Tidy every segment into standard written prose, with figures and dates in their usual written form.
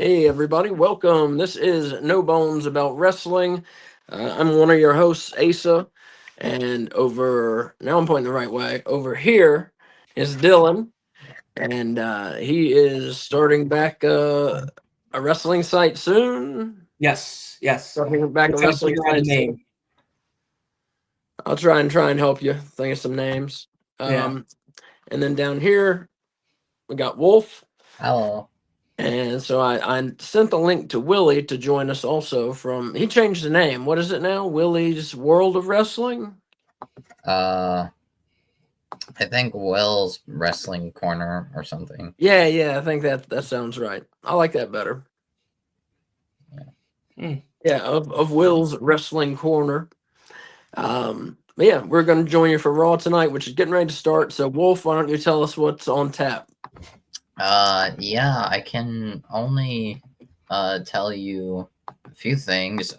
Hey, everybody, welcome. This is No Bones About Wrestling. I'm one of your hosts, Asa, and now I'm pointing the right way. Over here is Dylan, and he is starting back a wrestling site soon. Yes. Starting back We're a trying to wrestling figure out a site name. soon. I'll try and help you think of some names. Yeah. And then down here, we got Wolf. Hello. And so I sent the link to Willy to join us also he changed the name. What is it now? Willy's World of Wrestling? I think Will's Wrestling Corner or something. Yeah, I think that sounds right. I like that better. Yeah, of Will's Wrestling Corner. But yeah, we're going to join you for Raw tonight, which is getting ready to start. So, Wolf, why don't you tell us what's on tap? Yeah, I can only tell you a few things.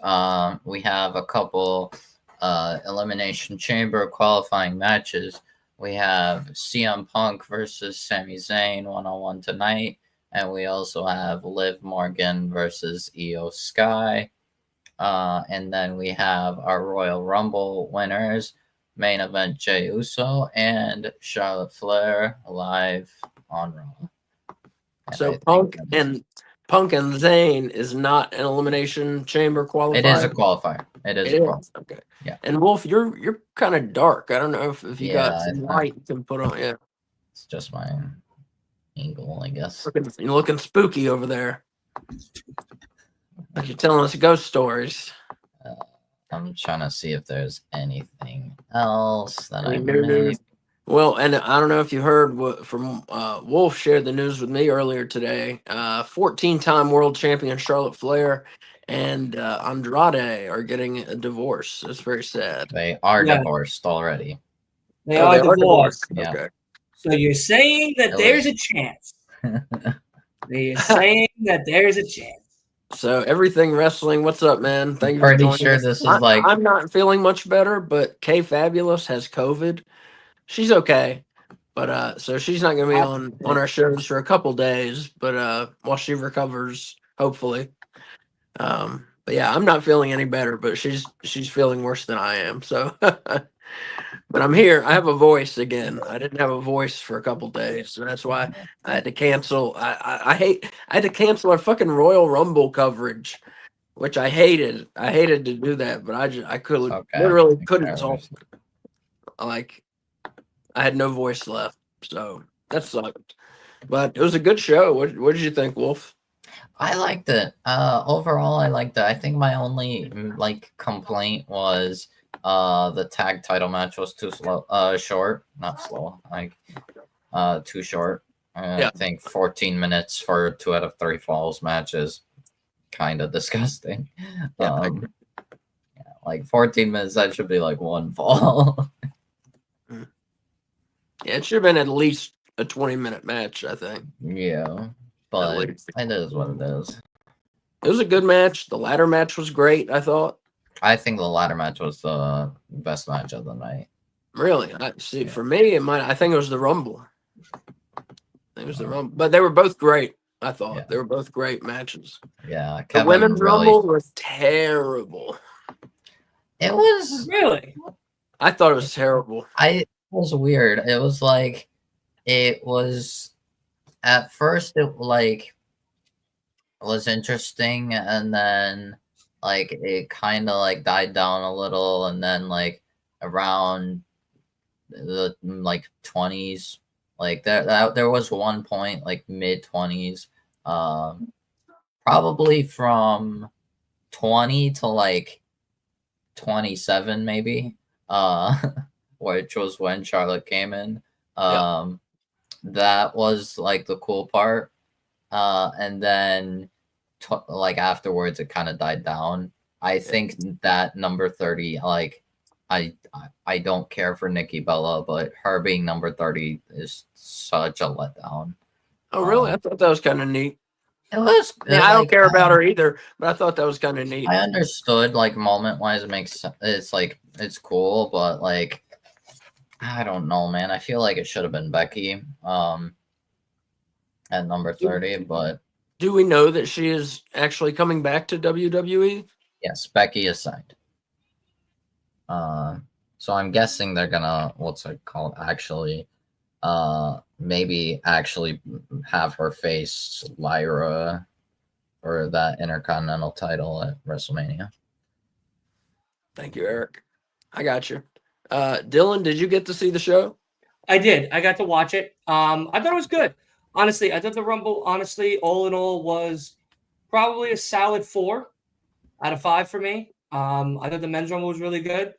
We have a couple Elimination Chamber qualifying matches. We have CM Punk versus Sami Zayn 1-on-1 tonight, and we also have Liv Morgan versus Io Sky. And then we have our Royal Rumble winners, main event Jey Uso and Charlotte Flair live on Raw. So Punk and Zayn is not an Elimination Chamber qualifier. It is a qualifier. It is a qualifier. Okay. Yeah. And Wolf, you're kind of dark. I don't know if you got some light to put on. Yeah. It's just my angle, I guess. You're looking spooky over there. Like you're telling us ghost stories. I'm trying to see if there's anything else that I missed. Well, and I don't know if you heard from Wolf shared the news with me earlier today. 14-time world champion Charlotte Flair and Andrade are getting a divorce. It's very sad. They are divorced already. They are divorced. Yeah. Okay. So you're saying that there's a chance. You're saying that there's a chance. So everything wrestling, what's up, man? Thank you for pretty joining sure us. This is like I'm not feeling much better, but Kay Fabulous has COVID. She's okay, but so she's not gonna be on our shows for a couple days. But while she recovers, hopefully. But yeah, I'm not feeling any better, but she's feeling worse than I am. So, but I'm here. I have a voice again. I didn't have a voice for a couple days, so that's why I had to cancel. I had to cancel our fucking Royal Rumble coverage, which I hated. I hated to do that, but I literally couldn't talk. Like I had no voice left, so that sucked. But it was a good show. What did you think, Wolf? I liked it. Overall, I liked it. I think my only complaint was the tag title match was too short, not slow, too short. I think 14 minutes for 2 out of 3 falls matches, kind of disgusting. 14 minutes, that should be like 1 fall. Yeah, it should have been at least a 20-minute match, I think. Yeah, but it is what it is. It was a good match. The ladder match was great, I thought. I think the ladder match was the best match of the night. Really? For me, I think it was the Rumble. It was the Rumble. But they were both great, I thought. Yeah. They were both great matches. Yeah. The women's Rumble was terrible. It was really. I thought it was terrible. It was weird. It was at first it was interesting, and then it kind of died down a little, and then around the 20s, there was one point mid 20s, probably from 20 to 27 maybe, which was when Charlotte came in. That was the cool part, and then afterwards it kind of died down. I think that number 30, I don't care for Nikki Bella, but her being number 30 is such a letdown. Oh really? I thought that was kind of neat. It was. I don't care about her either, but I thought that was kind of neat. I understood moment wise, it makes sense. It's cool, but I don't know, man. I feel like it should have been Becky at number 30, but Do we know that she is actually coming back to WWE? Yes, Becky is signed. So I'm guessing they're gonna what's it called? Actually, maybe actually have her face Lyra for that Intercontinental title at WrestleMania. Thank you, Eric. I got you. Dylan, did you get to see the show? I did. I got to watch it. I thought it was good. Honestly, I thought the Rumble, all in all, was probably a solid 4 out of 5 for me. I thought the men's Rumble was really good.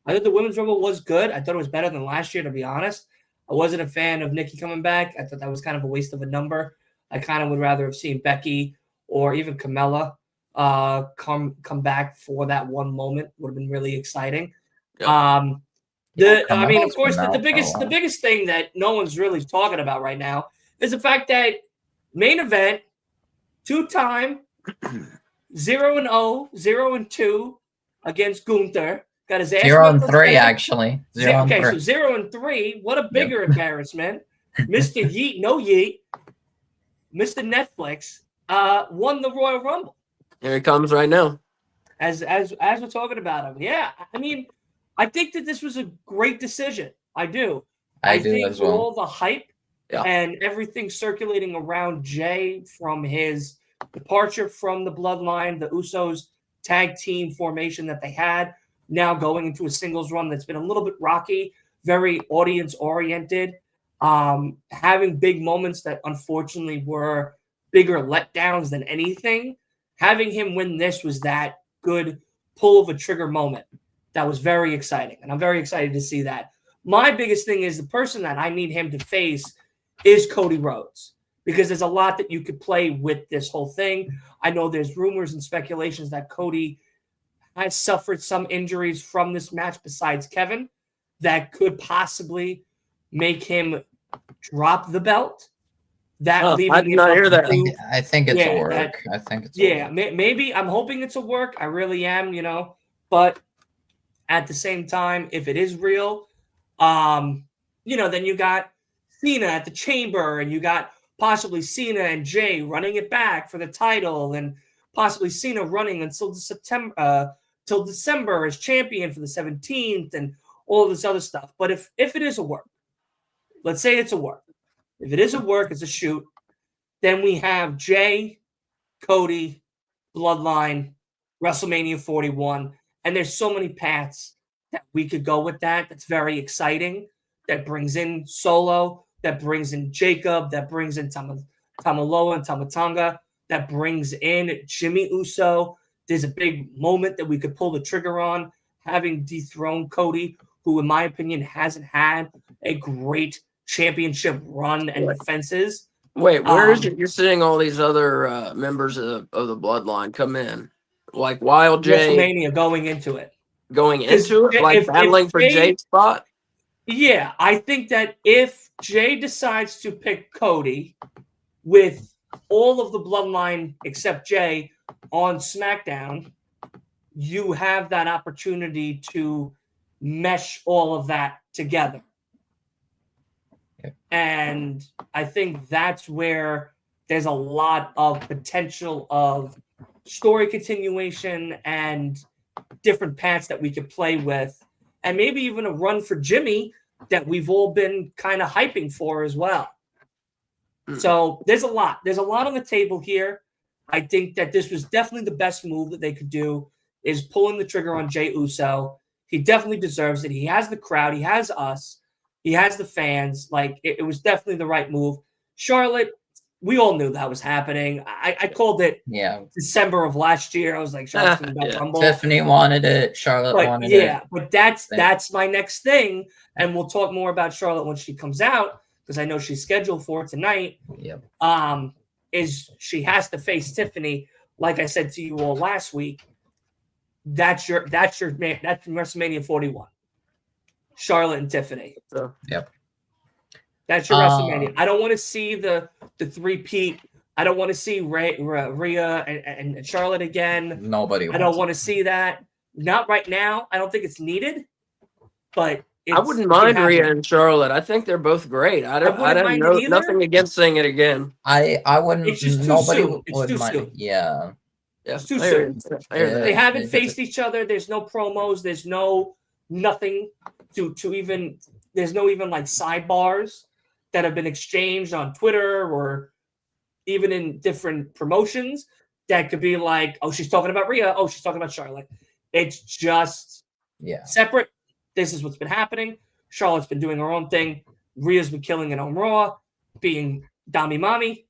I thought the women's Rumble was good. I thought it was better than last year, to be honest. I wasn't a fan of Nikki coming back. I thought that was kind of a waste of a number. I kind of would rather have seen Becky or even Carmella come back for that one moment. Would have been really exciting. Yep. Of course, the biggest thing that no one's really talking about right now is the fact that main event, 2-time, 0-0, 0-2 against Gunther. Got his ass 0-3 actually. 0-3. So 0-3. What a bigger embarrassment. Mr. Yeet, no Yeet. Mr. Netflix won the Royal Rumble. Here he comes right now. As we're talking about him. Yeah. I mean, I think that this was a great decision. I do. I think as well. All the hype and everything circulating around Jay from his departure from the Bloodline, the Usos tag team formation that they had, now going into a singles run that's been a little bit rocky, very audience oriented, having big moments that unfortunately were bigger letdowns than anything. Having him win this was that good pull of a trigger moment. That was very exciting, and I'm very excited to see that. My biggest thing is the person that I need him to face is Cody Rhodes, because there's a lot that you could play with this whole thing. I know there's rumors and speculations that Cody has suffered some injuries from this match besides Kevin that could possibly make him drop the belt. I did not hear that. I think it's a work. I think it's a work. Maybe. I'm hoping it's a work. I really am, but at the same time, if it is real, then you got Cena at the Chamber, and you got possibly Cena and Jay running it back for the title, and possibly Cena running until December as champion for the 17th, and all of this other stuff. But if it is a work, let's say it's a work. If it is a work, it's a shoot, then we have Jay, Cody, Bloodline, WrestleMania 41. And there's so many paths that we could go with that. That's very exciting. That brings in Solo. That brings in Jacob. That brings in Tamaloa and Tamatanga. That brings in Jimmy Uso. There's a big moment that we could pull the trigger on, having dethroned Cody, who, in my opinion, hasn't had a great championship run and defenses. Wait, where is it? You're seeing all these other members of the Bloodline come in? Like Wild Jay, WrestleMania going into it, battling for Jay's spot. Yeah, I think that if Jay decides to pick Cody with all of the Bloodline except Jay on SmackDown, you have that opportunity to mesh all of that together. And I think that's where there's a lot of potential of story continuation and different paths that we could play with, and maybe even a run for Jimmy that we've all been kind of hyping for as well. So there's a lot on the table here. I think that this was definitely the best move that they could do, is pulling the trigger on Jey Uso. He definitely deserves it. He has the crowd. He has us. He has the fans. Like, it was definitely the right move. Charlotte, we all knew that was happening. I called it December of last year. I was like, Charlotte's going to Rumble. Tiffany wanted it. Charlotte wanted it. Yeah, but that's my next thing. And we'll talk more about Charlotte when she comes out, because I know she's scheduled for it tonight. Yep. Is she has to face Tiffany, like I said to you all last week. That's WrestleMania 41. Charlotte and Tiffany. Yep. That's your WrestleMania. I don't want to see the three-peat. I don't want to see Rhea and Charlotte again. Nobody. I don't want to see that. Not right now. I don't think it's needed. But I wouldn't mind Rhea and Charlotte. I think they're both great. I have nothing against saying it again. I wouldn't. It's just nobody too soon. It's too mind. soon. Yeah. It's too soon. They haven't It's faced each other. There's no promos. There's nothing to even. There's no even like sidebars that have been exchanged on Twitter or even in different promotions that could be like, oh, she's talking about Rhea. Oh, she's talking about Charlotte. It's just separate. This is what's been happening. Charlotte's been doing her own thing. Rhea's been killing it on Raw, being Dami Mommy.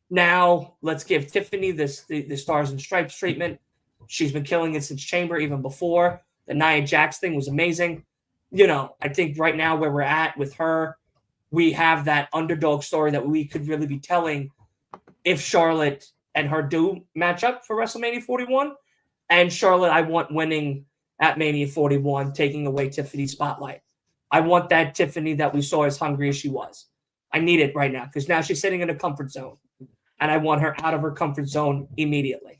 Now let's give Tiffany the Stars and Stripes treatment. She's been killing it since Chamber, even before. The Nia Jax thing was amazing. You know, I think right now where we're at with her, we have that underdog story that we could really be telling if Charlotte and her do match up for WrestleMania 41. And Charlotte, I want winning at Mania 41, taking away Tiffany's spotlight. I want that Tiffany that we saw as hungry as she was. I need it right now because now she's sitting in a comfort zone. And I want her out of her comfort zone immediately.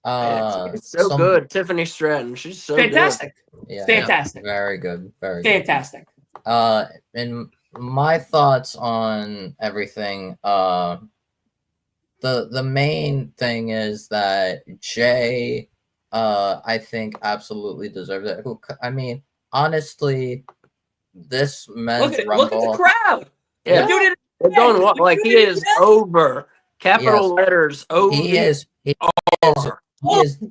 It's so good. Tiffany Stratton. She's so fantastic. Good. Yeah, fantastic. Very good. Very fantastic. Good. And my thoughts on everything, the main thing is that Jay, I think absolutely deserves it. I mean, honestly, this men's Rumble. Look at the crowd. Yeah. They're going like he is over. Capital letters over. He is. The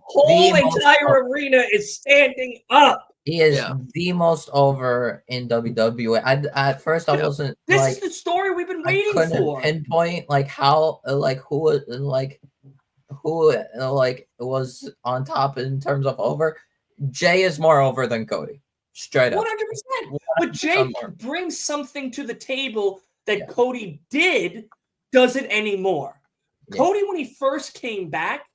whole entire arena is standing up. He is the most over in WWE. At first I wasn't. This is the story we've been waiting for. Pinpoint like how who was on top in terms of over. Jay is more over than Cody. Straight up. 100%. But Jay brings something to the table that Cody doesn't anymore. Cody, when he first came back,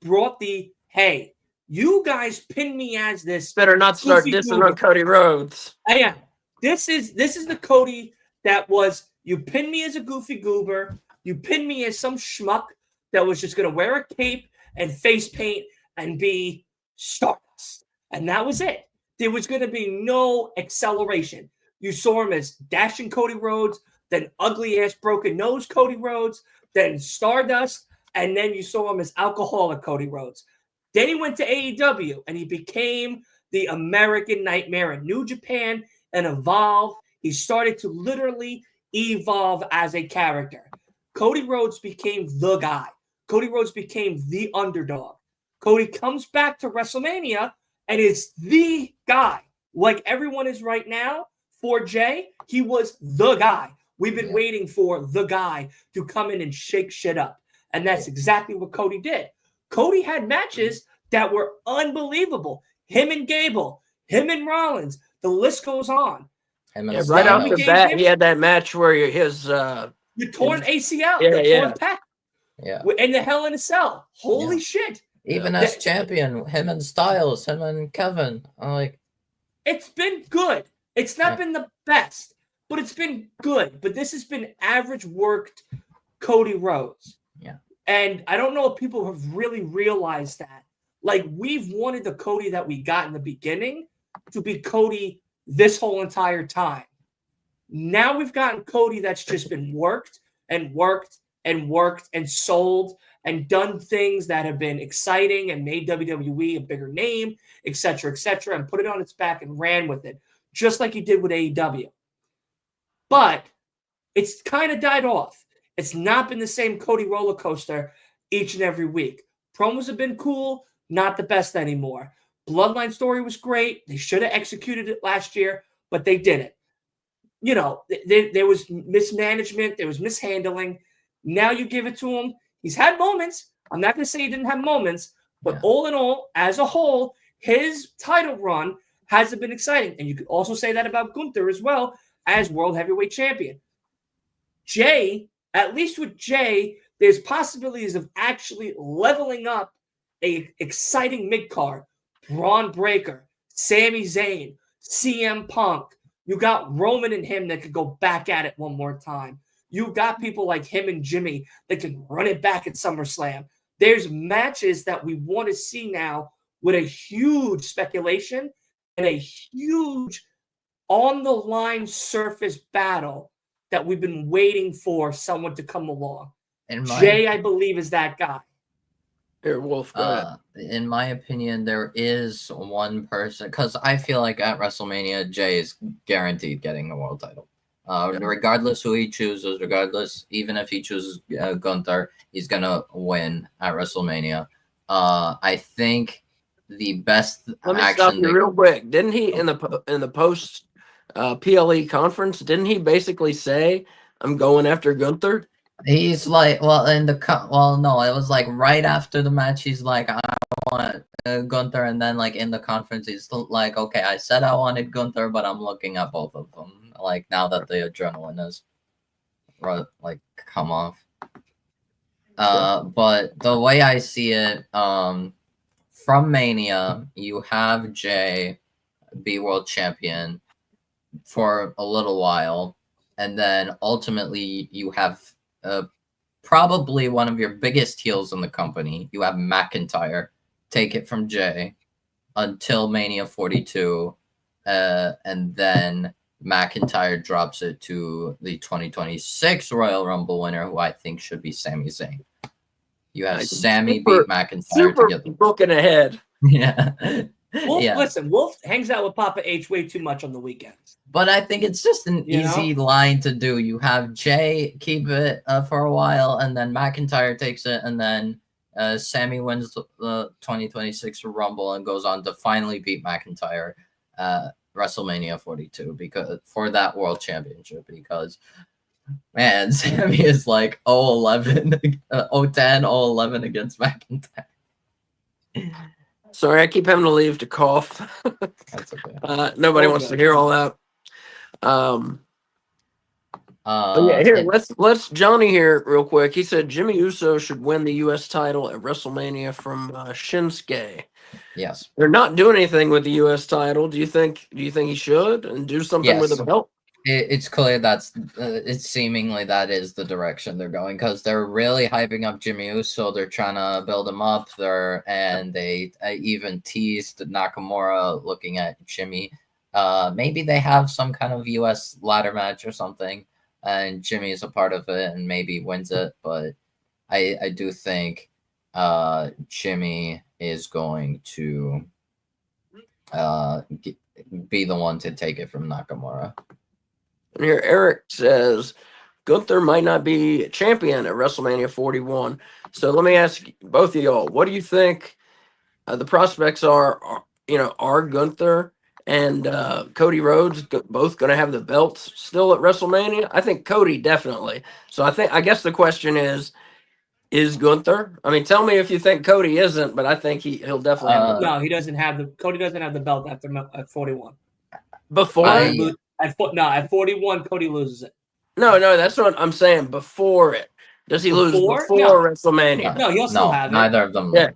brought the, hey, you guys pinned me as this. Better not start dissing on Cody Rhodes. Yeah. This is the Cody that was, you pinned me as a goofy goober. You pinned me as some schmuck that was just going to wear a cape and face paint and be Stardust. And that was it. There was going to be no acceleration. You saw him as dashing Cody Rhodes, then ugly-ass broken nose Cody Rhodes, then Stardust, and then you saw him as alcoholic Cody Rhodes. Then he went to AEW, and he became the American Nightmare in New Japan and evolved. He started to literally evolve as a character. Cody Rhodes became the guy. Cody Rhodes became the underdog. Cody comes back to WrestleMania and is the guy. Like everyone is right now for Jay, he was the guy. We've been waiting for the guy to come in and shake shit up. And that's exactly what Cody did. Cody had matches that were unbelievable. Him and Gable, him and Rollins. The list goes on. Right off the bat, he had that match where his the torn ACL, torn pec. Yeah. In the Hell in a Cell. Holy shit. Even as champion, him and Styles, him and Kevin. It's been good. It's not been the best, but it's been good. But this has been average worked Cody Rhodes. Yeah. And I don't know if people have really realized that. Like, we've wanted the Cody that we got in the beginning to be Cody this whole entire time. Now we've gotten Cody that's just been worked and worked and worked and sold and done things that have been exciting and made WWE a bigger name, et cetera, and put it on its back and ran with it, just like he did with AEW. But it's kind of died off. It's not been the same Cody roller coaster each and every week. Promos have been cool, not the best anymore. Bloodline story was great. They should have executed it last year, but they didn't. You know, there was mismanagement. There was mishandling. Now you give it to him. He's had moments. I'm not going to say he didn't have moments, but all in all, as a whole, his title run hasn't been exciting. And you could also say that about Gunther as well as World Heavyweight Champion. Jay, at least with Jay, there's possibilities of actually leveling up a exciting mid-card. Braun Breaker, Sami Zayn, CM Punk. You got Roman and him that could go back at it one more time. You got people like him and Jimmy that can run it back at SummerSlam. There's matches that we want to see now with a huge speculation and a huge on the line surface battle that we've been waiting for someone to come along. Jay, I believe, is that guy. Here, Wolf, go ahead. In my opinion, there is one person, because I feel like at WrestleMania, Jay is guaranteed getting the world title. Regardless who he chooses, regardless, even if he chooses Gunther, he's gonna win at WrestleMania. I think the best Let me stop you real quick. Didn't he in the post PLE conference? Didn't he basically say, "I'm going after Gunther"? He's like, well, no, it was like right after the match. He's like, I want Gunther, and then like in the conference, he's like, okay, I said I wanted Gunther, but I'm looking at both of them. Like now that the adrenaline is like come off. But the way I see it, from Mania, you have Jay be world champion for a little while, and then ultimately you have probably one of your biggest heels in the company. You have McIntyre take it from Jay until Mania 42, and then McIntyre drops it to the 2026 Royal Rumble winner, who I think should be Sami Zayn. You have Sami beat McIntyre to get the looking ahead. Yeah. Wolf, listen, Wolf hangs out with Papa H way too much on the weekends. But I think it's just an easy line to do. You have Jay keep it for a while, and then McIntyre takes it, and then Sami wins the 2026 Rumble and goes on to finally beat McIntyre at WrestleMania 42 for that World Championship. Because, man, Sami is like 0-11, 0-10, 0-11 against McIntyre. Sorry, I keep having to leave to cough. That's okay. Nobody wants to hear all that. Yeah, here, let's Johnny here real quick. He said Jimmy Uso should win the U.S. title at WrestleMania from Shinsuke. Yes, they're not doing anything with the U.S. title. Do you think he should and do something with the belt? It's clear it's seemingly that is the direction they're going, because they're really hyping up Jimmy Uso. They're trying to build him up there, and they even teased Nakamura looking at Jimmy. Maybe they have some kind of U.S. ladder match or something, and Jimmy is a part of it and maybe wins it. But I do think Jimmy is going to be the one to take it from Nakamura. And here Eric says Gunther might not be champion at WrestleMania 41. So let me ask both of y'all, what do you think the prospects are? Are Gunther and Cody Rhodes both going to have the belts still at WrestleMania? I think Cody definitely. So I guess the question is Gunther? I mean, tell me if you think Cody isn't, but I think he'll definitely have the belt. No, he doesn't have Cody doesn't have the belt at 41. Before at 41, Cody loses it. No, that's what I'm saying. Before it, does he lose before WrestleMania? No, he'll still have it. Neither of them. Yeah,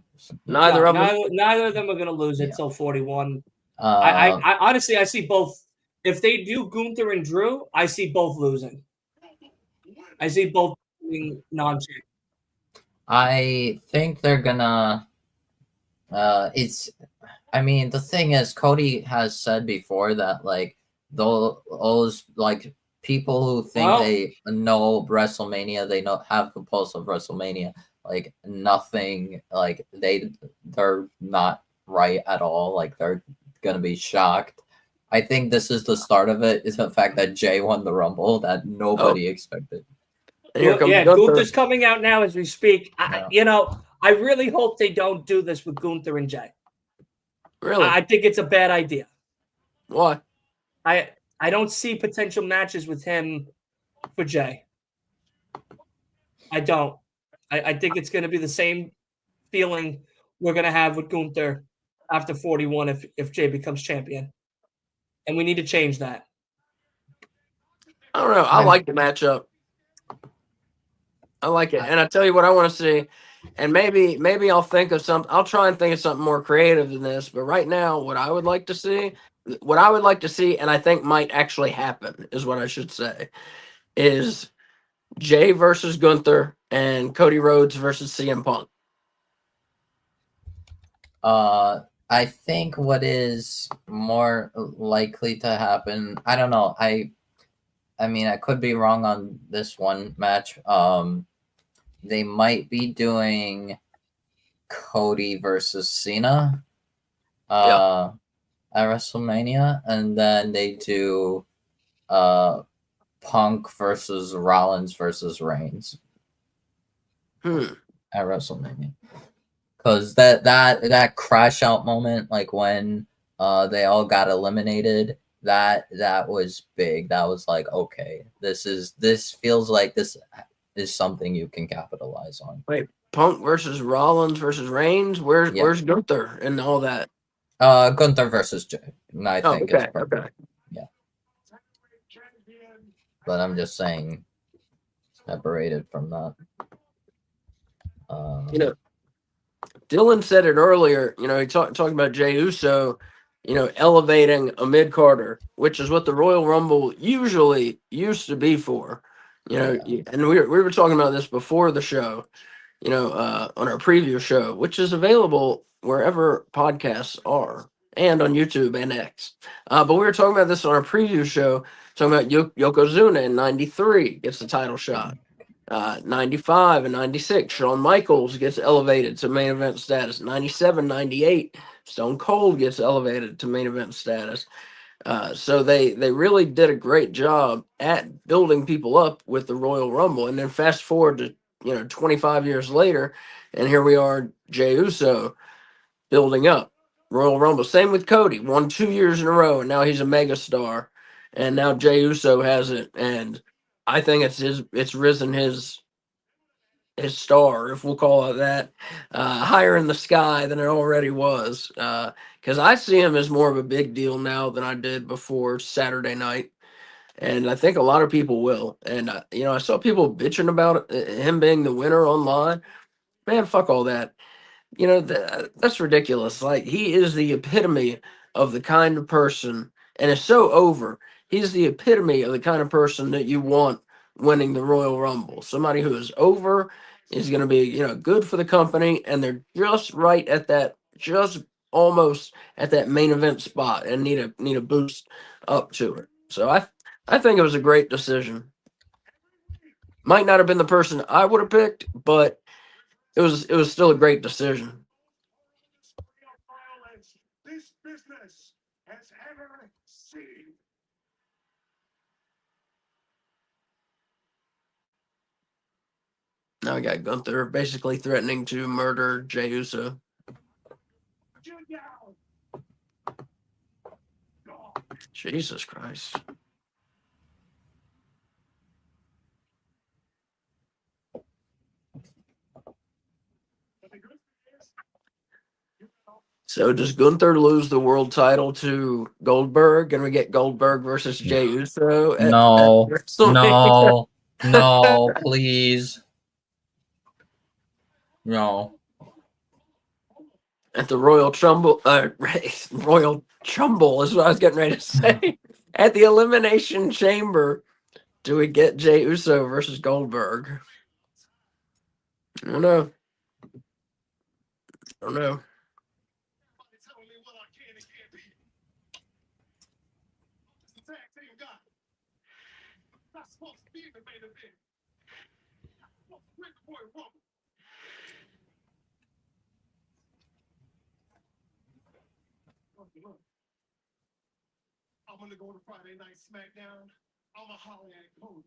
neither of them. Neither of them are going to lose it till 41. I honestly, I see both. If they do Gunther and Drew, I see both losing. I see both being non-champion. I think they're gonna. I mean, the thing is, Cody has said before that like those like people who think they know WrestleMania, they have the pulse of WrestleMania. Like nothing, like they're not right at all. Like they're gonna be shocked. I think this is the start of it. Is the fact that Jay won the Rumble that nobody expected. Gunther's coming out now as we speak. I really hope they don't do this with Gunther and Jay. Really? I think it's a bad idea. Why? I don't see potential matches with him for Jay. I don't. I think it's going to be the same feeling we're going to have with Gunther after 41 if Jay becomes champion. And we need to change that. I don't know. I like the matchup. I like it. And I tell you what I want to see. And maybe I'll think of something. I'll try and think of something more creative than this. But right now, what I would like to see, and I think might actually happen, is what I should say, is Jay versus Gunther and Cody Rhodes versus CM Punk. I think what is more likely to happen, I don't know. I mean, I could be wrong on this one match. They might be doing Cody versus Cena at WrestleMania, and then they do Punk versus Rollins versus Reigns at WrestleMania. Because that crash out moment, like when they all got eliminated, that was big. That was like, okay, this feels like this is something you can capitalize on. Wait, Punk versus Rollins versus Reigns? Where's Gunther and all that? Gunther versus Jay, I think is perfect. Okay. Yeah. But I'm just saying, separated from that. Dylan said it earlier. He talking about Jey Uso, elevating a mid Carter, which is what the Royal Rumble usually used to be for. And we were talking about this before the show. On our preview show, which is available wherever podcasts are and on YouTube and X. But we were talking about this on our preview show, talking about Yokozuna in 93 gets the title shot. 95 and 96, Shawn Michaels gets elevated to main event status. 97, 98, Stone Cold gets elevated to main event status. So they really did a great job at building people up with the Royal Rumble. And then fast forward to 25 years later, and here we are, Jey Uso building up Royal Rumble. Same with Cody, won 2 years in a row, and now he's a megastar. And now Jey Uso has it, and I think it's risen his star, if we'll call it that, higher in the sky than it already was. Because I see him as more of a big deal now than I did before Saturday night. And I think a lot of people will. And, I saw people bitching about him being the winner online. Man, fuck all that. That's ridiculous. Like, he is the epitome of the kind of person, and it's so over. He's the epitome of the kind of person that you want winning the Royal Rumble. Somebody who is over, is going to be, good for the company, and they're just right at that, just almost at that main event spot, and need a boost up to it. So I think it was a great decision. Might not have been the person I would have picked, but it was still a great decision. This business has ever seen. Now we got Gunther basically threatening to murder Jey Uso. Jesus Christ. So does Gunther lose the world title to Goldberg, and we get Goldberg versus Jey Uso? No, please. No. At the Royal Rumble, Royal Rumble is what I was getting ready to say. At the Elimination Chamber, do we get Jey Uso versus Goldberg? I don't know. I'm gonna go to Friday Night SmackDown. I'm a holler at Cody.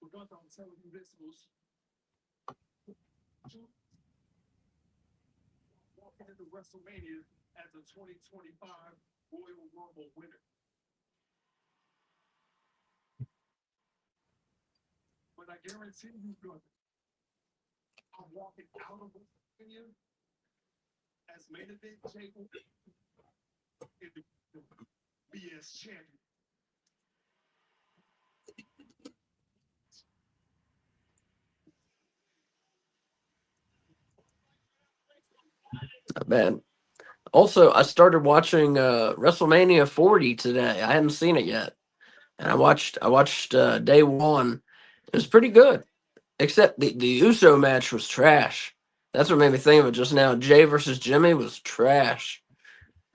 Because I'm telling you this was walking into WrestleMania as a 2025 Royal Rumble winner. But I guarantee you, brother, I'm walking out of WrestleMania as main event champion in the BS champion. Man. Also, I started watching WrestleMania 40 today. I hadn't seen it yet, and I watched day one. It was pretty good, except the Uso match was trash. That's what made me think of it just now. Jay versus Jimmy was trash.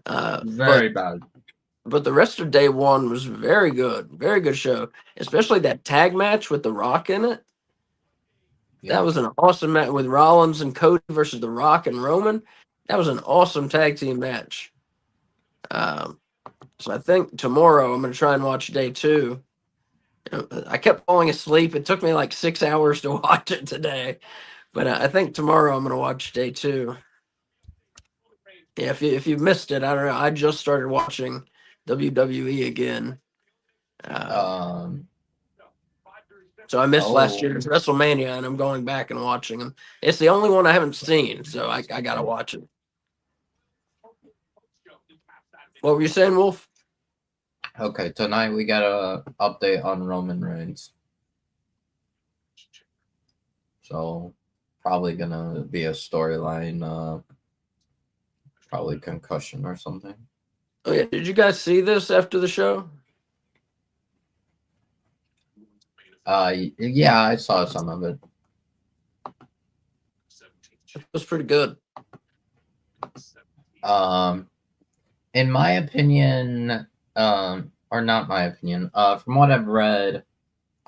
Very bad. But the rest of day one was very good show. Especially that tag match with The Rock in it. Yeah. That was an awesome match with Rollins and Cody versus The Rock and Roman. That was an awesome tag team match. So I think tomorrow I'm going to try and watch day 2. I kept falling asleep. It took me like 6 hours to watch it today. But I think tomorrow I'm going to watch day 2. Yeah, if you missed it, I don't know. I just started watching WWE again. So I missed last year's WrestleMania, and I'm going back and watching them. It's the only one I haven't seen, so I got to watch it. What were you saying, Wolf? Okay, tonight we got a update on Roman Reigns. So probably gonna be a storyline, probably concussion or something. Oh yeah, did you guys see this after the show? Yeah, I saw some of it. It was pretty good. In my opinion, or not my opinion, from what I've read,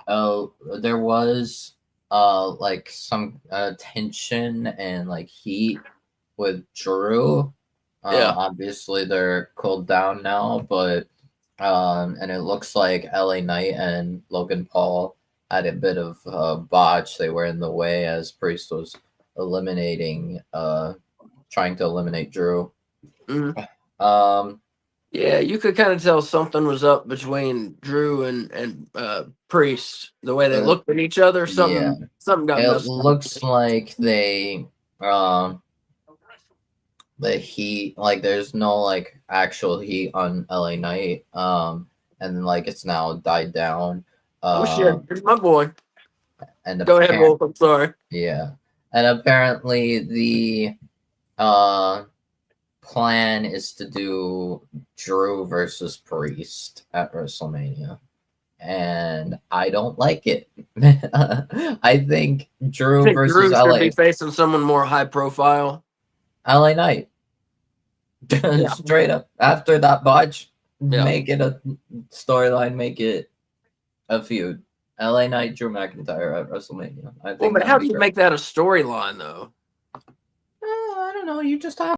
there was like some tension and like heat with Drew. Yeah. Obviously they're cooled down now, but and it looks like LA Knight and Logan Paul had a bit of a botch. They were in the way as Priest was trying to eliminate Drew. Mm-hmm. Yeah, you could kind of tell something was up between Drew and Priest. The way they looked at each other, something got messed up. It looks like the heat, like there's no like actual heat on LA Knight, and like it's now died down. Oh shit! Here's my boy. And go ahead, Wolf. I'm sorry. Yeah, and apparently the plan is to do Drew versus Priest at WrestleMania, and I don't like it. I think Drew versus Drew LA should be facing someone more high profile. LA Knight. Straight up after that botch, make it a storyline, make it a feud. LA Knight, Drew McIntyre at WrestleMania. I think. But how do you make that a storyline though? I don't know. You just have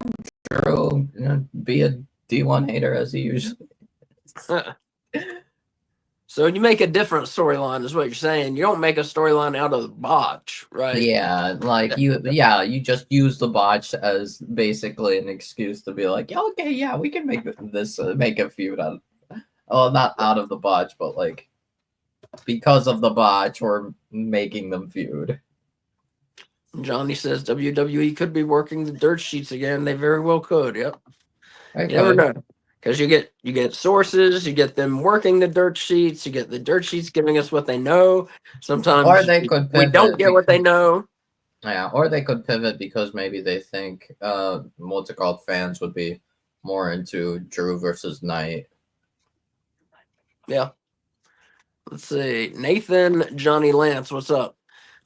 Drew be a D1 hater as he usually is. So you make a different storyline, is what you're saying. You don't make a storyline out of the botch, right? Yeah, like you just use the botch as basically an excuse to be like, okay, yeah, we can make this make a feud out. Well, not out of the botch, but like because of the botch, we're making them feud. Johnny says WWE could be working the dirt sheets again. They very well could. Yep. You never know. Because you get sources, you get them working the dirt sheets, you get the dirt sheets giving us what they know. Sometimes or they could we don't get what they know. Yeah, or they could pivot because maybe they think what's it called, fans would be more into Drew versus Knight. Yeah. Let's see. Nathan Johnny Lance, what's up?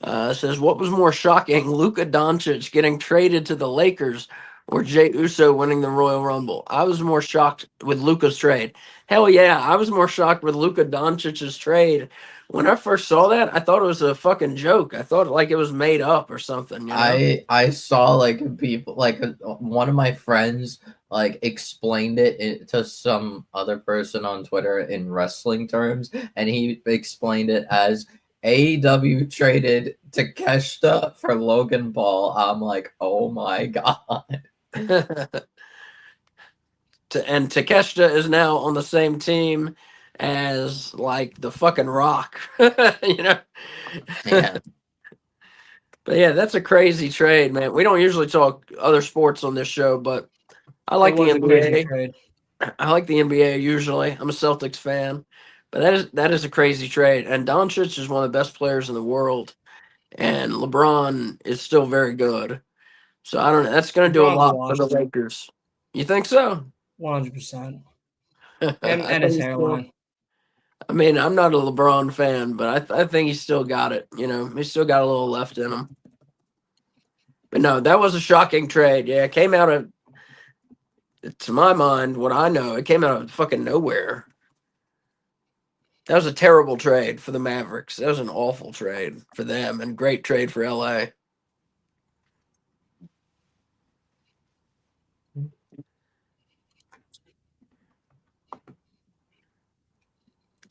Says, what was more shocking, Luka Doncic getting traded to the Lakers or Jey Uso winning the Royal Rumble? I was more shocked with Luka's trade. Hell yeah, I was more shocked with Luka Doncic's trade. When I first saw that, I thought it was a fucking joke. I thought like it was made up or something. You know? I saw like people, like one of my friends like explained it to some other person on Twitter in wrestling terms, and he explained it as AEW traded Takeshita for Logan Paul. I'm like, oh my god. And Takeshita is now on the same team as like the fucking Rock, you know? Yeah. But yeah, that's a crazy trade, man. We don't usually talk other sports on this show, but I like the NBA. I like the NBA usually. I'm a Celtics fan, but that is a crazy trade. And Doncic is one of the best players in the world, and LeBron is still very good. So I don't know. That's going to do a lot for the Lakers. You think so? 100%. And his hairline. I mean, I'm not a LeBron fan, but I think he's still got it. You know, he's still got a little left in him. But no, that was a shocking trade. Yeah, it came out of, to my mind, what I know, it came out of fucking nowhere. That was a terrible trade for the Mavericks. That was an awful trade for them and great trade for LA.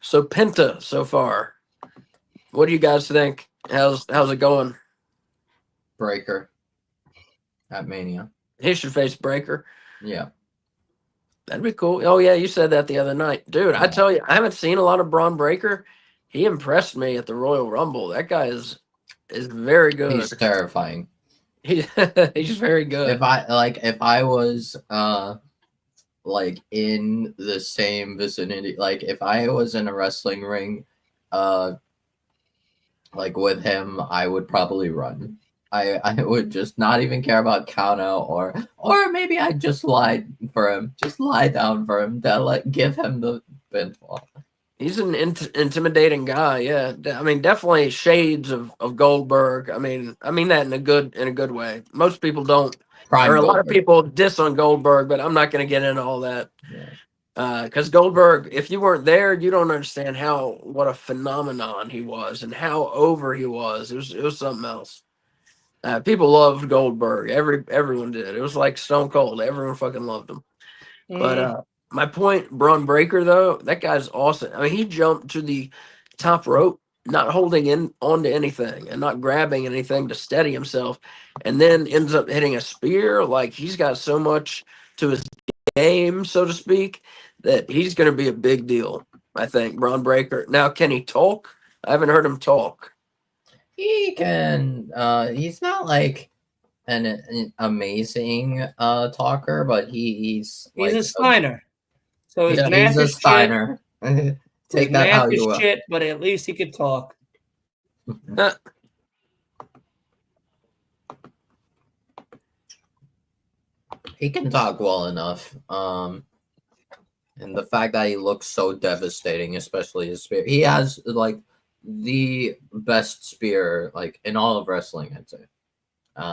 So Penta so far. What do you guys think? How's it going? Breaker at Mania. He should face Breaker. Yeah. That'd be cool. Oh yeah, you said that the other night. Dude, I tell you, I haven't seen a lot of Braun Breaker. He impressed me at the Royal Rumble. That guy is very good. He's terrifying. He's very good. If I was like in the same vicinity, like if I was in a wrestling ring like with him, I would probably run. I would just not even care about count out or maybe I'd just lie for him, just lie down for him to give him the pinfall. He's an intimidating guy. Yeah, I mean, definitely shades of Goldberg. I mean that in a good way. Most people don't, Prime or a lot of Goldberg. people diss on Goldberg, but I'm not going to get into all that. Because Goldberg, if you weren't there, you don't understand what a phenomenon he was and how over he was. It was something else. People loved Goldberg. Everyone did. It was like Stone Cold. Everyone fucking loved him. But my point, Braun Breaker, though, that guy's awesome. I mean, he jumped to the top rope, not holding onto anything and not grabbing anything to steady himself, and then ends up hitting a spear. Like, he's got so much to his game, so to speak, that he's going to be a big deal, I think, Braun Breaker. Now, can he talk? I haven't heard him talk. He can. He's not like an amazing talker, but he's like a Steiner. So his math he's a is Steiner. Take that how you will. Shit, but at least he could talk. He can talk well enough. And the fact that he looks so devastating, especially his spear. He has like the best spear like in all of wrestling, I'd say.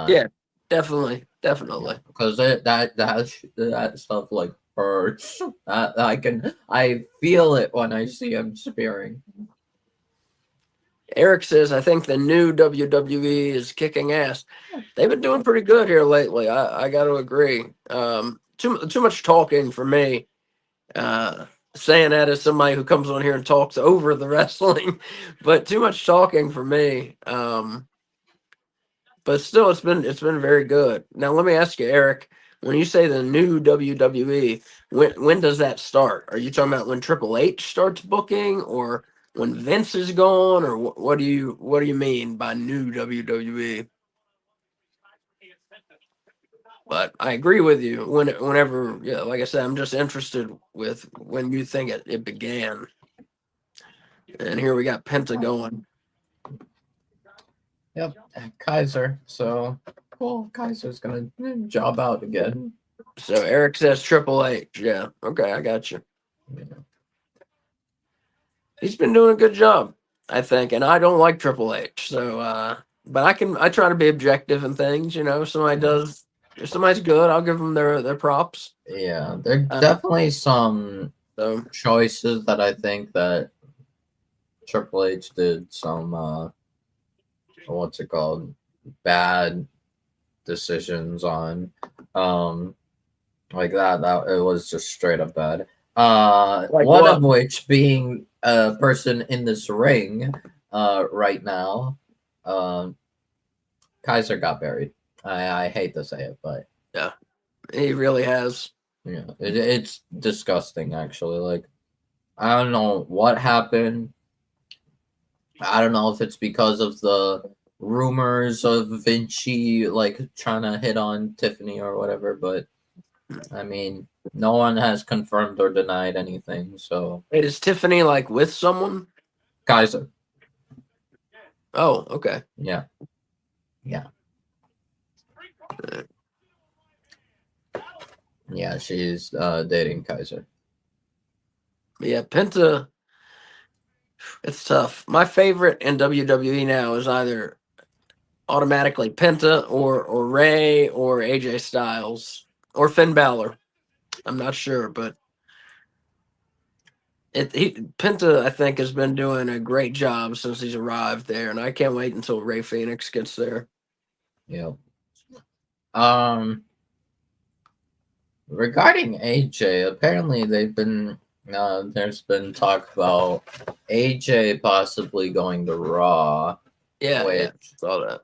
Yeah, definitely. Because that stuff like hurts. I feel it when I see him spearing. Eric says, I think the new WWE is kicking ass. They've been doing pretty good here lately. I got to agree. Too much talking for me. Saying that as somebody who comes on here and talks over the wrestling, but too much talking for me. But still, it's been very good. Now, let me ask you, Eric, when you say the new WWE, when does that start? Are you talking about when Triple H starts booking, or when Vince is gone, or what do you mean by new WWE? But I agree with you. Whenever, yeah, like I said, I'm just interested with when you think it began. And here we got Penta going. Yep, Kaiser. So, well, Kaiser's gonna job out again. So Eric says Triple H. Yeah, okay, I got you. Yeah. He's been doing a good job, I think, and I don't like Triple H. So, but I try to be objective in things. If somebody's good, I'll give them their props. Yeah, there are definitely some choices that I think that Triple H did some what's it called, bad decisions on, like that it was just straight up bad. Like one of which being a person in this ring right now. Kaiser got buried. I hate to say it, but yeah, he really has. Yeah, it's disgusting, actually. Like, I don't know what happened. I don't know if it's because of the rumors of Vinci, like, trying to hit on Tiffany or whatever, but, I mean, no one has confirmed or denied anything, so... Wait, is Tiffany, like, with someone? Kaiser. Oh, okay. Yeah. Yeah. Yeah, she's dating Kaiser. Yeah, Penta... It's tough. My favorite in WWE now is either automatically Penta or Ray or AJ Styles or Finn Balor. I'm not sure, but Penta, I think, has been doing a great job since he's arrived there, and I can't wait until Ray Phoenix gets there. Yep. Regarding AJ, apparently they've been there's been talk about AJ possibly going to Raw. Yeah, which yeah, saw that.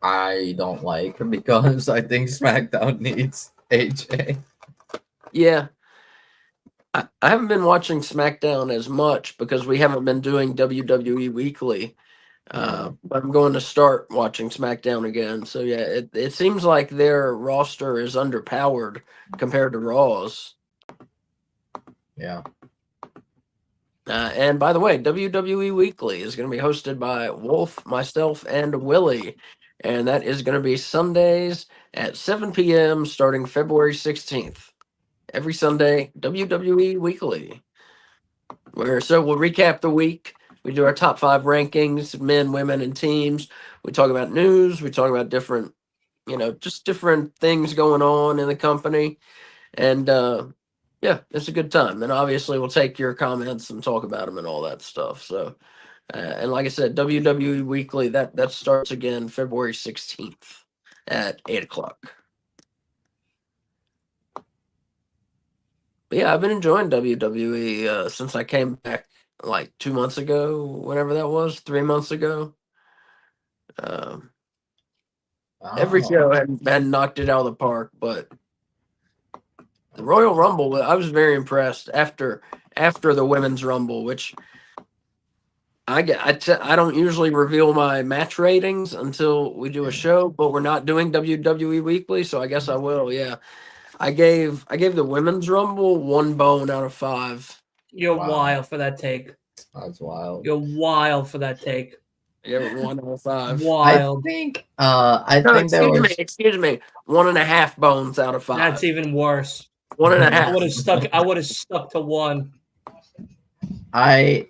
I don't like because I think SmackDown needs AJ. Yeah. I haven't been watching SmackDown as much because we haven't been doing WWE Weekly. But I'm going to start watching SmackDown again. So yeah, it seems like their roster is underpowered compared to Raw's. Yeah. And by the way, WWE Weekly is going to be hosted by Wolf, myself, and Willy. And that is going to be Sundays at 7 p.m. starting February 16th. Every Sunday, WWE Weekly. We'll recap the week. We do our top 5 rankings, men, women, and teams. We talk about news. We talk about different, just different things going on in the company. And yeah, it's a good time. Then obviously we'll take your comments and talk about them and all that stuff. So, and like I said, WWE Weekly, that starts again February 16th at 8 o'clock. But yeah, I've been enjoying WWE since I came back like 2 months ago, whenever that was, 3 months ago. Every show had knocked it out of the park, but the Royal Rumble, I was very impressed after the Women's Rumble, which I don't usually reveal my match ratings until we do a show, but we're not doing WWE Weekly, so I guess I will. Yeah, I gave the Women's Rumble 1 bone out of 5. You're wild for that take. That's wild. You're wild for that take. Yeah, 1 out of 5. Wild. Excuse me. 1.5 bones out of 5. That's even worse. 1.5. I would have stuck to 1. I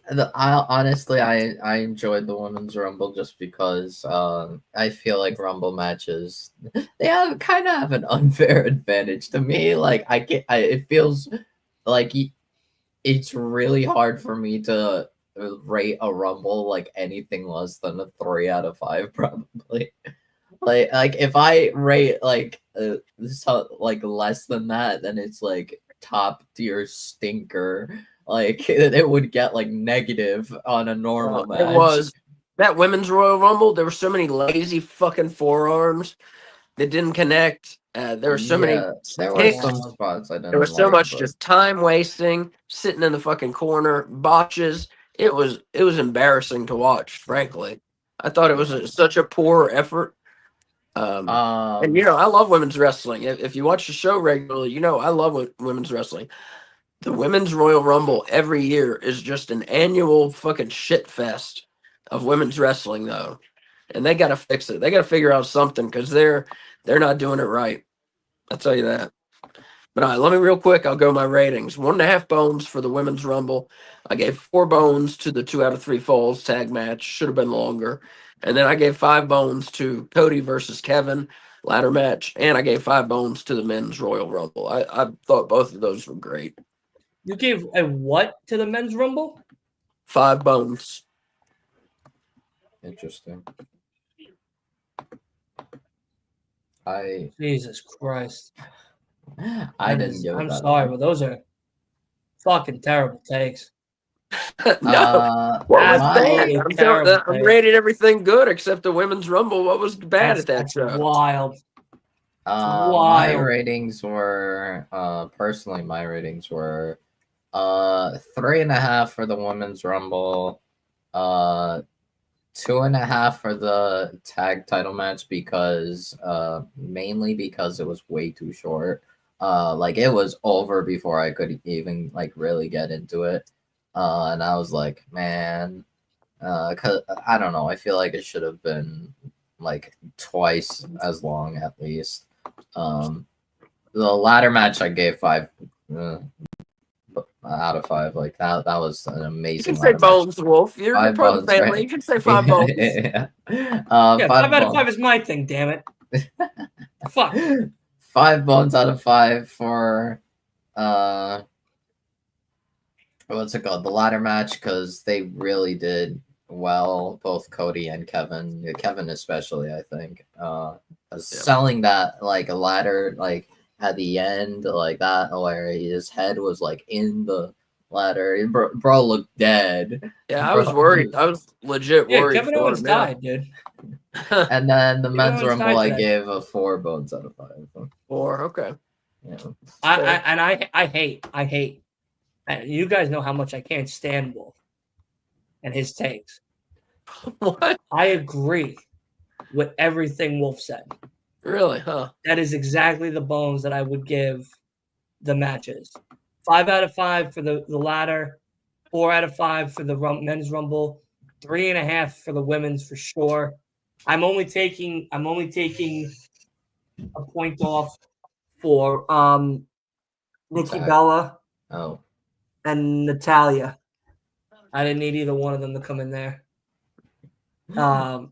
honestly enjoyed the Women's Rumble just because I feel like Rumble matches they kind of have an unfair advantage to me. Like it feels like it's really hard for me to rate a Rumble like anything less than a 3 out of 5 probably. Like if I rate like less than that, then it's like top tier stinker. Like it would get like negative on a normal match. It was that Women's Royal Rumble. There were so many lazy fucking forearms that didn't connect. There were so many. There were some spots I didn't. There was so much just time wasting, sitting in the fucking corner, botches. It was embarrassing to watch. Frankly, I thought it was such a poor effort. And I love women's wrestling. If you watch the show regularly, I love women's wrestling. The Women's Royal Rumble every year is just an annual fucking shit fest of women's wrestling, though, and they got to fix it. They got to figure out something because they're not doing it right. I'll tell you that. But all right, let me real quick. I'll go my ratings. 1.5 bones for the Women's Rumble. I gave 4 bones to the 2 out of 3 falls tag match. Should have been longer. And then I gave 5 bones to Cody versus Kevin ladder match, and I gave 5 bones to the Men's Royal Rumble. I thought both of those were great. You gave a what to the Men's Rumble? 5 bones. Interesting. Jesus Christ. I'm sorry, but those are fucking terrible takes. No, I'm rated everything good except the Women's Rumble. What was bad at that show? Wild. My ratings were personally. My ratings were 3.5 for the Women's Rumble, 2.5 for the tag title match because mainly because it was way too short. Like it was over before I could even like really get into it. And I was like, man, cause I don't know. I feel like it should have been like twice as long at least. The ladder match I gave 5 out of 5. Like that was an You amazing can say ladder match. bones, Wolf. You're 5 part of the bones, family. right? You can say 5 bones. Yeah. Yeah, 5 5 out of bones. 5 is my thing. Damn it. Fuck. 5 bones out of 5 for what's it called? The ladder match, because they really did well, both Cody and Kevin. Kevin especially, I think. Selling that like a ladder like at the end like that where his head was like in the ladder. Bro looked dead. Yeah, I was worried. I was legit Yeah, worried Kevin for Owens him. Yeah. died, dude. And then the men's Owens rumble died I today. gave a 4 bones out of 5. 4. Okay. Yeah. I hate. And you guys know how much I can't stand Wolf and his takes. What? I agree with everything Wolf said. Really? Huh? That is exactly the bones that I would give the matches. 5 out of 5 for the ladder, 4 out of 5 for the men's rumble, 3.5 for the women's for sure. I'm only taking a point off for Nikki Bella and Natalia. I didn't need either one of them to come in there. Yeah,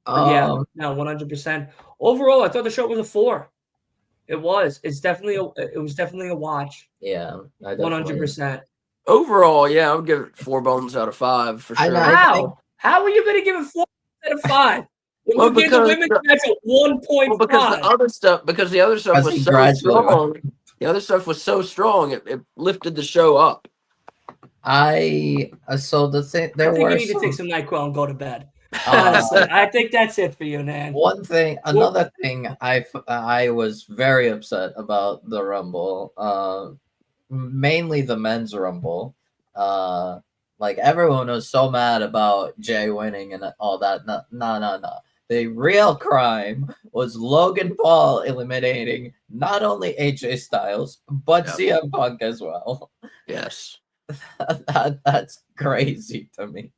no, 100%. Overall, I thought the show was a 4. It was. It was definitely a watch. Yeah, 100%. Overall, yeah, I would give it 4 bones out of 5 for sure. How are you going to give it 4 out of 5? Well, you gave the women's match a 1.5. Well, because the other stuff was so strong. The other stuff was so strong, it lifted the show up. I think you need to take some NyQuil and go to bed. Honestly, I think that's it for you, man. Another thing, I was very upset about the Rumble, mainly the men's Rumble. Like everyone was so mad about Jay winning and all that. No. The real crime was Logan Paul eliminating not only AJ Styles but CM Punk as well. Yes, that's crazy to me.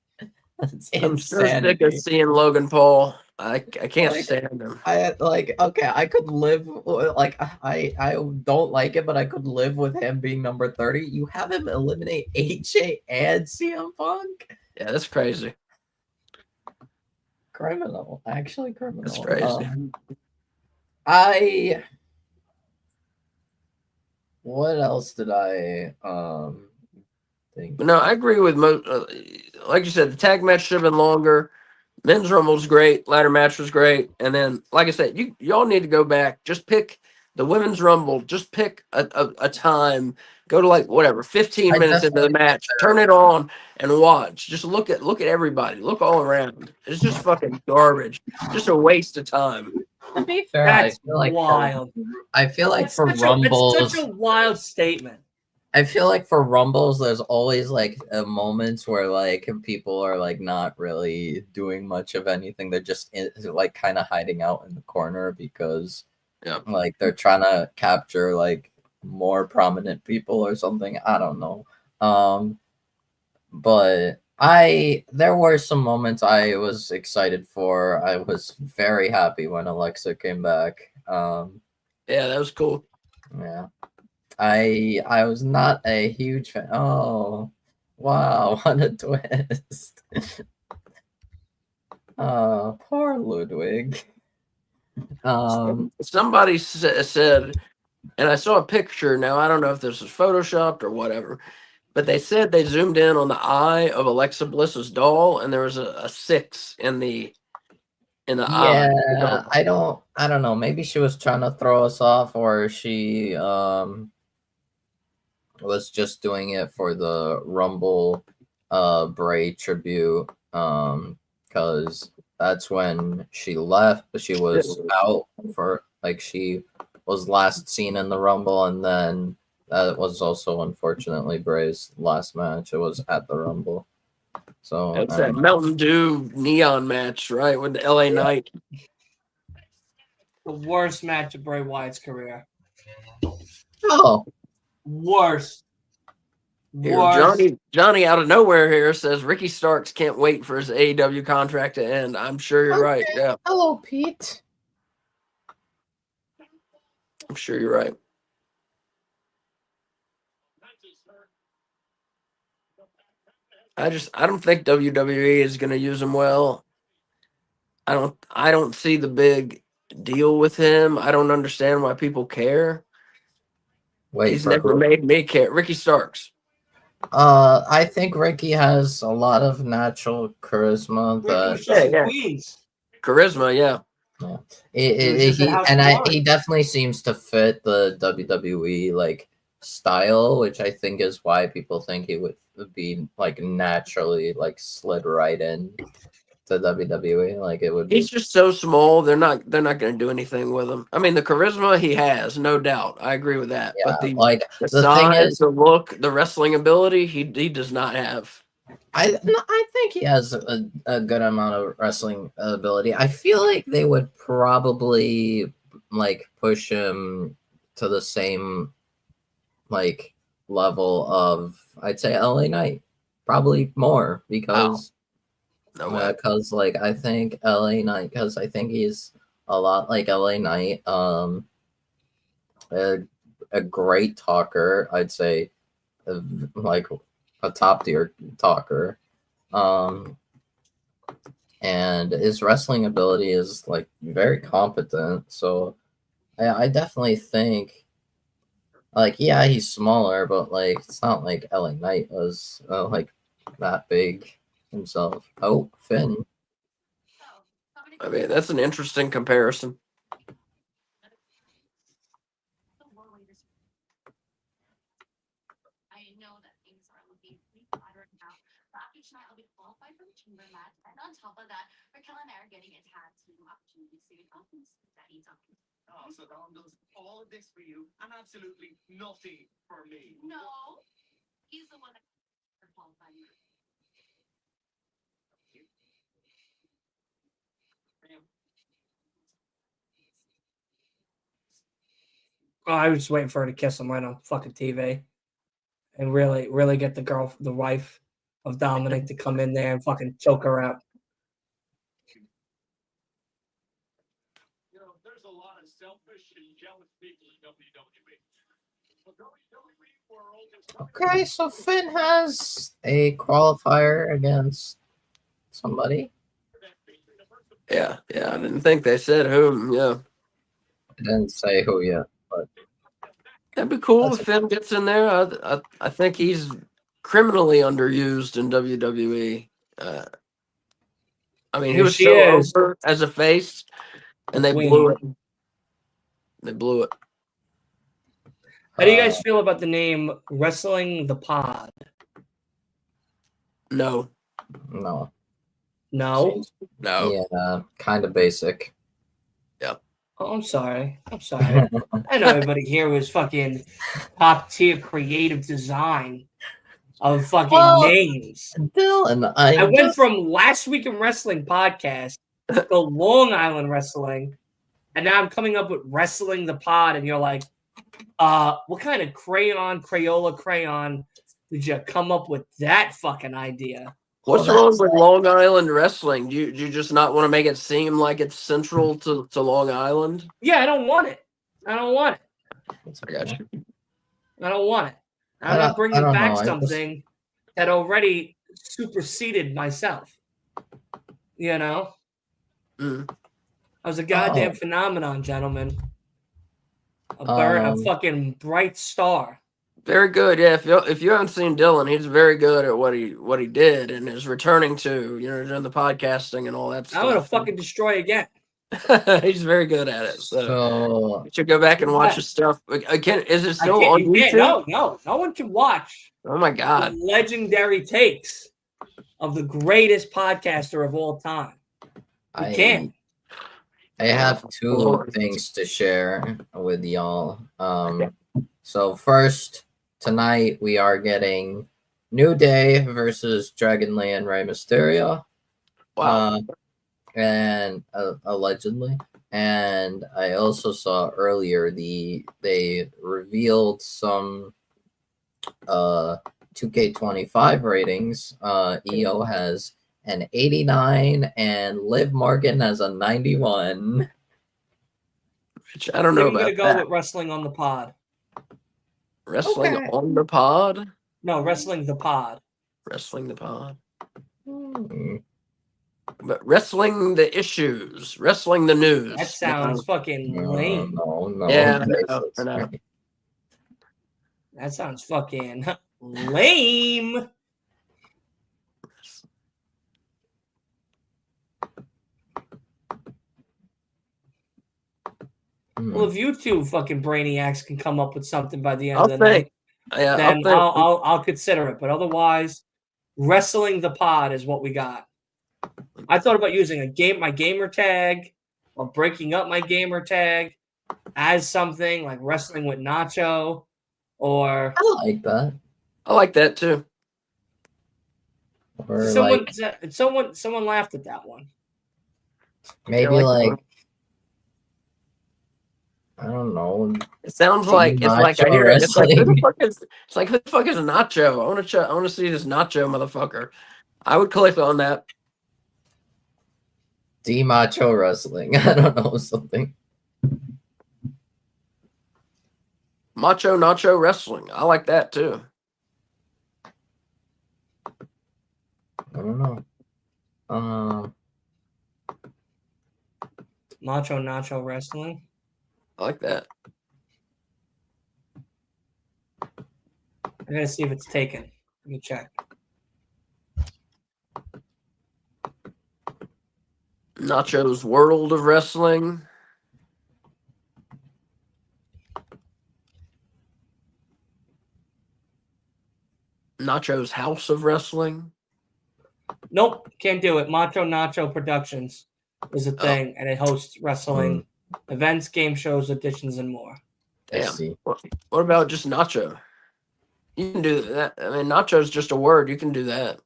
That's I'm so sick of seeing Logan Paul. I can't stand him. I could live I don't like it, but I could live with him being number 30. You have him eliminate AJ and CM Punk. Yeah, that's crazy. Criminal, actually criminal. That's crazy. What else did I think? No, I agree with most. Like you said, the tag match should have been longer. Men's Rumble was great. Ladder match was great. And then, like I said, y'all need to go back. Just pick the Women's Rumble. Just pick a time. Go to like whatever 15 minutes into the match. Turn it on and watch. Just look at everybody. Look all around. It's just fucking garbage. Just a waste of time. To be fair, that's wild. I feel like for Rumbles, it's such a wild statement. I feel like for Rumbles, there's always like moments where like people are like not really doing much of anything. They're just like kind of hiding out in the corner because like they're trying to capture like more prominent people or something. I don't know. But there were some moments I was excited for. I was very happy when Alexa came back. Yeah, that was cool. Yeah. I was not a huge fan. Oh, wow, what a twist. Poor Ludwig. Somebody said, and I saw a picture. Now, I don't know if this was photoshopped or whatever, but they said they zoomed in on the eye of Alexa Bliss's doll, and there was a 6 in the eye. Yeah, I don't know. Maybe she was trying to throw us off, or she was just doing it for the Rumble Bray tribute, because that's when she left. She was out for like she was last seen in the Rumble, and then that was also unfortunately Bray's last match. It was at the Rumble. So it's that Mountain Dew neon match, right, with the LA Knight. The worst match of Bray Wyatt's career. Oh, worst. Here, Johnny out of nowhere here says Ricky Starks can't wait for his AEW contract to end. I'm sure you're right. Yeah. Hello, Pete. I'm sure you're right. I don't think WWE is going to use him well. I don't see the big deal with him. I don't understand why people care. Wait, He's for never who? made me care. Ricky Starks. I think Ricky has a lot of natural charisma Ricky was that just in Yeah. Queens. Charisma, yeah. He was just at House of Glory. he definitely seems to fit the WWE like style, which I think is why people think he would be like naturally like slid right in to WWE. Like it would. He's just so small. They're not going to do anything with him. I mean, the charisma he has, no doubt. I agree with that. Yeah, But like the the thing size, is, the look, the wrestling ability, he does not have. I think he has a good amount of wrestling ability. I feel like they would probably like push him to the same like level of I'd say LA Knight, probably more because No way. like I think LA Knight because I think he's a lot like LA Knight, a, a great talker. I'd say like a top tier talker. And his wrestling ability is like very competent. So I definitely think like yeah, he's smaller, but like it's not like LA Knight was like that big himself. Oh, Finn. I mean, that's an interesting comparison. So Dom does all of this for you and absolutely nothing for me. No, he's the one that qualified me. Oh, I was just waiting for her to kiss him right on fucking TV, and really get the wife of Dominic to come in there and fucking choke her out. You know, there's a lot of selfish and jealous people in WWE. The WWE world is Okay, so Finn has a qualifier against somebody. Yeah. I didn't think they said whom. Yeah. I didn't say who yet, but That'd be cool That's if Finn gets in there. I think he's criminally underused in WWE. I mean, he Here was she so is. over as a face, and they Queen. blew it. They blew it. How do you guys feel about the name Wrestling the Pod? No. no. No. Yeah, kind of basic. Oh, I'm sorry. I know everybody here was fucking top tier creative design of fucking names. Dylan, I went from Last Week in Wrestling podcast to Long Island Wrestling, and now I'm coming up with Wrestling the Pod, and you're like, what kind of Crayola crayon did you come up with that fucking idea? What's wrong with Long Island wrestling? Do you just not want to make it seem like it's central to Long Island? Yeah, I don't want it. I got you. I don't want it. I'm not bringing back something that already superseded myself. You know? I was a goddamn phenomenon, gentlemen. A fucking bright star. Very good. Yeah, if you haven't seen Dylan, he's very good at what he did and is returning to, doing the podcasting and all that stuff. I'm gonna fucking destroy again. He's very good at it. So you should go back and watch his stuff. Again, is it still on YouTube? No one can watch. Oh my god! The legendary takes of the greatest podcaster of all time. You can't. I have two things to share with y'all. So first, tonight we are getting New Day versus Dragon Lee and Rey Mysterio. Wow. And allegedly. And I also saw earlier they revealed some 2K25 ratings. EO has an 89 and Liv Morgan has a 91. Which I don't know about I'm gonna go with Wrestling on the Pod. Wrestling Okay. on the pod. No, Wrestling the Pod. Wrestling the pod. Hmm. But wrestling the issues. Wrestling the news. That sounds fucking lame. No. Yeah, racist. I know. That sounds fucking lame. Well, if you two fucking brainiacs can come up with something by the end of the night, then I'll consider it. But otherwise, Wrestling the Pod is what we got. I thought about using my gamer tag, or breaking up my gamer tag as something like Wrestling with Nacho, or I like that. I like that too. Or someone laughed at that one. maybe Yeah, like I don't know. It sounds like it's like I Nacho hear it. It's like who the wrestling. fuck is? It's like who the fuck is Nacho? I want to see this Nacho motherfucker. I would click on that. Macho wrestling. I don't know, something. Macho Nacho wrestling. I like that too. I don't know. Macho Nacho Wrestling. I like that. I gotta see if it's taken. Let me check. Nacho's World of Wrestling. Nacho's House of Wrestling. Nope, can't do it. Macho Nacho Productions is a thing, and it hosts wrestling events, game shows, auditions, and more. Damn. What about just Nacho? You can do that. I mean, Nacho's just a word. You can do that.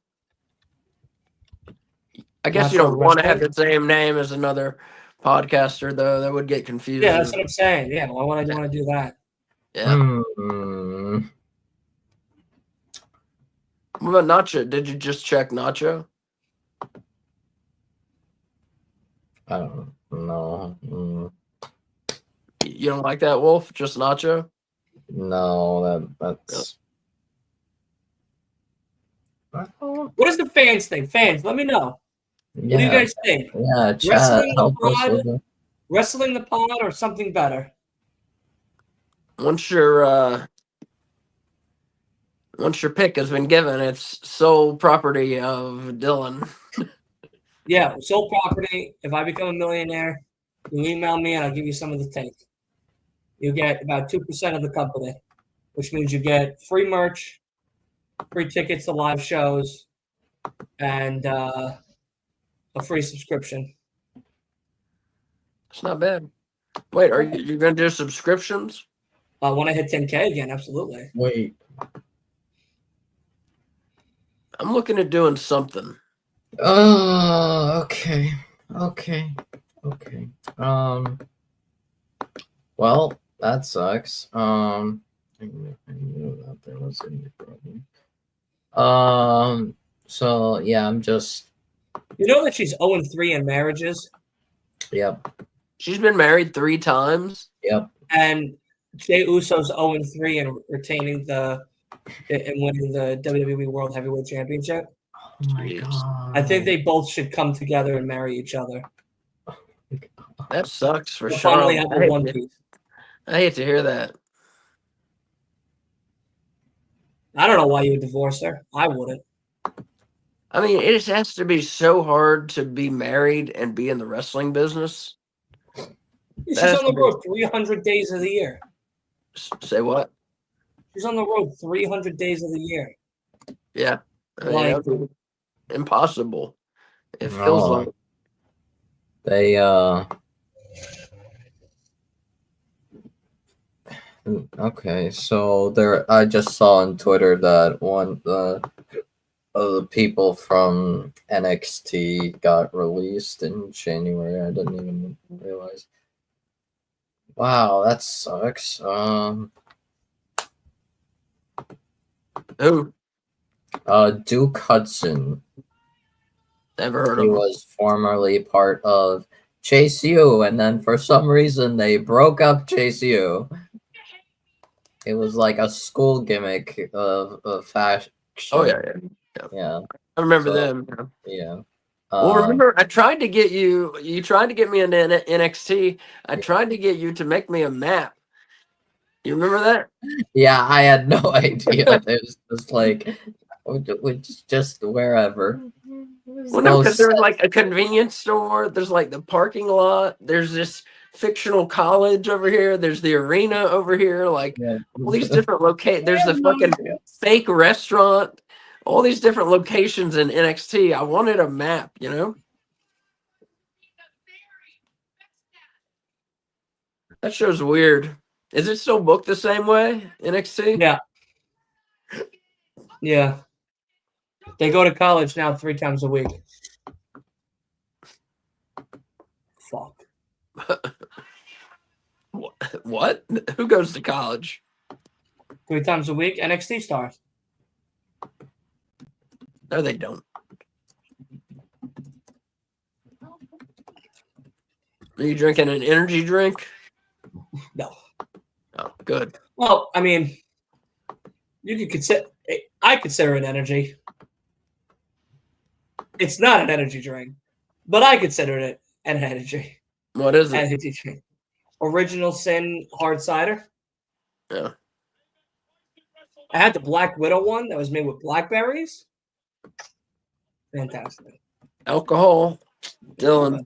I guess you don't want to have the same name as another podcaster, though. That would get confusing. Yeah, that's what I'm saying. Yeah, why would I want to do that? Yeah. What about Nacho? Did you just check Nacho? I don't know. You don't like that, Wolf? Just Nacho? No, that's. What does the fans think? Fans, let me know. Yeah, what do you guys think? Yeah, chat, Wrestling the Pod, or something better? Once your pick has been given, it's sole property of Dylan. Yeah, sole property. If I become a millionaire, you email me and I'll give you some of the take. You get about 2% of the company, which means you get free merch, free tickets to live shows, and a free subscription. It's not bad. Wait, are you going to do subscriptions? When I hit 10K again, absolutely. Wait. I'm looking at doing something. Okay. Well, that sucks. I knew that there was any problem. So yeah, I'm just. You know that she's 0-3 in marriages? Yep. She's been married 3 times. Yep. And Jey Uso's 0-3 in retaining and winning the WWE World Heavyweight Championship. Oh my god. I think they both should come together and marry each other. That sucks for They'll sure. finally have a One Piece. I hate to hear that. I don't know why you would divorce her. I wouldn't. I mean, it just has to be so hard to be married and be in the wrestling business. She's on the road 300 days of the year. Say what? She's on the road 300 days of the year. Yeah. I mean, that would be impossible. It feels like. They, okay, so I just saw on Twitter that one of the people from NXT got released in January. I didn't even realize. Wow, that sucks. Who? Duke Hudson. Never heard of him. He him. was formerly part of Chase U, and then for some reason they broke up Chase U. It was like a school gimmick of fashion. Oh yeah. Yeah. I remember So- them. Yeah. Well, remember, I tried to get you. You tried to get me into NXT. I tried to get you to make me a map. You remember that? Yeah, I had no idea. It was just like, just wherever. Well, no, because there's like a convenience store. There's like the parking lot. There's this fictional college over here. There's the arena over here. Like all these different locations. There's the fucking fake restaurant. All these different locations in NXT. I wanted a map, you know? That show's weird. Is it still booked the same way, NXT? Yeah. Yeah. They go to college now 3 times a week. Fuck. What? Who goes to college? 3 times a week, NXT stars. No, they don't. Are you drinking an energy drink? No. Oh, good. Well, I mean, you could consider. I consider it energy. It's not an energy drink, but I consider it an energy. What is it? Energy drink. Original Sin hard cider. Yeah. I had the Black Widow one that was made with blackberries. Fantastic. Alcohol. Dylan.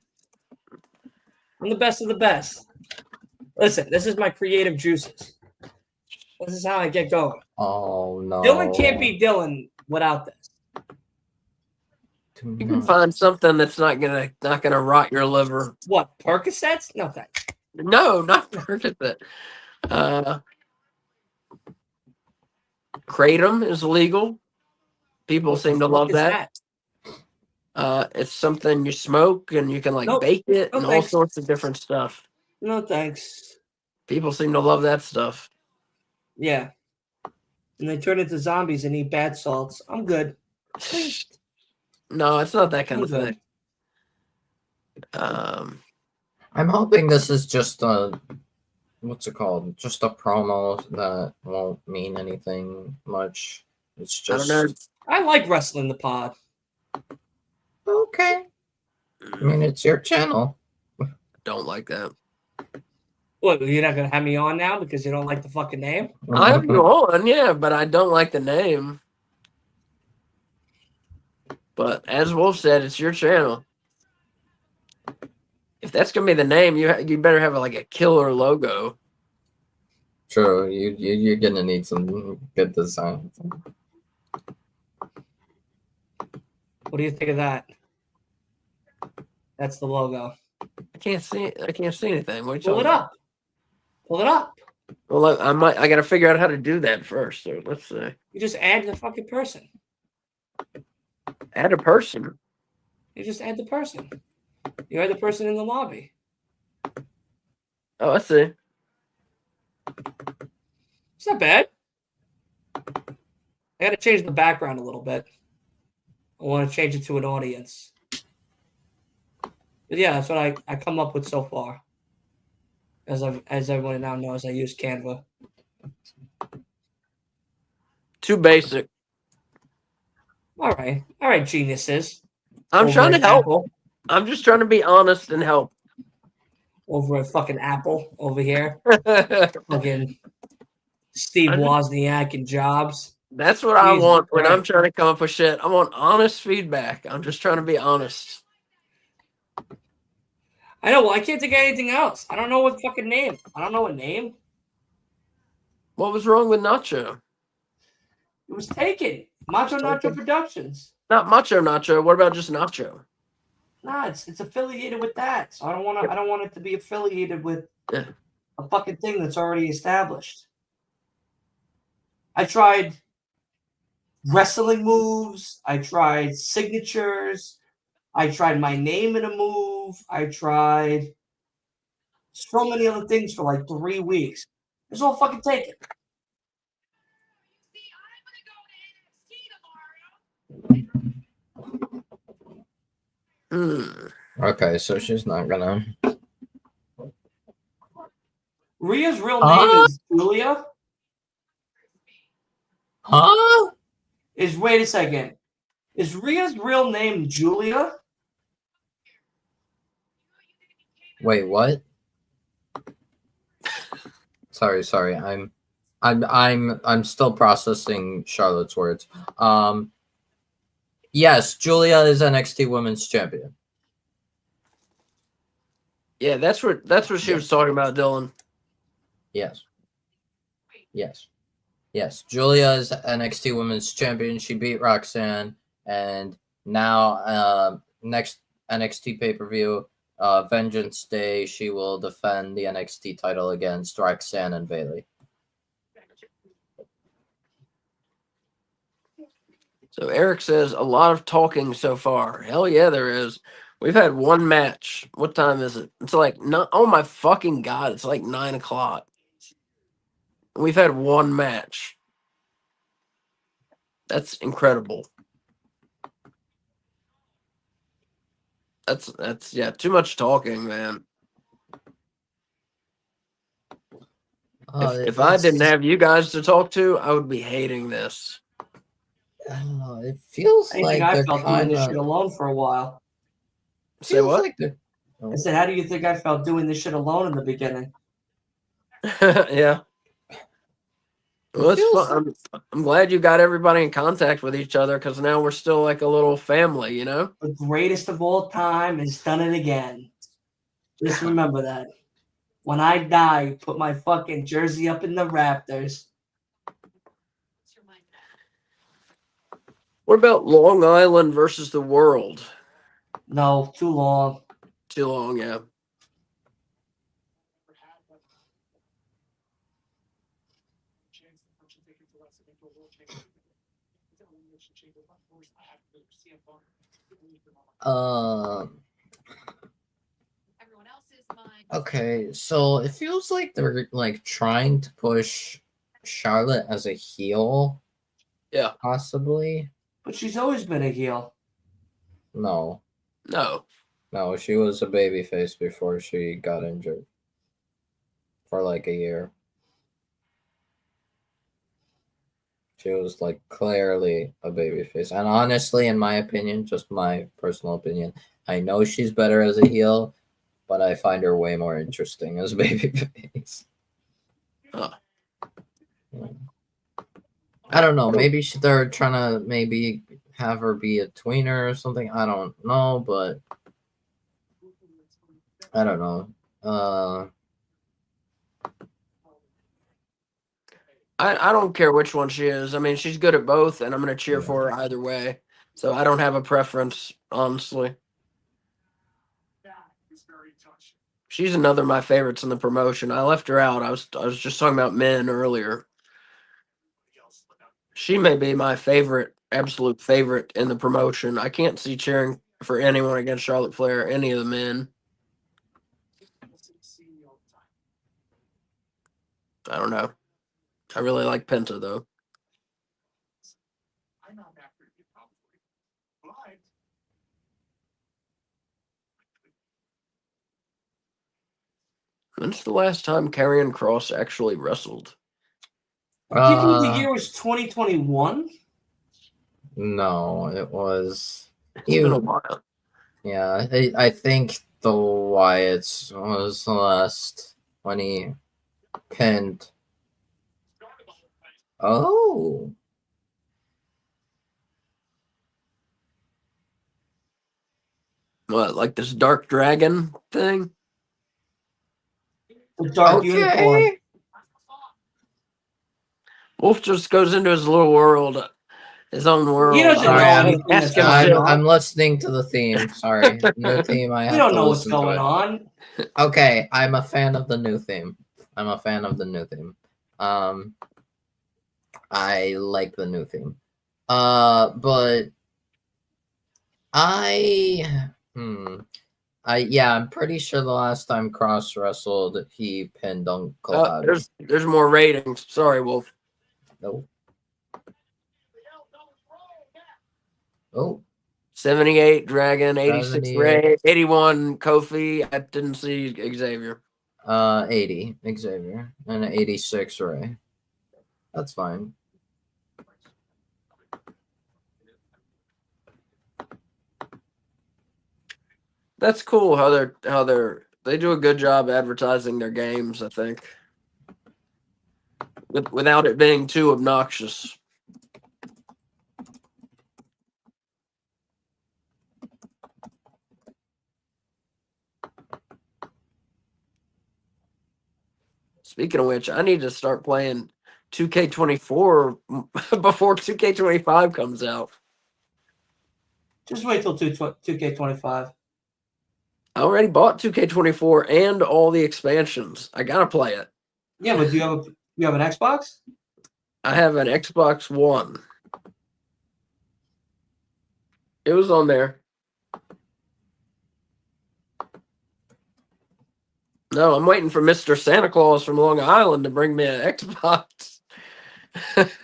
I'm the best of the best. Listen, this is my creative juices. This is how I get going. Oh no. Dylan can't be Dylan without this. You can find something that's not gonna rot your liver. What, Percocets? No thanks. No, not Percocet. Kratom is legal. People What the seem to fuck love is that. It's something you smoke and you can like Nope. bake it No and all thanks. sorts of different stuff. No thanks. People seem to love that stuff. Yeah. And they turn into zombies and eat bath salts. I'm good. No, it's not that kind I'm of good. thing. I'm hoping this is just a what's it called? Just a promo that won't mean anything much. It's I don't just know. I like wrestling the pod. okay. I mean, it's your channel. Don't like that. What, you're not gonna have me on now because you don't like the fucking name? I have you on, yeah, but I don't like the name. But as Wolf said, it's your channel. If that's gonna be the name, you better have like a killer logo. True, you're gonna need some good design. What do you think of that? That's the logo. I can't see anything. What are you Pull talking it about? up. Pull it up. Well, look, I gotta figure out how to do that first. So let's see. You just add the fucking person. Add a person. You just add the person. You add the person in the lobby. Oh, I see. It's not bad. I got to change the background a little bit. I want to change it to an audience. But yeah, that's what I come up with so far. As everyone now knows, I use Canva. Too basic. All right, geniuses. I'm Over trying to at help. Apple. I'm just trying to be honest and help. Over at fucking Apple over here. That's Fucking Steve Wozniak and Jobs. what I Jesus want when I'm Christ. trying to come up with shit. I want honest feedback. I'm just trying to be honest. I know. Well, I can't think of anything else. I don't know what fucking name. I don't know a name. What was wrong with Nacho? It was taken. Macho Nacho Productions. Not Macho Nacho. What about just Nacho? Nah, it's affiliated with that. So I don't want it to be affiliated with Yeah. a fucking thing that's already established. I tried wrestling moves. I tried signatures. I tried my name in a move. I tried so many other things for like 3 weeks. It's all fucking taken. Okay, so she's not gonna. Rhea's real name is Julia. Huh? Wait a second. Is Rhea's real name Julia? Wait, what? Sorry. I'm still processing Charlotte's words. Yes, Julia is NXT Women's Champion. Yeah, that's what she was talking about, Dylan. Yes. Julia is NXT Women's Champion. She beat Roxanne, and now next NXT pay-per-view, Vengeance Day, she will defend the NXT title against Roxanne and Bayley. So Eric says a lot of talking so far. Hell yeah, there is. We've had one match. What time is it? It's like oh my fucking god! It's like 9 o'clock. We've had one match. That's incredible. That's yeah, too much talking, man. If I didn't have you guys to talk to, I would be hating this. It feels I like think I they're felt doing kind this of. shit alone for a while. Say what? Like I said, how do you think I felt doing this shit alone in the beginning? Yeah. Well, it's fun. I'm glad you got everybody in contact with each other because now we're still like a little family, you know? The greatest of all time has done it again. Just remember that. When I die, put my fucking jersey up in the Raptors. What about Long Island versus the World? No, too long. Too long, yeah. Okay, so it feels like they're like trying to push Charlotte as a heel. Yeah. Possibly. But she's always been a heel. No, she was a babyface before she got injured for like a year. She was like clearly a babyface. And honestly, in my opinion, just my personal opinion, I know she's better as a heel, but I find her way more interesting as a babyface. Huh. I don't know. Maybe they're trying to maybe have her be a tweener or something. I don't know, but I don't know. I don't care which one she is. I mean, she's good at both, and I'm going to cheer for her either way. So I don't have a preference, honestly. She's another of my favorites in the promotion. I left her out. I was just talking about men earlier. She may be my favorite, absolute favorite in the promotion. I can't see cheering for anyone against Charlotte Flair, any of the men. I don't know. I really like Penta, though. When's the last time Karrion Kross actually wrestled? I think the year was 2021. No, it was. It's been a while. Yeah, I think the Wyatts was the last when he pinned. Oh. What, like this Dark Dragon thing? The Dark Unicorn. Wolf just goes into his little world, his own world. He doesn't know anything that's going on. I'm listening to the theme. Sorry, new theme. I have You don't to know what's listen to going it. on. Okay, I'm a fan of the new theme. I like the new theme. But I'm pretty sure the last time Cross wrestled, he pinned Uncle Howdy. There's more ratings. Sorry, Wolf. No. Oh. 78 Dragon, 86 78. Ray, 81 Kofi. I didn't see Xavier. 80 Xavier and 86 Ray. That's fine. That's cool they do a good job advertising their games, I think. Without it being too obnoxious. Speaking of which, I need to start playing 2K24 before 2K25 comes out. Just wait till 2K25. I already bought 2K24 and all the expansions. I gotta play it. Yeah, but do you have an Xbox? I have an Xbox One. It was on there. No, I'm waiting for Mr. Santa Claus from Long Island to bring me an Xbox. But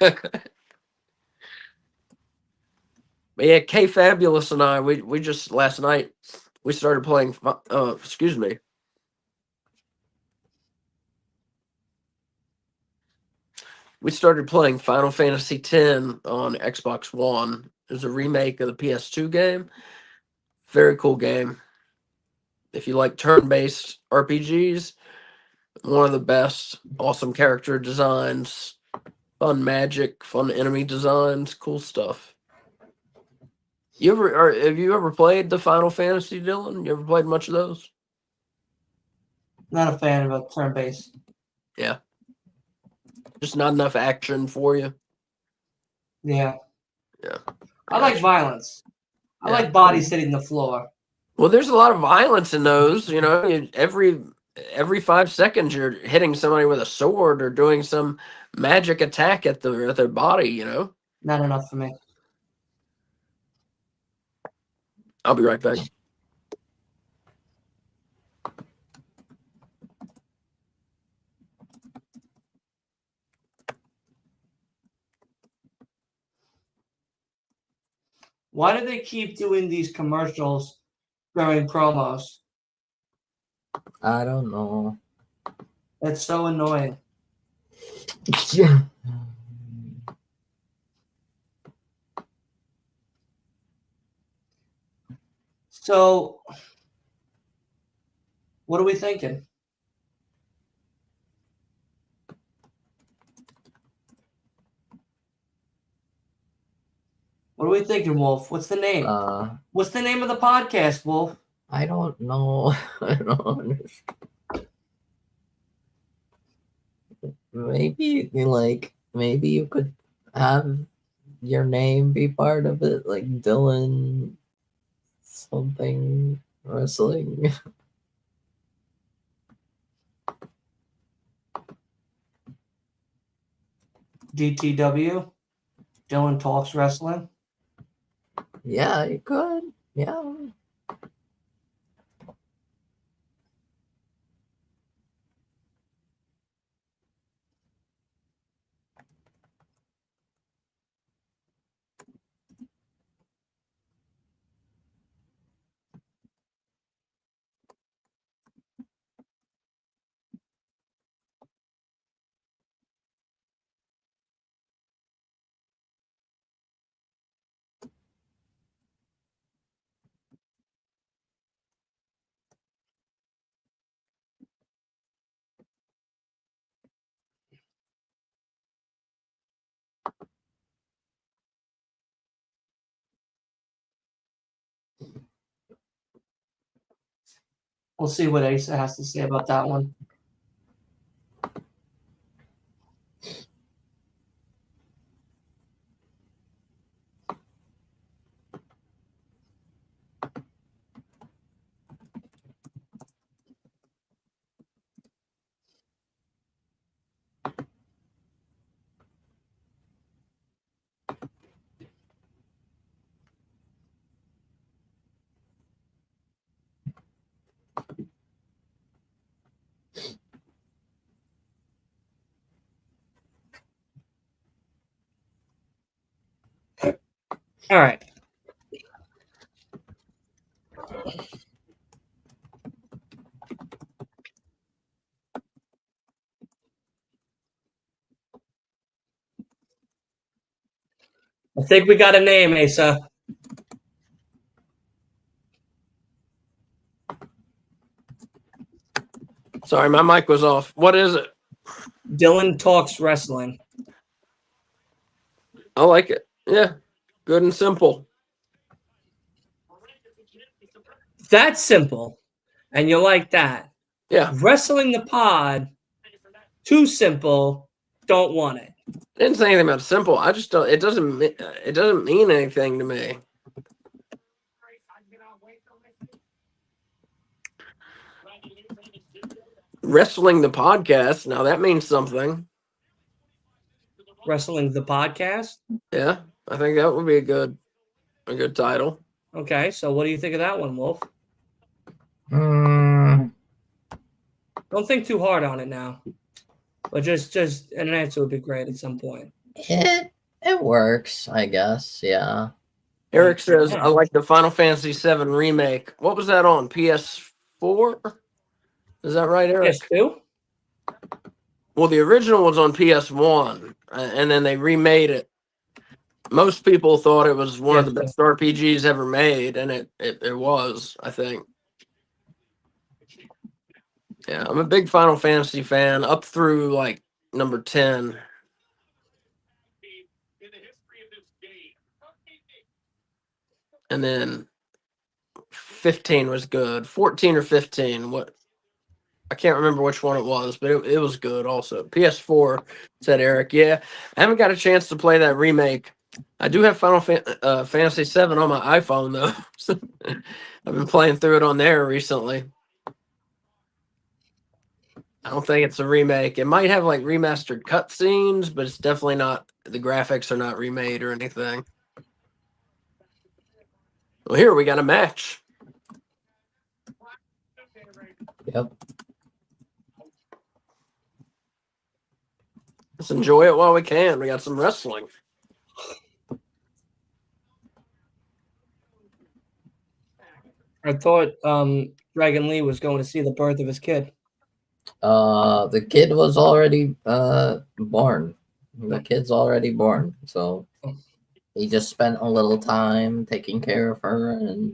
yeah, K Fabulous and I, we just last night we started playing. Excuse me. We started playing Final Fantasy X on Xbox One. It was a remake of the PS2 game. Very cool game. If you like turn-based RPGs, one of the best. Awesome character designs, fun magic, fun enemy designs, cool stuff. Have you ever played the Final Fantasy, Dylan? You ever played much of those? Not a fan of a turn-based. Yeah. Just not enough action for you. Yeah. Yeah. I like violence. I Yeah. like bodies hitting the floor. Well, there's a lot of violence in those. You know, every 5 seconds you're hitting somebody with a sword or doing some magic attack at their body. You know. Not enough for me. I'll be right back. Why do they keep doing these commercials during promos? I don't know. That's so annoying. Yeah. So, what are we thinking? What are we thinking, Wolf? What's the name? What's the name of the podcast, Wolf? I don't know. I don't understand. Maybe you could have your name be part of it, like Dylan something wrestling. DTW. Dylan Talks Wrestling. Yeah, you could. Yeah. We'll see what Asa has to say about that one. All right. I think we got a name, Asa. Sorry, my mic was off. What is it? Dylan Talks Wrestling. I like it. Yeah, good and simple. That's simple. And you like that. Yeah, Wrestling the Pod, too simple, don't want it. didn't say anything about simple. I just don't. It doesn't mean anything to me. Wrestling the podcast. Now that means something. Wrestling the Podcast? Yeah, I think that would be a good title. Okay, so what do you think of that one, Wolf? Mm, Don't think too hard on it now. But just an answer would be great at some point. it works, I guess. Yeah. Eric says, I like the Final Fantasy VII remake. What was that on? PS4? Is that right, Eric? PS2? Well, the original was on PS1, and then they remade it. Most people thought it was one of the best RPGs ever made, and it was, I think. Yeah, I'm a big Final Fantasy fan, up through, like, number 10. And then 15 was good. 14 or 15. What? I can't remember which one it was, but it was good also. PS4, said Eric. Yeah, I haven't got a chance to play that remake. I do have Final Fantasy VII on my iPhone, though. I've been playing through it on there recently. I don't think it's a remake. It might have, like, remastered cutscenes, but it's definitely not. The graphics are not remade or anything. Well, here we got a match. Yep. Let's enjoy it while we can. We got some wrestling. I thought Dragon Lee was going to see the birth of his kid. The kid was already born. The kid's already born, so he just spent a little time taking care of her, and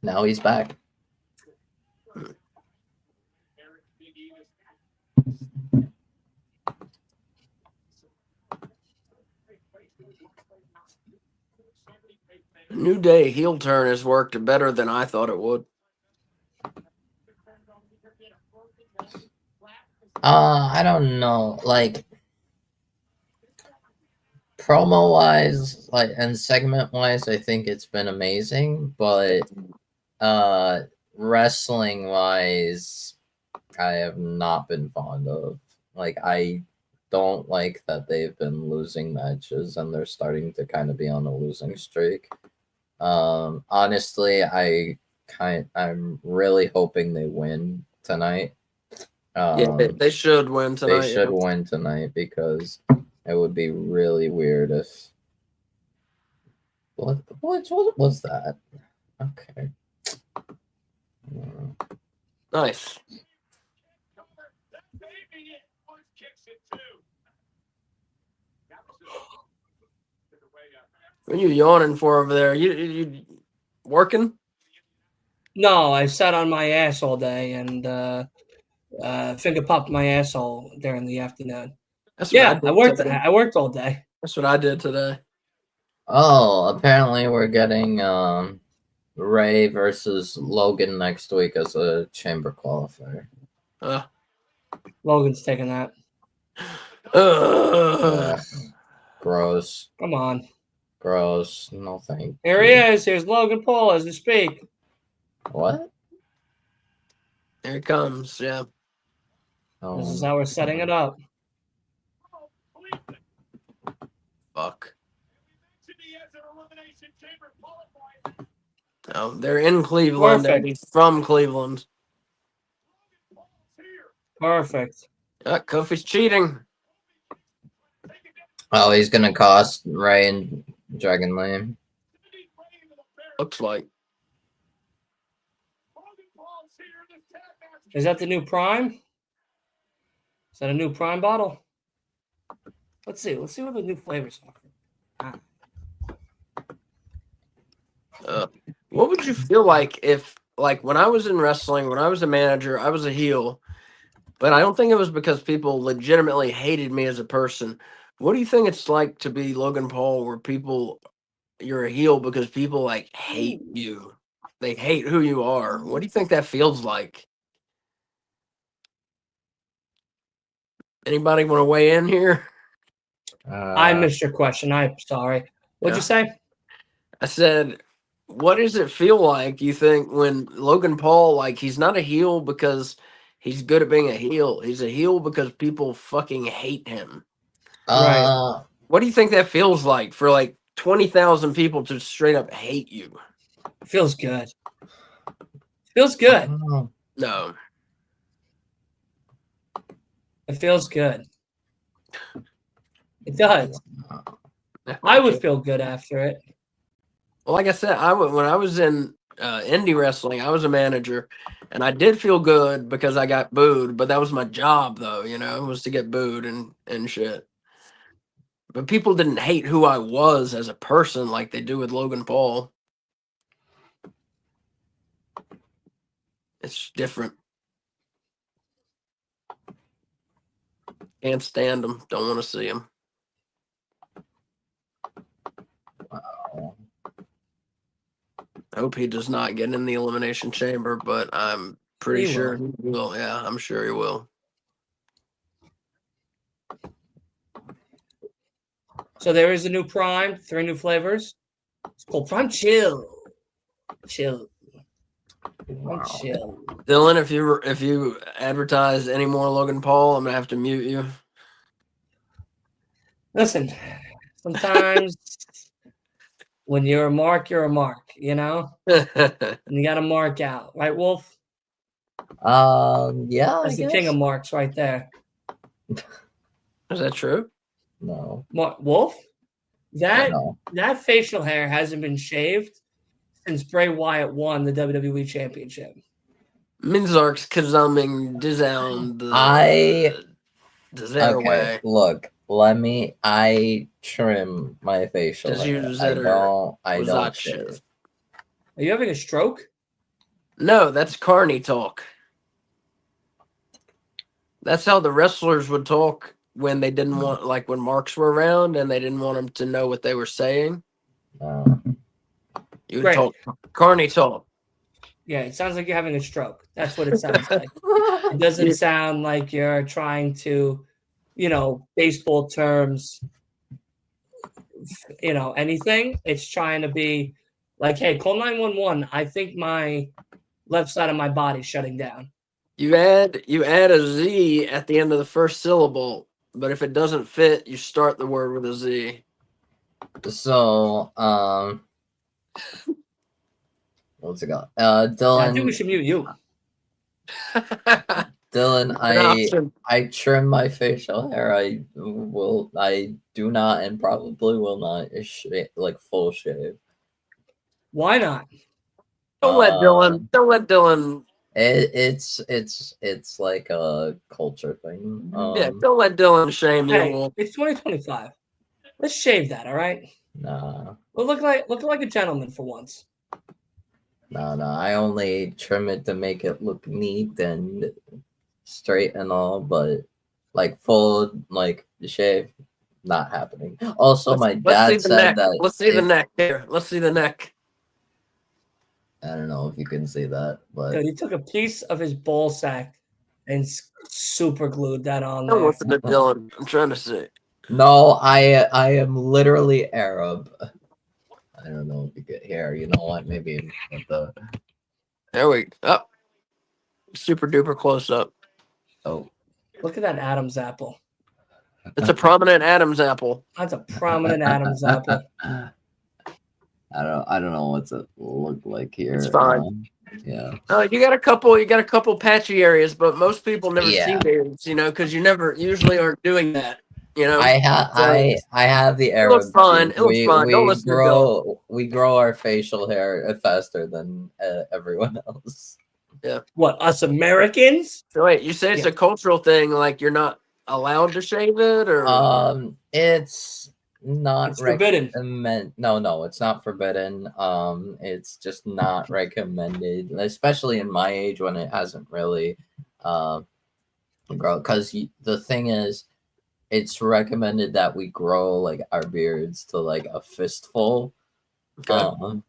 now he's back. New Day heel turn has worked better than I thought it would. I don't know, like promo wise, like, and segment wise, I think it's been amazing, but wrestling wise, I have not been fond of. Like, I don't like that they've been losing matches and they're starting to kind of be on a losing streak. Honestly, I'm really hoping they win tonight. Yeah, they should win tonight. They should win tonight, because it would be really weird if. What was that? Okay. Nice. What are you yawning for over there? You working? No, I sat on my ass all day and finger popped my asshole during the afternoon. That's Yeah, what I worked. today. I worked all day. That's what I did today. Oh, apparently we're getting Ray versus Logan next week as a chamber qualifier. Logan's taking that. Gross. Come on. Gross. No thank Here you. he is. Here's Logan Paul as we speak. What? Here it comes. Yeah. Oh, This is how we're setting it up. Fuck. No, they're in Cleveland. Perfect. He's from Cleveland. Perfect. Kofi's cheating. Oh, he's gonna cost Ray and Dragon Lee. Looks like. Is that the new Prime? Is that a new Prime bottle? Let's see. Let's see what the new flavors are. What would you feel like if like when I was in wrestling, when I was a manager, I was a heel, but I don't think it was because people legitimately hated me as a person. What do you think it's like to be Logan Paul, where you're a heel because people like hate you? They hate who you are. What do you think that feels like? Anybody want to weigh in here? I missed your question. I'm sorry. What'd you say? I said, what does it feel like, you think, when Logan Paul, like, he's not a heel because he's good at being a heel. He's a heel because people fucking hate him. Uh, What do you think that feels like for like 20,000 people to straight up hate you? Feels good. Feels good. No. It feels good. It does. I would feel good after it. Well, like I said, when I was in indie wrestling, I was a manager, and I did feel good because I got booed, but that was my job, though, was to get booed and shit. But people didn't hate who I was as a person like they do with Logan Paul. It's different. Can't stand him. Don't want to see him. wow. I hope he does not get in the Elimination Chamber, but I'm pretty He sure will. he will. Yeah, I'm sure he will. So there is a new Prime, 3 new flavors. It's called Prime Chill. Chill. Wow. Chill. Dylan, if you advertise any more Logan Paul, I'm gonna have to mute you. Listen, sometimes when you're a mark, you're a mark, And you got to mark out. Right, Wolf? Yeah, That's I the guess. king of marks right there. Is that true? No, Wolf? I know. That facial hair hasn't been shaved since Bray Wyatt won the WWE Championship. Minzark's Kazaming Dizound Okay, look, I trim my facial hair. I don't shave. Are you having a stroke? No, that's carny talk. That's how the wrestlers would talk when they didn't want, like when marks were around and they didn't want them to know what they were saying. You would talk carny talk. Yeah, it sounds like you're having a stroke. That's what it sounds like. It doesn't sound like you're trying to, baseball terms, anything. It's trying to be like, hey, call 911. I think my left side of my body's shutting down. You add a Z at the end of the first syllable, but if it doesn't fit, you start the word with a Z. So, what's it called? Dylan. Yeah, I think we should mute you. Dylan, I trim my facial hair. I do not and probably will not full shave. Why not? Don't let Dylan. It's like a culture thing. Yeah, don't let Dylan shame you. Hey, it's 2025. Let's shave that, all right? Nah. We'll look like a gentleman for once. No. I only trim it to make it look neat and straight and all, but like full shave, not happening. Also, my dad said that. Let's see the neck here. Let's see the neck. I don't know if you can see that, but Dude, he took a piece of his ball sack and super glued that on Don't there. listen to Dylan. I'm trying to see. No, I am literally Arab. I don't know if you get here. You know what? Maybe with the. There we go. Super duper close up. Oh, look at that Adam's apple. It's a prominent Adam's apple. That's a prominent Adam's apple. I don't know what's it look like here. It's fine. Yeah. You got a couple patchy areas, but most people never see these, because you never usually aren't doing that. I have the Arab. It looks fine. It looks fine. Don't listen to Dylan. We grow our facial hair faster than everyone else. Yeah. What, us Americans? So wait, you say it's a cultural thing, like you're not allowed to shave it, or it's not It's forbidden. No, it's not forbidden. It's just not recommended, especially in my age when it hasn't really grown. Because the thing is, it's recommended that we grow like our beards to like a fistful. Okay.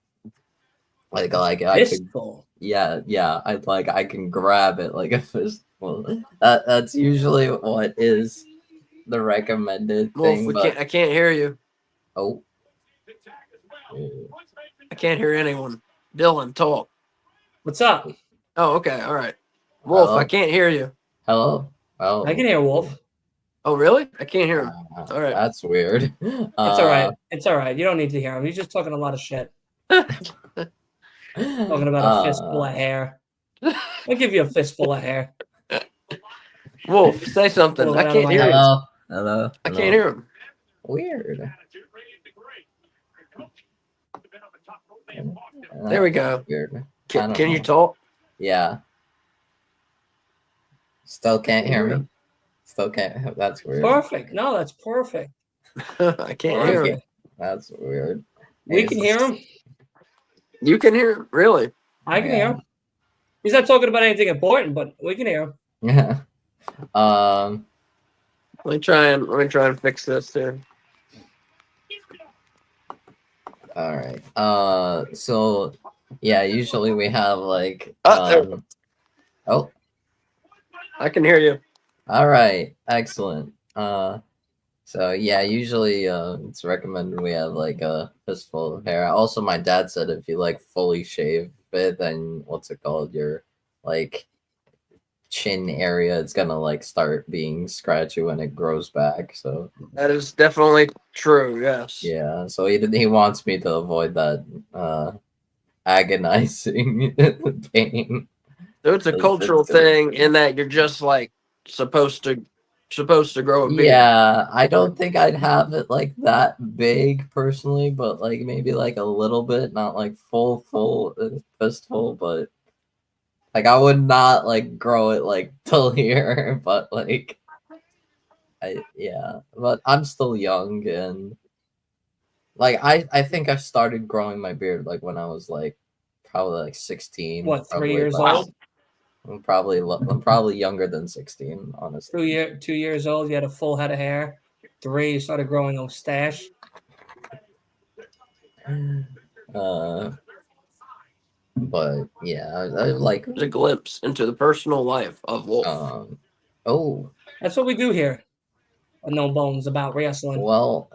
Like I could, Fistful. yeah. I can grab it like a fistful. That's usually what is the recommended Wolf, thing. But I can't hear you. oh, I can't hear anyone. Dylan, talk. What's up? Oh, okay, all right. Wolf, hello? I can't hear you. Hello. Oh, I can hear Wolf. Oh, really? I can't hear him. All right. That's weird. It's all right. It's all right. You don't need to hear him. He's just talking a lot of shit. Talking about a fistful of hair. I'll give you a fistful of hair. Wolf, say something. Pull it I out of can't my hear ass. him. Hello. I can't hear him. Weird. There we go. Weird. Can you talk? Yeah. Still can't hear me. Still can't. That's weird. Perfect. No, that's perfect. I can't hear him. That's weird. We can hear him. You can hear him? Really? I can hear him. He's not talking about anything important, but we can hear him. Yeah. Let me try and fix this here. All right. So yeah, usually we have like Oh, oh, I can hear you. all right, excellent. So yeah, usually it's recommended we have like a fistful of hair. Also, my dad said if you like fully shave it, then what's it called? Your like chin area, it's gonna like start being scratchy when it grows back. So That is definitely true. Yes. yeah, so he wants me to avoid that agonizing pain. So it's a cultural thing in that you're just like supposed to grow a beard. Yeah, I don't think I'd have it like that big personally, but like maybe like a little bit, not like full fistful, but like I would not like grow it like till here, but like but I'm still young and like I think I started growing my beard like when I was like probably like 16. What, 3 probably years about- old? I'm probably younger than 16, honestly. 2 years old, you had a full head of hair. 3, you started growing a mustache. But yeah, I like a glimpse into the personal life of Wolf. Oh, that's what we do here. No Bones about wrestling. Well,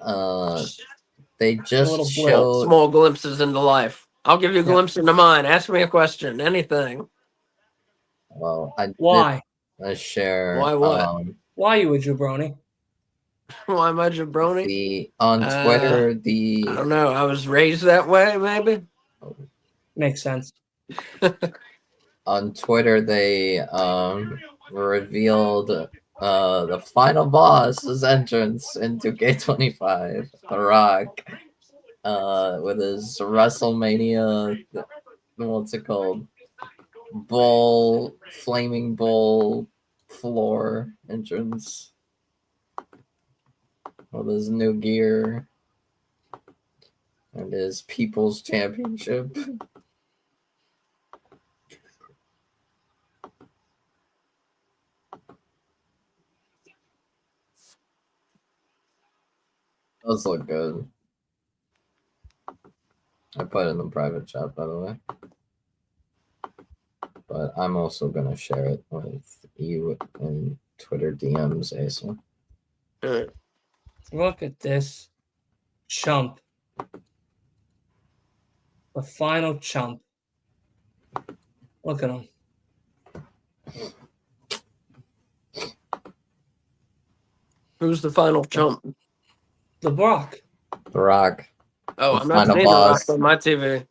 they just showed small glimpses into life. I'll give you a glimpse into mine. Ask me a question, anything. Well, Why? I share. Why what? Why you a jabroni? Why am I jabroni? On Twitter, I don't know. I was raised that way, maybe. Makes sense. On Twitter, they revealed the final boss's entrance into K25, The Rock, with his WrestleMania, what's it called? Flaming bowl floor entrance with his new gear and his People's Championship. Those look good. I put it in the private chat, by the way. But I'm also gonna share it with you in Twitter DMs, Asa. Look at this chump. The final chump. Look at him. Who's the final chump? The Brock. The Rock. Oh, the I'm not seeing boss. The Rock on my TV.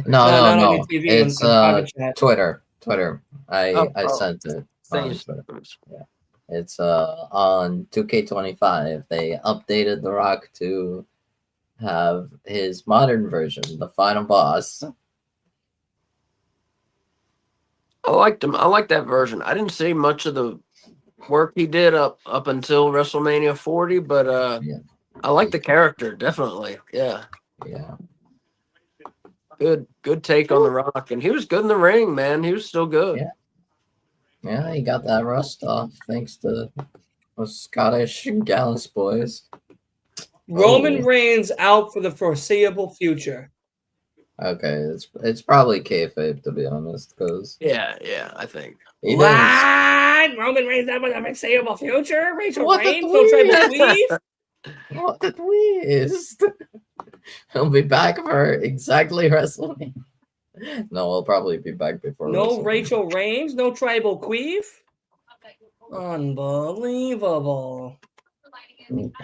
No. TV, it's Twitter. I Oh. sent it on Thanks. Twitter. Yeah. It's on 2K25. They updated The Rock to have his modern version, the final boss. I liked him. I like that version. I didn't see much of the work he did up until WrestleMania 40, but I like the character, definitely. Yeah. Yeah. Good take on The Rock. And he was good in the ring, man. He was still good. Yeah. Yeah, he got that rust off thanks to those Scottish Gallus boys. Roman Oh. Reigns out for the foreseeable future. Okay, it's probably kayfabe to be honest, because Yeah, I think. he didn't. What? Roman Reigns out for the foreseeable future? Rachel What the Reigns? No tribal tweet? queen? What the twist? He'll be back for exactly WrestleMania. No, he'll probably be back before. No WrestleMania. Rachel Reigns? No tribal queef? Unbelievable.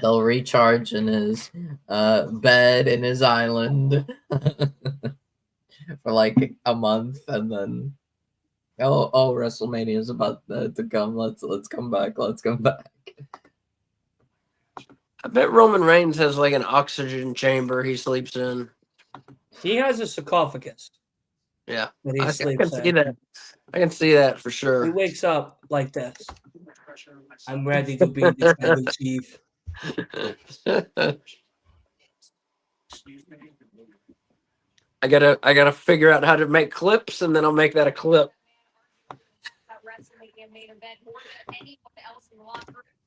He'll recharge in his bed in his island for like a month, and then WrestleMania is about to come. Let's come back. Let's come back. I bet Roman Reigns has like an oxygen chamber he sleeps in. He has a sarcophagus Yeah. that he I sleeps can see in. that. I can see that for He sure. wakes up like this. I'm ready to be the tribal chief. I gotta figure out how to make clips, and then I'll make that a clip.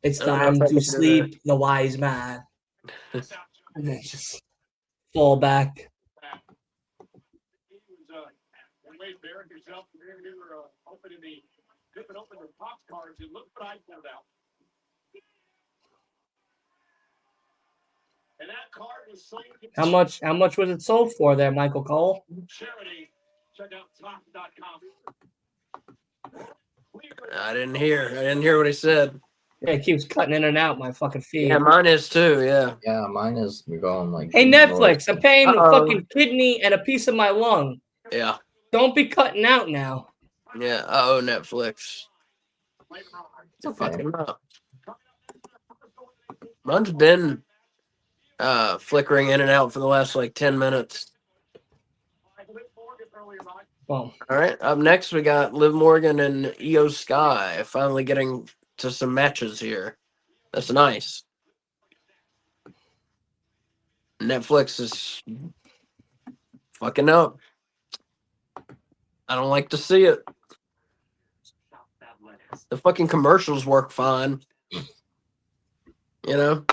It's I don't know if time I to can do sleep, the wise man. And then just fall back. Wade Barrett yourself, you were opening the dipping open the pop cards, and look what I pulled out. And that card was sold. How much was it sold for there, Michael Cole? Charity. Check out top.com. I didn't hear what he said. Yeah, it keeps cutting in and out my fucking feed. Yeah, mine is too. Yeah. Yeah, mine is going like. Hey Netflix, I'm paying a Uh-oh. fucking kidney and a piece of my lung. Yeah. Don't be cutting out now. Yeah. Uh-oh, Netflix. It's a Okay. fucking up. Mine's been flickering in and out for the last like 10 minutes. Well, All right. Up next, we got Liv Morgan and Io Sky finally getting to some matches here. That's nice. Netflix is fucking up. I don't like to see it. The fucking commercials work fine. You know?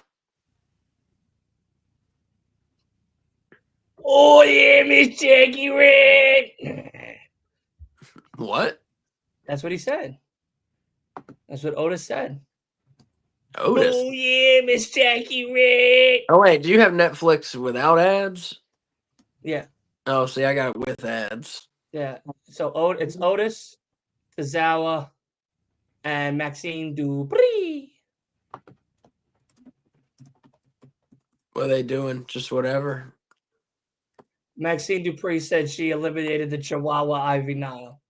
oh yeah, Miss Jackie Red. What? That's what he said. That's what Otis said. Otis. Oh yeah, Miss Jackie Red. Oh, wait. Do you have Netflix without ads? Yeah, Oh, see, I got it with ads. yeah. So it's Otis, Tozawa, and Maxine Dupree. What are they doing? Just whatever. Maxine Dupree said she eliminated the Chihuahua Ivy Nile.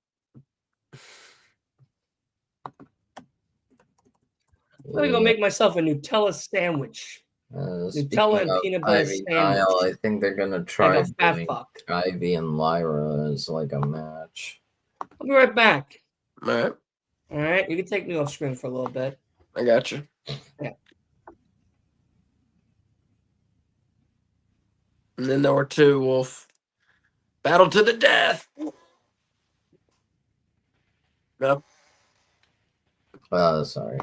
I'm gonna go make myself a Nutella sandwich. Nutella and peanut butter Ivy sandwich. Nile, I think they're gonna try Like a fat doing fuck. Ivy and Lyra as like a match. I'll be right back. All right. All right, you can take me off screen for a little bit. I got you. Yeah. And then there were two Wolf. Battle to the death. No. Sorry.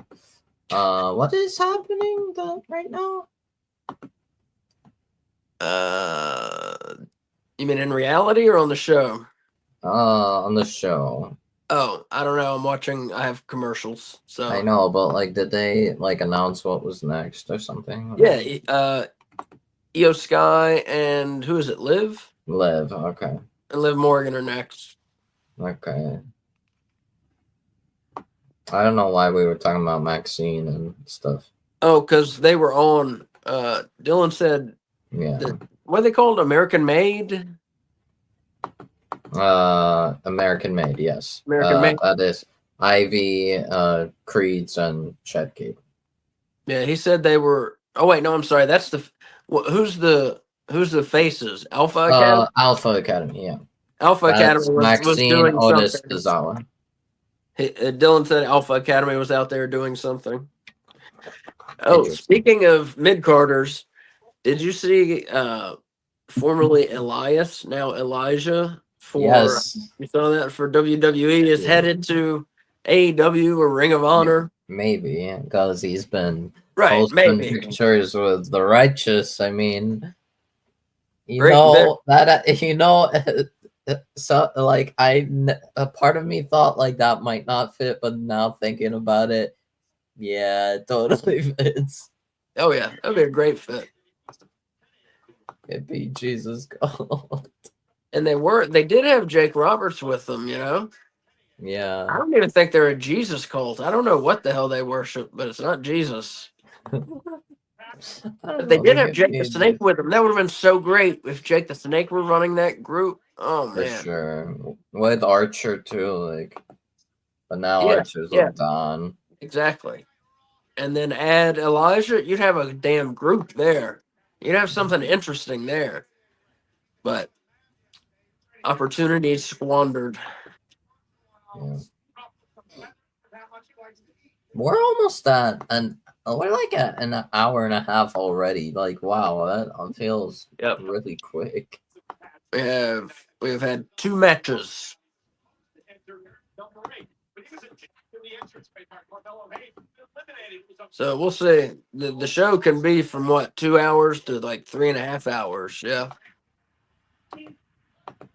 What is happening right now? You mean in reality or on the show? On the show. Oh, I don't know. I'm watching. I have commercials. So I know, but like, did they like announce what was next or something? Yeah. Io Sky and who is it? Liv? Liv. Okay. And Liv Morgan are next. Okay. I don't know why we were talking about Maxine and stuff. Oh, because they were on. Dylan said, Yeah. what are they called? American Made? American Made, yes. American Made. That is Ivy, Creeds, and Shed Cape. Yeah, he said they were. Oh wait, no, I'm sorry. That's the. Who's the faces? Alpha Academy. Alpha Academy, yeah. Alpha That's Academy was Maxine, doing Otis, something. Tozawa. Dylan said Alpha Academy was out there doing something. Oh, Interesting. speaking of mid-carders, Did you see formerly Elias, now Elijah Yes, you saw that for WWE is Yeah. headed to AEW or Ring of Honor? maybe because he's been Right, posting maybe. pictures with the righteous. I mean, Great so like a part of me thought like that might not fit, but now thinking about it, yeah, it totally fits. Oh yeah, that'd be a great fit. It'd be Jesus God. And they did have Jake Roberts with them, you know. I Yeah. don't even think they're a Jesus cult. I don't know what the hell they worship, but it's not Jesus. I But don't they know, did they have could Jake be the Snake with them. That would have been so great if Jake the Snake were running that group. Oh for man. sure. With Archer too, like, but now Yeah, Archer's yeah, with Don. exactly. And then add Elijah, you'd have a damn group there. You'd have something interesting there. But opportunity squandered. Yeah. We're almost at we're like at an hour and a half already. Like, wow, that feels Yep. really quick. We've had 2 matches. So we'll see. The show can be from what 2 hours to like 3.5 hours. Yeah,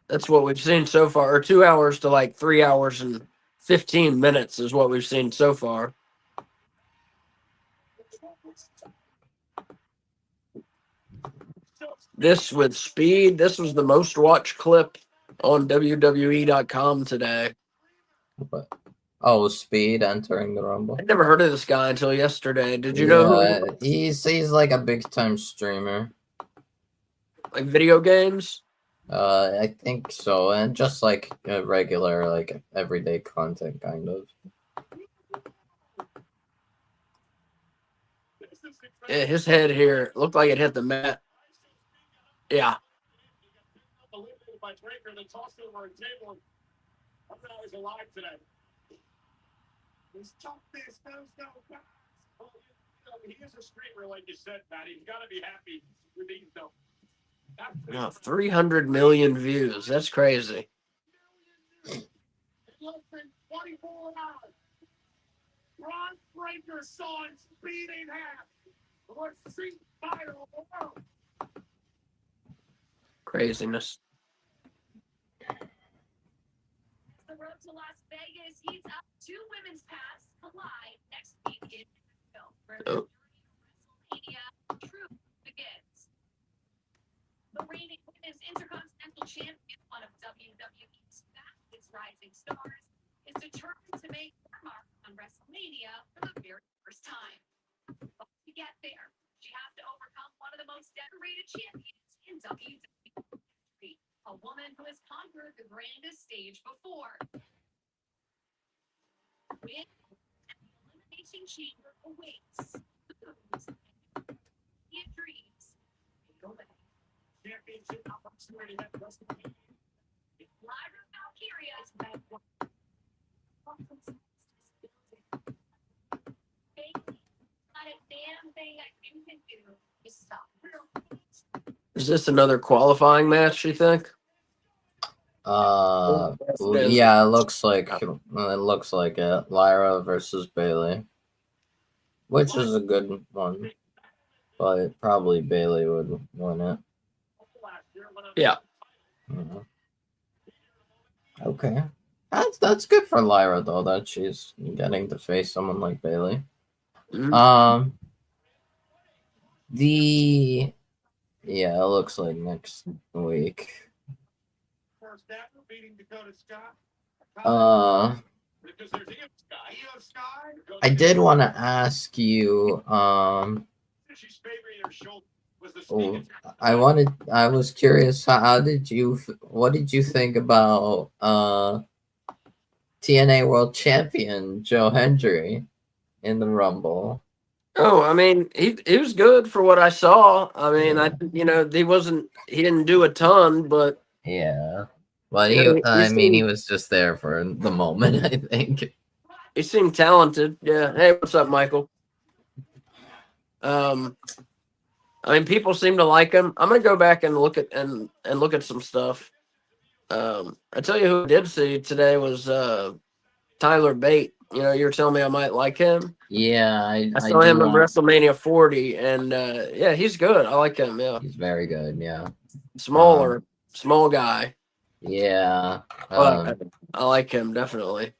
that's what we've seen so far. Or 2 hours to like 3 hours and 15 minutes is what we've seen so far. This with speed. This was the most watched clip on WWE.com today. But Speed entering the Rumble. I never heard of this guy until yesterday. Did you know who he was? He's like a big time streamer. Like video games? I think so, and just like a regular, like everyday content, kind of. Yeah, his head here looked like it hit the mat. Yeah. He is a streamer, like you said, Matt. He's got to be happy with these though. 300 million views. That's crazy. Less than 24 hours. Ron Breaker saw it speed in half. The most seen fighter of the world. Craziness. The road to Las Vegas heats up. 2 women's paths collide next week in Nashville, where the WrestleMania truth begins. The reigning women's intercontinental champion, one of WWE's fastest rising stars, is determined to make her mark on WrestleMania for the very first time. But to get there, she has to overcome one of the most decorated champions in WWE history, a woman who has conquered the grandest stage before. Win and the Elimination Chamber awaits. Your dreams. Go back. Championship opportunity at WrestleMania. Live from Valkyria is back. Not a damn thing that you can do to stop her. Is this another qualifying match, you think? Yeah, it looks like it. Lyra versus Bailey, which is a good one, but probably Bailey would win it. Yeah. Mhm. Okay, that's good for Lyra though, that she's getting to face someone like Bailey. Mhm. It looks like next week. First ever beating Dakota Scott. Because there's Io Sky. I did want to ask you, She's favoring her shoulder. Was the I was curious, what did you think about TNA World Champion Joe Hendry in the Rumble? Oh, I mean, he was good for what I saw. I mean, he didn't do a ton, but Yeah, but he he was just there for the moment, I think. he seemed talented. Yeah. Hey, what's up, Michael? I mean, people seem to like him. I'm gonna go back and look at look at some stuff. I tell you who I did see today was Tyler Bate. You know, you were telling me I might like him. Yeah, I I saw him do in like. WrestleMania 40, and yeah, he's good. I like him. Yeah, He's very good. Yeah. smaller, small guy, Yeah. but I like him definitely.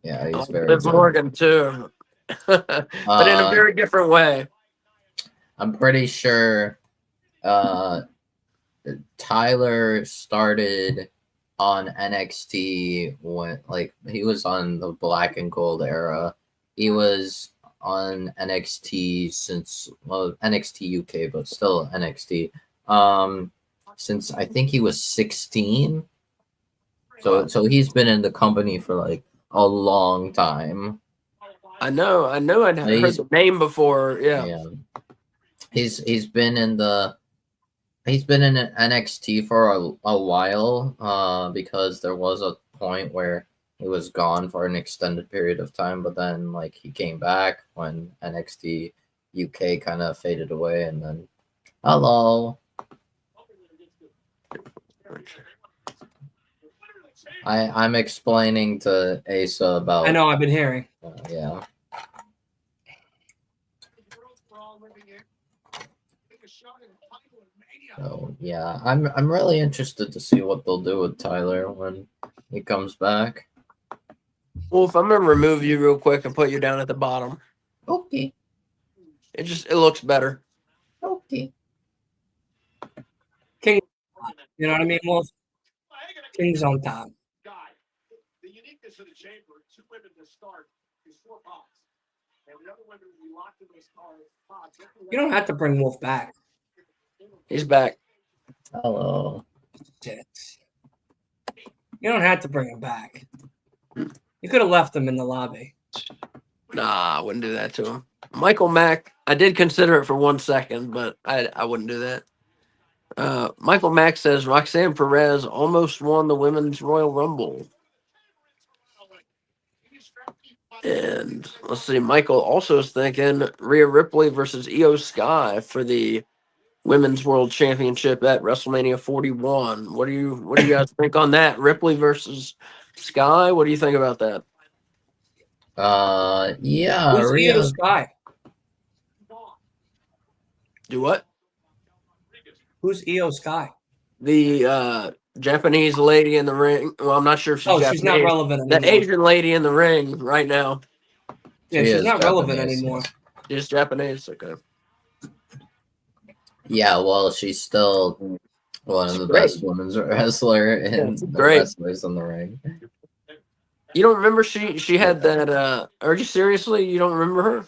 Yeah, I he's like very Liv good. Morgan too, but in a very different way. I'm pretty sure Tyler started on NXT when he was on the Black and Gold era. He was on NXT since NXT UK, but still NXT. Since I think he was 16. So he's been in the company for like a long time. I know. I'd heard the name before. Yeah. Yeah. He's been in NXT for a while, because there was a point where he was gone for an extended period of time, but then like he came back when NXT UK kind of faded away, and then hello. I'm explaining to Asa about. I know, I've been hearing. Yeah. So yeah, I'm really interested to see what they'll do with Tyler when he comes back. Wolf, I'm gonna remove you real quick and put you down at the bottom. Okay. It looks better. Okay. King, you know what I mean? Well, King's on top. The uniqueness of the chamber, 2 women to start, is 4 pods. And the other women we locked in those pods. You don't have to bring Wolf back. He's back. Hello. You don't have to bring him back. You could have left him in the lobby. Nah, I wouldn't do that to him. Michael Mack, I did consider it for 1 second, but I wouldn't do that. Michael Mack says Roxanne Perez almost won the Women's Royal Rumble. And let's see, Michael also is thinking Rhea Ripley versus Io Sky for the Women's World Championship at WrestleMania 41. What do you guys think on that? Ripley versus Sky? What do you think about that? Yeah. Who's Rhea. Io Sky? Do what? Who's Io Sky? The Japanese lady in the ring. Well, I'm not sure if she's Japanese. She's not relevant anymore. The Asian lady in the ring right now. Yeah, she's not relevant anymore. She's Japanese. Okay. Yeah, well, she's still one of the best women's wrestler in the wrestlers in the ring. You don't remember she had that? Are you seriously? You don't remember her?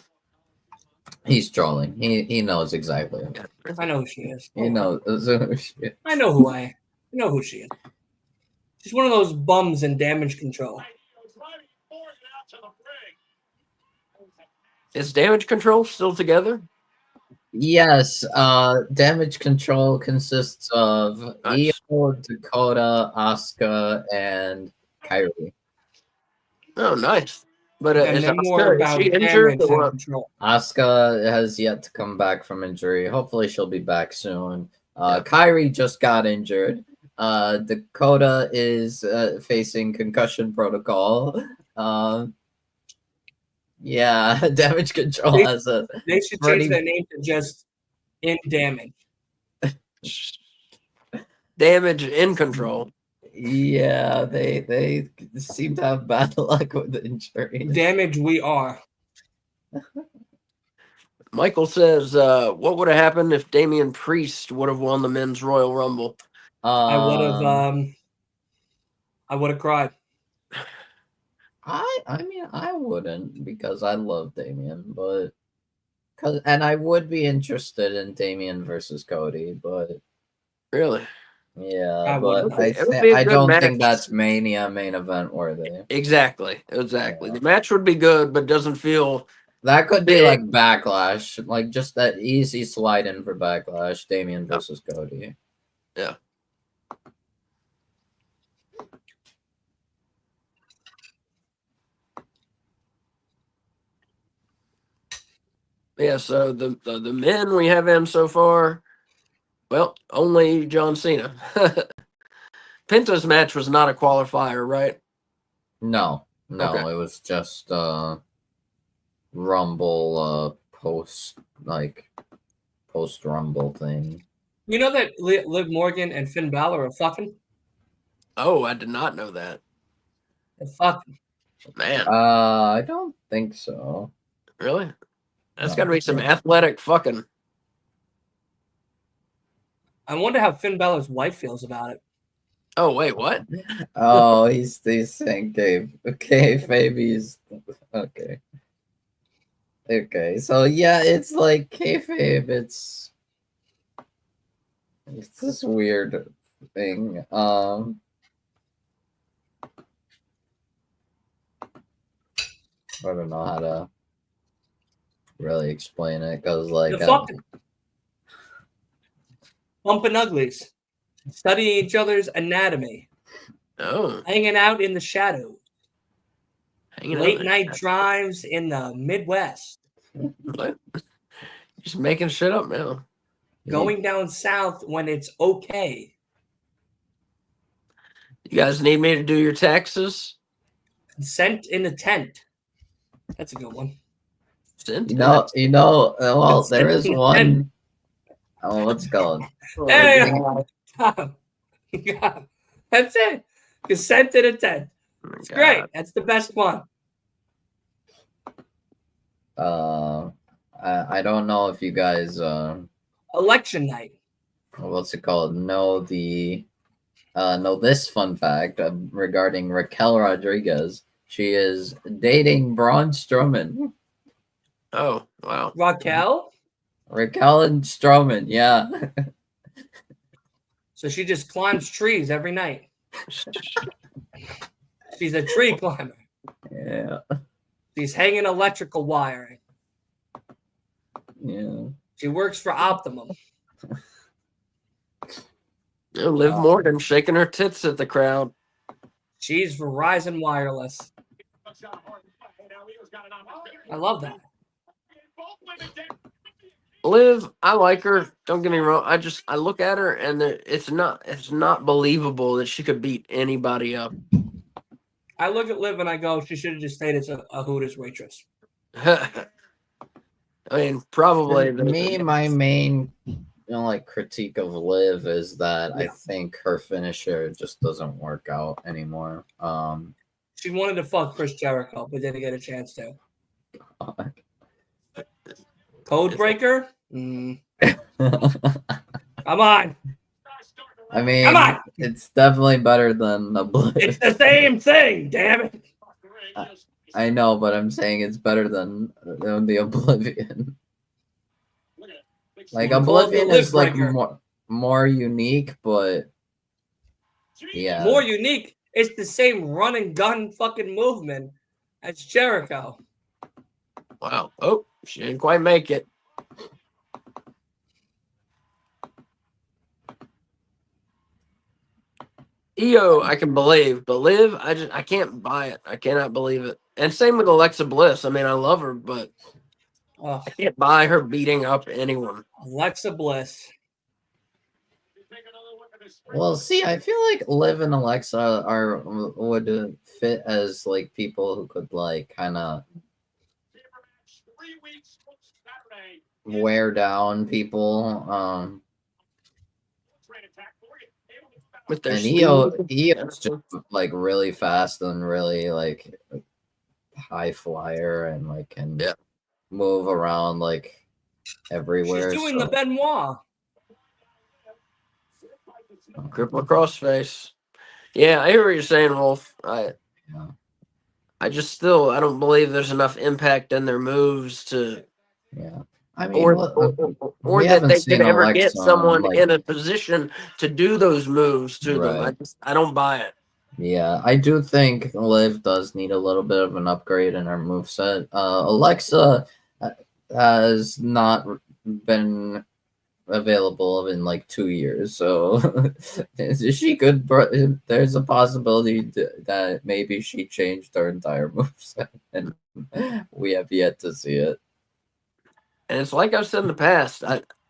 He's trolling. He knows exactly. I know who she is. He knows who she is. I know who I know who she is. She's one of those bums in Damage Control. Is Damage Control still together? Yes. Damage Control consists of Io, Dakota, Asuka, and Kyrie. Oh, nice. But is she injured or what? Asuka has yet to come back from injury. Hopefully she'll be back soon. Kyrie just got injured. Dakota is facing concussion protocol. Yeah, Damage Control has a. They should change their name to just In Damage. Damage in Control. Yeah, they seem to have bad luck with injury. Damage we are. Michael says, what would have happened if Damian Priest would have won the Men's Royal Rumble? I would have cried. I mean, I wouldn't, because I love Damian, but and I would be interested in Damian versus Cody, but really, yeah, but I don't think that's Mania main event worthy. Exactly. Yeah. The match would be good, but doesn't feel. That could be like Backlash, like just that easy slide in for Backlash, Damian versus Cody. Yeah. Yeah, so the men we have in so far, well, only John Cena. Penta's match was not a qualifier, right? No, Okay. it was just Rumble post Rumble thing. You know that Liv Morgan and Finn Balor are fucking? Oh, I did not know that. They're fucking. Man, I don't think so. really? That's No. got to be some athletic fucking. I wonder how Finn Balor's wife feels about it. Oh, wait, what? Oh, he's saying kayfabe. He's okay. Okay, so yeah, it's like kayfabe. It's this weird thing. I don't know how to really explain it because, like, They're fucking. Bumping uglies. Studying each other's anatomy. Oh, Hanging out in the shadows. hanging Late out. night drives in the Midwest. What? Just making shit up now. Going down south when it's okay. You guys need me to do your taxes? Consent in a tent. That's a good one. Sent you know. Well, there is Consent. one. Oh, what's it called? Hey, that's it. Consent in a tent. It's great. That's the best one. I don't know if you guys Election night. what's it called? Know this fun fact regarding Raquel Rodriguez. She is dating Braun Strowman. Oh, wow. Raquel. And Strowman, yeah. So she just climbs trees every night. She's a tree climber. Yeah. She's hanging electrical wiring. Yeah. She works for Optimum. Liv Morgan shaking her tits at the crowd. She's Verizon Wireless. I love that. Liv, I like her. Don't get me wrong. I look at her and it's not believable that she could beat anybody up. I look at Liv and I go, she should have just stayed as a Hooters waitress. I mean, probably. For me, my main critique of Liv is that I think her finisher just doesn't work out anymore. She wanted to fuck Chris Jericho, but didn't get a chance to. Codebreaker? Come on. I mean, Come on. It's definitely better than Oblivion. It's the same thing, damn it. I know, but I'm saying it's better than the Oblivion. Like, Oblivion is like more unique, but yeah. More unique. It's the same run and gun fucking movement as Jericho. Wow. Oh, she didn't quite make it. EO, I can believe, but Liv, I can't buy it. I cannot believe it. And same with Alexa Bliss. I mean, I love her, but I can't buy her beating up anyone. Alexa Bliss. Well, see, I feel like Liv and Alexa would fit as like people who could like kind of wear down people. With their and EO's just like really fast and really like high flyer and like can move around like everywhere. She's doing the Benoit. Cripple crossface. Yeah, I hear what you're saying, Wolf. I just still I don't believe there's enough impact in their moves to. Yeah. I mean, or that they could ever Alexa get someone in a position to do those moves to them. I don't buy it. Yeah, I do think Liv does need a little bit of an upgrade in her moveset. Alexa has not been available in like 2 years, so she could. There's a possibility that maybe she changed her entire moveset, and we have yet to see it. And it's like I've said in the past.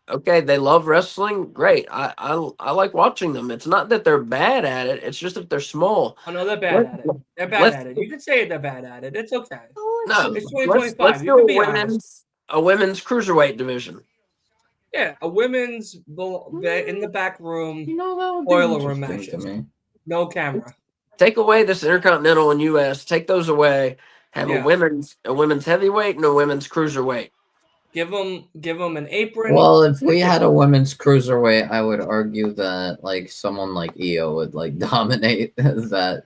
Okay, they love wrestling. Great. I like watching them. It's not that they're bad at it. It's just that they're small. I know they're bad Let, at it. They're bad let's at it. You can say they're bad at it. It's okay. no. It's Let's 2025. You do can be honest. a women's cruiserweight division. Yeah, a women's in the back room, You know, that would be boiler room interesting to matches. me. No camera. Take away this Intercontinental and US. Take those away. Have Yeah. a women's heavyweight and a women's cruiserweight. Give them an apron. Well, if we had a women's cruiserweight, I would argue that like someone like Io would like dominate that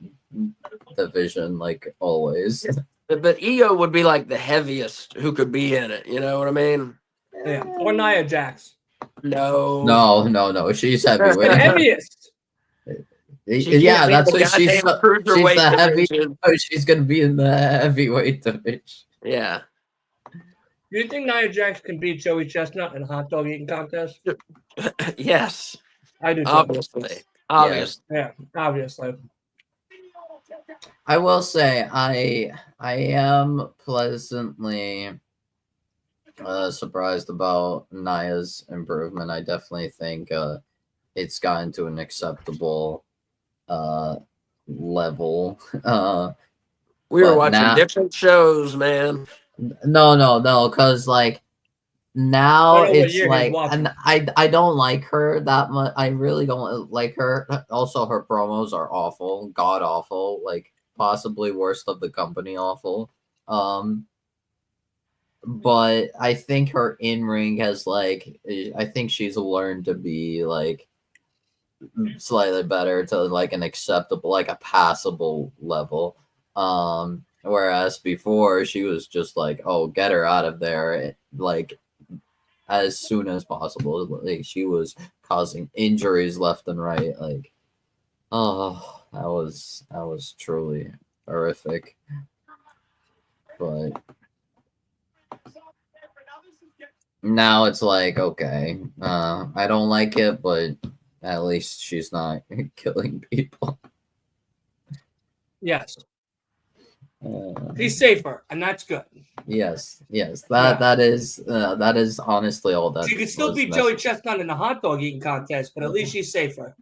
division like always. But Io would be like the heaviest who could be in it. You know what I mean? Yeah, or Nia Jax. No. No. She's heavyweight. The heaviest. She Yeah, can't that's be the what she's. goddamn She's cruiserweight the heavy. division. She's gonna be in the heavyweight division. Yeah. Do you think Nia Jax can beat Joey Chestnut in a hot dog eating contest? Yes. I do too. Obviously. Yeah, obviously. I will say I am pleasantly surprised about Nia's improvement. I definitely think it's gotten to an acceptable level. We were But watching now- different shows, man. No, because like now I know what it's year he's like, watching. and I don't like her that much. I really don't like her. Also, her promos are awful, god awful, like possibly worst of the company awful. But I think her in ring has like, I think she's learned to be like slightly better to like an acceptable, like a passable level. Whereas before she was just like, oh, get her out of there, like as soon as possible. Like she was causing injuries left and right. Like, oh, that was truly horrific. But now it's like, okay, I don't like it, but at least she's not killing people. Yes. She's safer, and that's good. Yes. That is honestly all that. She could still was beat Joey necessary. Chestnut in a hot dog eating contest, but at least she's safer.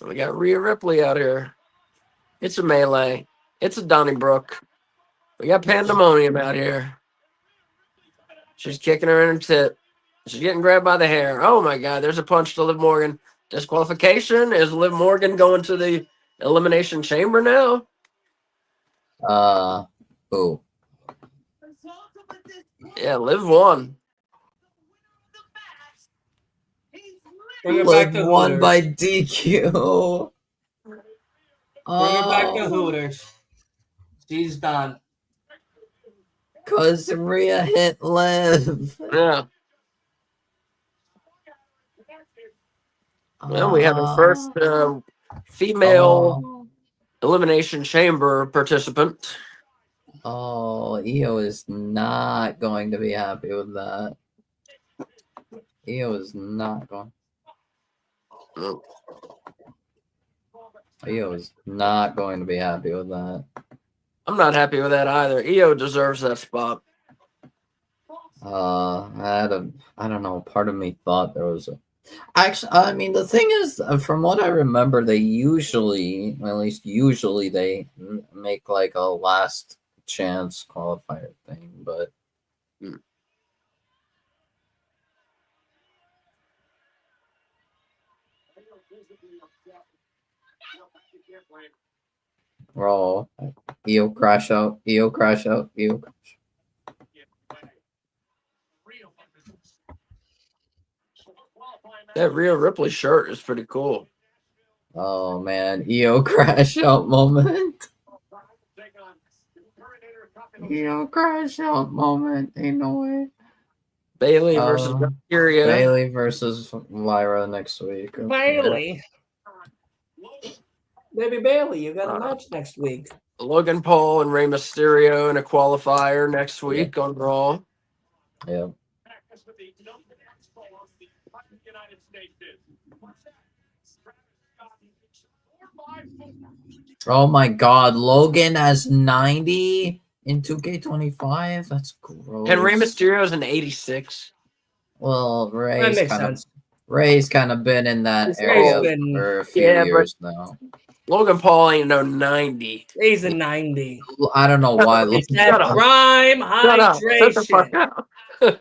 We got Rhea Ripley out here. It's a melee. It's a Donnybrook. We got Pandemonium out here. She's kicking her in her tit. She's getting grabbed by the hair. Oh my God, there's a punch to Liv Morgan. Disqualification? Is Liv Morgan going to the Elimination Chamber now? Who? Yeah, Liv won. Bring it back Liv to won Hooters. by DQ. Bring it back to Oh, Hooters. She's done. cause Rhea hit Liv. Yeah. Well, we have a first female Elimination Chamber participant. Oh, Io is not going to be happy with that. Io is not going. Oh, Io is not going to be happy with that. I'm not happy with that either. Io deserves that spot. I don't know. Part of me thought there was a. Actually, I mean, the thing is, from what I remember, they usually, at least usually, they make like a last chance qualifier thing, but. Raw. Io crash out. Io crash out. Io crash. That Rhea Ripley shirt is pretty cool. Oh man, Io crash out moment. Io crash out moment. Ain't no way. Bailey versus Valkyria. Bailey versus Lyra next week. Okay. Bailey. Baby Bailey, you got a match next week. Logan Paul and Rey Mysterio in a qualifier next week on Raw. Yeah. Oh my God, Logan has 90 in 2K25. That's gross. And Rey Mysterio's an 86. Well, That makes sense. Ray's kind of been in that Ray's area been- for a few Yeah, but- years now. Logan Paul ain't no 90. He's a 90. I don't know why. It's Logan that Shut up. prime Shut up. Shut the fuck hydration. up.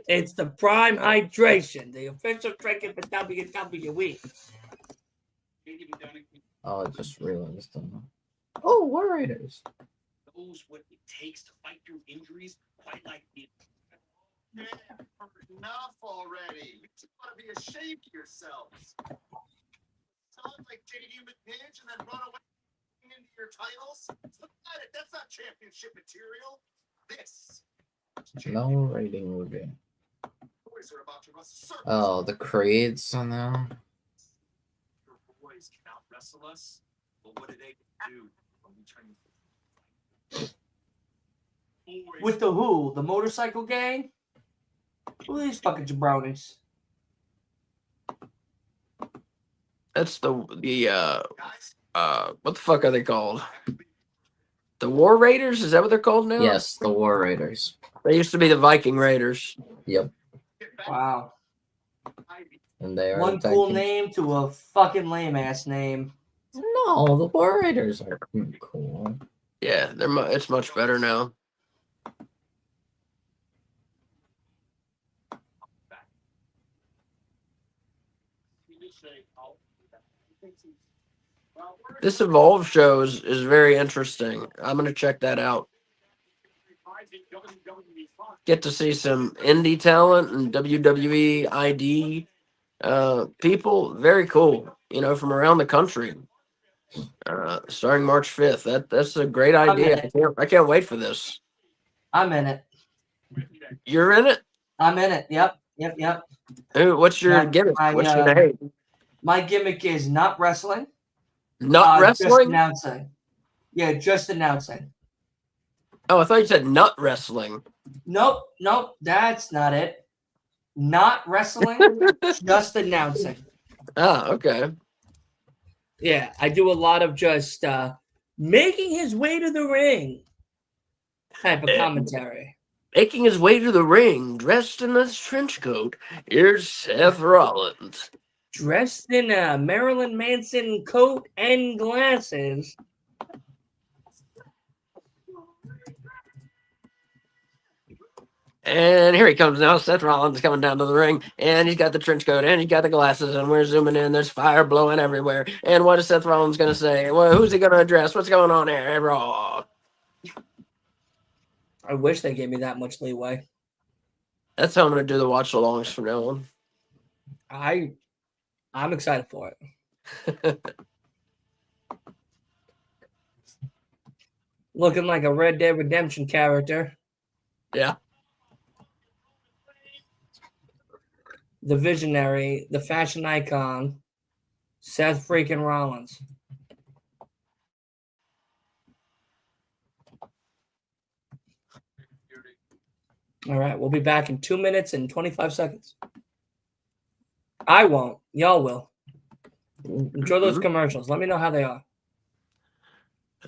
It's the prime hydration. The official drinking for WWE. Oh, I just realized. Oh, War Raiders. Knows what it takes to fight through injuries, quite like the. Yeah, enough already. You two ought to be ashamed of yourselves. Sounds like JD McNinch and then run away into your titles. Look at it. That's not championship material. This. No rating movie. Boys are about to run circles. Oh, the Creeds on there. Your boys can out wrestle us, but what do they do when we turn? Boys. With the who? The motorcycle gang? Who are these fucking jabronis? That's the Guys, what the fuck are they called? The War Raiders? Is that what they're called now? Yes, the War Raiders. They used to be the Viking Raiders. Yep, get back. Wow. and they are One the tag cool team- name to a fucking lame ass name. No, the War Raiders are cool. Yeah, it's much better now. This Evolve show is very interesting. I'm gonna check that out. Get to see some indie talent and WWE ID people. Very cool. You know, from around the country. Starting March 5th. That's a great idea. I can't wait for this. I'm in it. You're in it? I'm in it. Yep. What's your Yeah, gimmick? I, What's your name? My gimmick is not wrestling. Nut Just wrestling? announcing. Yeah, just announcing. Oh, I thought you said nut wrestling. Nope, that's not it. Not wrestling, just announcing. Ah, okay. Yeah, I do a lot of just making his way to the ring type of commentary. Making his way to the ring, dressed in this trench coat, here's Seth Rollins. Dressed in a Marilyn Manson coat and glasses. And here he comes now. Seth Rollins coming down to the ring, and he's got the trench coat, and he's got the glasses, and we're zooming in. There's fire blowing everywhere. And what is Seth Rollins going to say? Well, who's he going to address? What's going on here? Raw. I wish they gave me that much leeway. That's how I'm going to do the watch-alongs from now on. I'm excited for it. Looking like a Red Dead Redemption character. Yeah. The visionary, the fashion icon, Seth freaking Rollins. All right, we'll be back in 2 minutes and 25 seconds. I won't. Y'all will. Enjoy those commercials. Let me know how they are.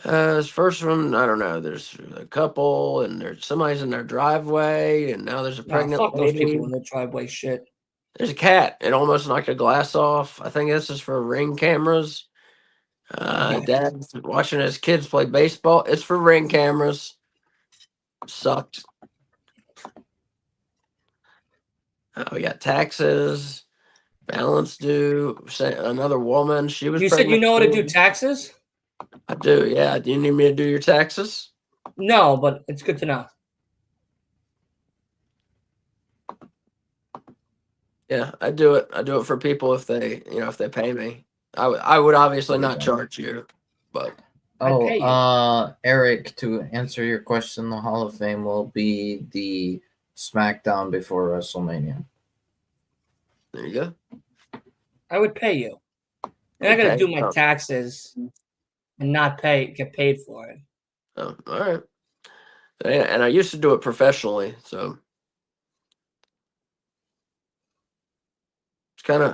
This first one, I don't know. There's a couple, and there's somebody's in their driveway, and now there's a Nah, pregnant fuck those lady. people in the driveway shit. There's a cat. It almost knocked a glass off. I think this is for ring cameras. Dad's watching his kids play baseball. It's for ring cameras. Sucked. We got taxes, balance due. Another woman. She was. You said you know how to do pregnant. taxes? I do. Yeah. Do you need me to do your taxes? No, but it's good to know. Yeah, I do it. I do it for people if they pay me. I would obviously not charge you, but I pay you. Eric, to answer your question, the Hall of Fame will be the SmackDown before WrestleMania. there you go. I would pay you. And I gotta Okay. do my taxes and not get paid for it. Oh, all right. And I used to do it professionally, so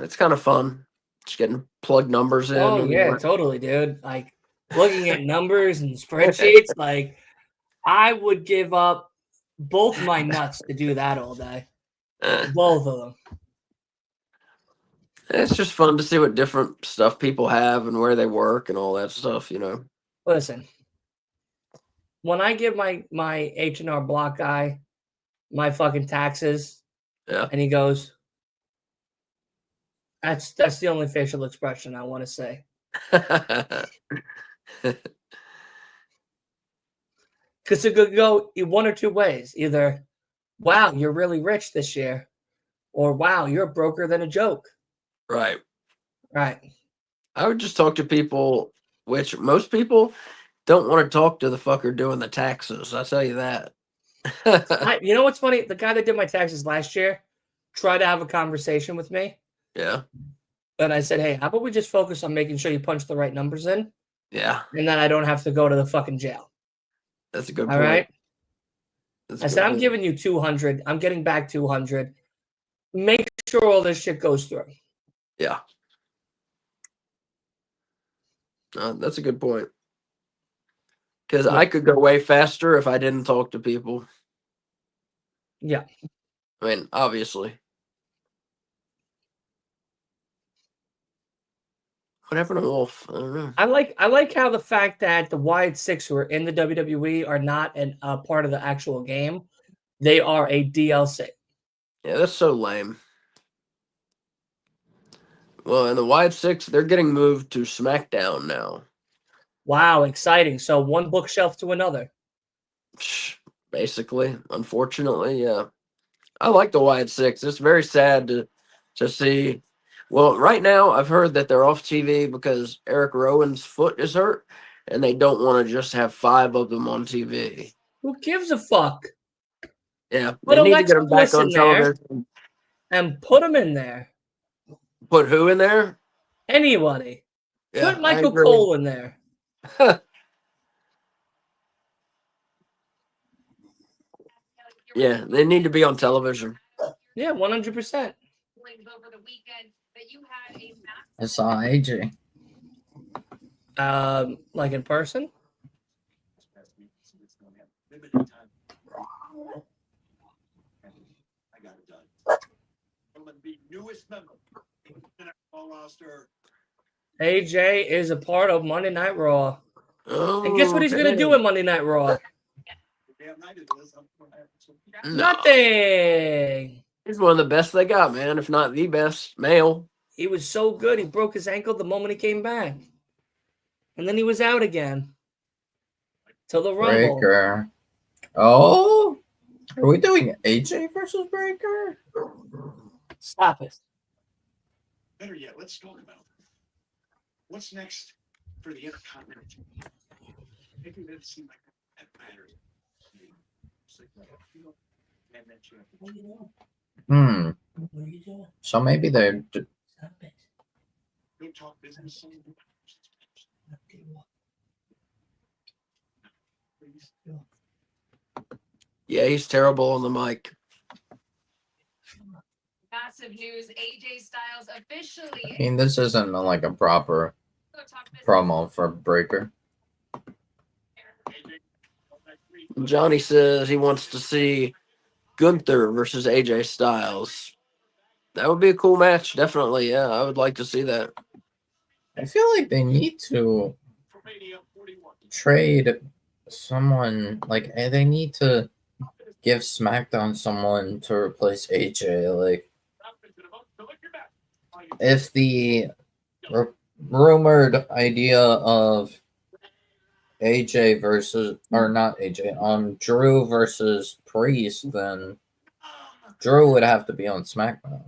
it's kind of fun. Just getting plug numbers in. Oh and yeah, work. totally, dude. Like looking at numbers and spreadsheets, like I would give up both my nuts to do that all day. Both of them. It's just fun to see what different stuff people have and where they work and all that stuff, you know. Listen, when I give my H&R Block guy my fucking taxes, Yeah. and he goes, that's the only facial expression I want to say. Because it could go one or two ways. Either, wow, you're really rich this year, or wow, you're broker than a joke. Right. Right. I would just talk to people, which most people don't want to talk to the fucker doing the taxes. I tell you that. You know what's funny? The guy that did my taxes last year tried to have a conversation with me. Yeah. And I said, hey, how about we just focus on making sure you punch the right numbers in? Yeah. And then I don't have to go to the fucking jail. That's a good All point. right. That's a I good said, I'm point. giving you 200. I'm getting back 200. Make sure all this shit goes through. Yeah. That's a good point. Because Yeah. I could go way faster if I didn't talk to people. Yeah. I mean, obviously. What happened to Wolf? I don't know. I like how the fact that the Wyatt Six who are in the WWE are not a part of the actual game. They are a DLC. Yeah, that's so lame. Well, and the Wyatt Six, they're getting moved to SmackDown now. Wow, exciting. So one bookshelf to another. Basically, unfortunately, yeah. I like the Wyatt Six. It's very sad to see. Well, right now I've heard that they're off TV because Eric Rowan's foot is hurt, and they don't want to just have 5 of them on TV. Who gives a fuck? Yeah, Put they need to Alexa get them back Bliss on in there. television. And put them in there. Put who in there? Anybody. Yeah, Put I Michael agree. Cole in there. Yeah, they need to be on television. Yeah, 100%. Over the weekend that you had a massive I saw AJ. Like in person? I got it done. From the newest member in the NFL roster. AJ is a part of Monday Night Raw. Oh, And guess what he's going to do in Monday Night Raw? Damn night it is. No. Nothing. He's one of the best they got, man, if not the best male. He was so good. He broke his ankle the moment he came back. And then he was out again. Till the Rumble. Breaker. Oh, are we doing AJ versus Breaker? Stop it. Better yet, let's talk about what's next for the Intercontinental. Maybe it doesn't seem like that matters. Hmm. What are you doing? So maybe they're. Stop it. Don't talk business. Please. Yeah, he's terrible on the mic. massive news. AJ Styles I officially mean, this isn't like a proper talk business. promo for Breaker. Johnny says he wants to see Gunther versus AJ Styles. That would be a cool match, definitely. Yeah, I would like to see that. I feel like they need to trade someone. Like they need to give SmackDown someone to replace AJ. Like if the rumored idea of AJ versus or not AJ, Drew versus Priest, then Drew would have to be on SmackDown,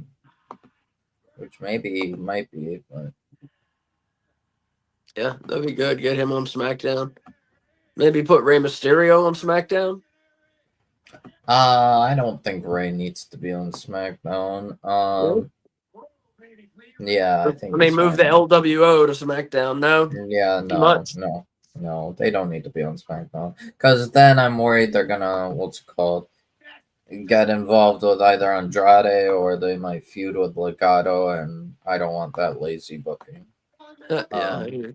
which maybe might be, but Yeah, that'd be good. Get him on SmackDown. Maybe put Rey Mysterio on SmackDown. I don't think Ray needs to be on SmackDown. Yeah, I think. I mean, he's move the fine. LWO to SmackDown. No, Yeah, Too much. no, they don't need to be on SmackDown because then I'm worried they're gonna what's it called get involved with either Andrade or they might feud with Legato, and I don't want that lazy booking. Yeah. Um, I agree.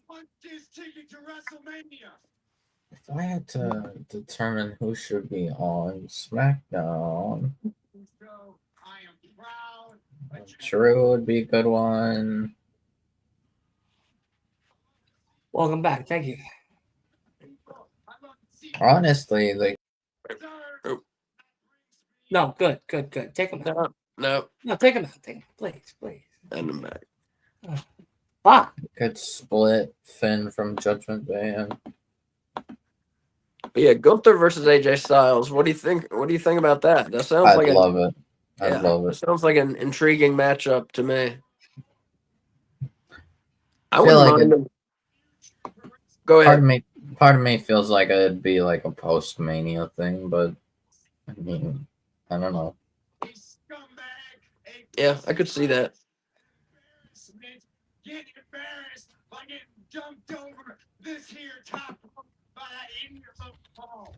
Want this ticket to WrestleMania? If I had to determine who should be on SmackDown, So I am proud. Drew would be a good one. Welcome back. Thank you. Honestly, like No, good. Take him out. No. Take him out. Take him. Please. And I'm back. Fuck. could split Finn from Judgment Day, and But yeah, Gunther versus AJ Styles. What do you think? What do you think about that? That sounds I'd like love it. I'd yeah, love it it. sounds like an intriguing matchup to me. I feel wouldn't like mind them. Go ahead. Part of me feels like it'd be like a post Mania thing, but I mean, I don't know. Yeah, I could see that. Get embarrassed by getting dumped over this here top by that idiot of Paul.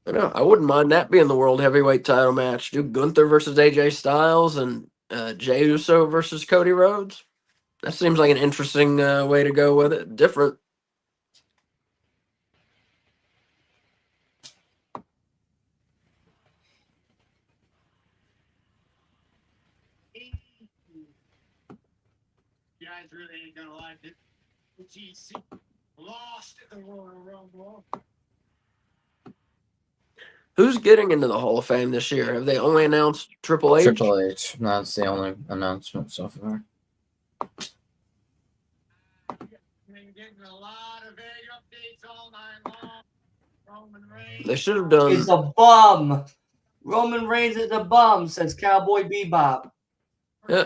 I know. I wouldn't mind that being the world heavyweight title match. Do Gunther versus AJ Styles and Jey Uso versus Cody Rhodes. That seems like an interesting way to go with it. Different. You guys really ain't gonna like it. TC lost at the Royal Rumble. Who's getting into the Hall of Fame this year? Have they only announced Triple H? Triple H. That's the only announcement so far. Been getting a lot of vague updates all night long. Roman Reigns. They should have done. He's a bum. Roman Reigns is a bum, says Cowboy Bebop. Yeah,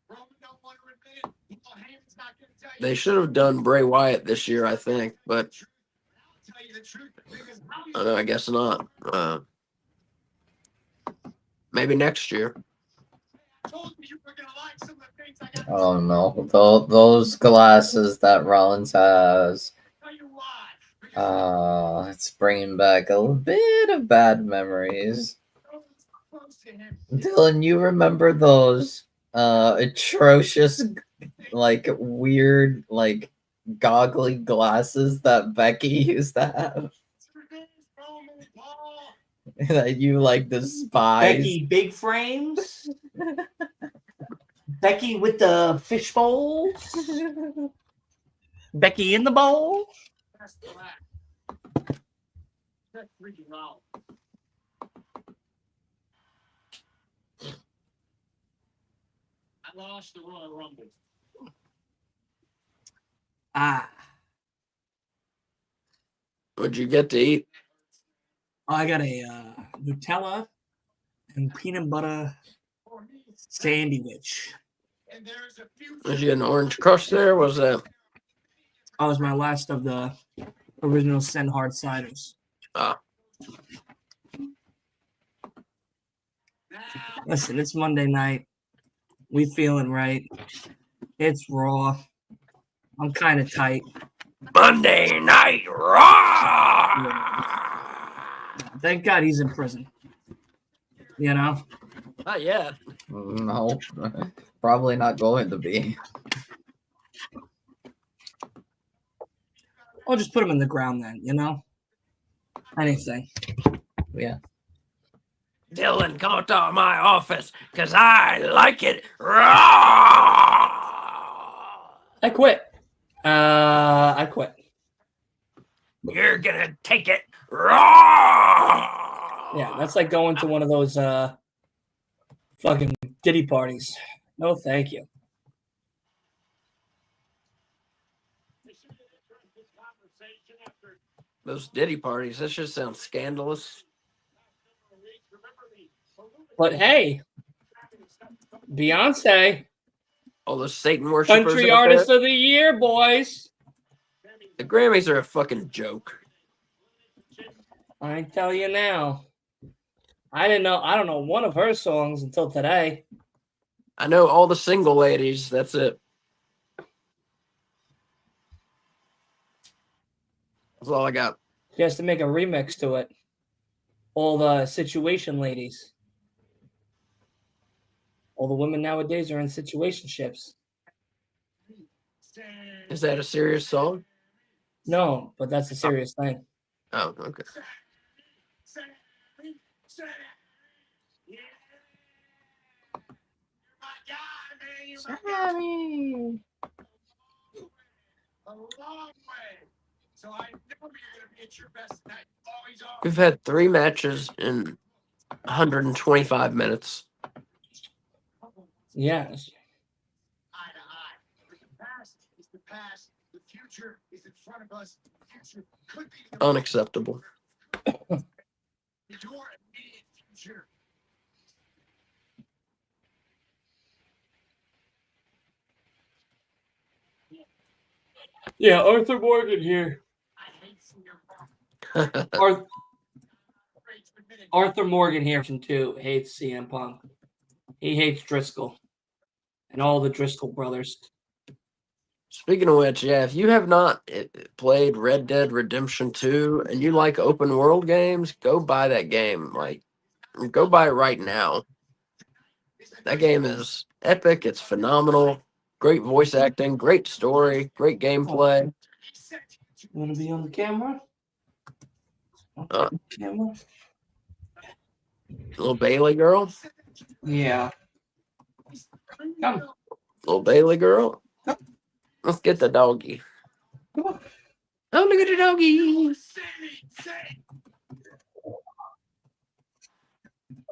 Roman don't want to admit it. Paul Heyman's not gonna tell you. they should have done Bray Wyatt this year, I think, but I'll tell you the truth because I don't know. I guess not. Maybe next year. I told you were gonna like some of the things I got. Oh no, those glasses that Rollins has. Tell you why. It's bringing back a little bit of bad memories. Roman's close to him. Dylan, you remember those atrocious, like weird, like goggly glasses that Becky used to have Roman Paul. that you like despise? Becky Big Frames. Becky with the fish bowls. Becky in the bowl. That's the lack. That's freaking out. I lost the Royal Rumble. Ah. What'd you get to eat? I got a Nutella and peanut butter sandwich. And there's a few. Did you get an orange crush there? What was that? That was my last of the original Send Hard ciders. Ah, Listen, it's Monday night. We feeling right. It's Raw. I'm kind of tight. Monday Night Raw. Thank God he's in prison. You know? Not yet. No, probably not going to be. I'll just put him in the ground then, you know? Anything. Yeah. Dylan, come to my office because I like it raw. I quit. I quit. You're gonna take it raw. Yeah, that's like going to one of those fucking Diddy parties. No, thank you. Those Diddy parties. That just sounds scandalous. But hey, Beyonce, All those Satan worshippers. Country out Artist there. of the Year, boys. The Grammys are a fucking joke. I tell you now. I don't know one of her songs until today. I know all the single ladies. That's it. That's all I got. She has to make a remix to it. all the situation ladies. All the women nowadays are in situationships. Is that a serious song? No, but that's a serious thing. Oh, okay. A long way. So I know you're gonna be at your best tonight. Always are. We've had 3 matches in 125 minutes. Yes. Eye to eye. But the past is the past. The future is in front of us. The future could be the Unacceptable. your immediate future. Yeah, Arthur Morgan here. I hate seeing your Arthur Morgan here too hates CM Punk. He hates Driscoll and all the Driscoll brothers. Speaking of which, yeah, if you have not played Red Dead Redemption 2 and you like open world games, go buy that game. Like, go buy it right now. That game is epic. It's phenomenal. Great voice acting, great story, great gameplay. You want to be on the camera? Uh, Camera? Little Bailey girl. Yeah. Come. Little Bailey girl. Let's get the doggy. Come on. Oh, look at the doggy. You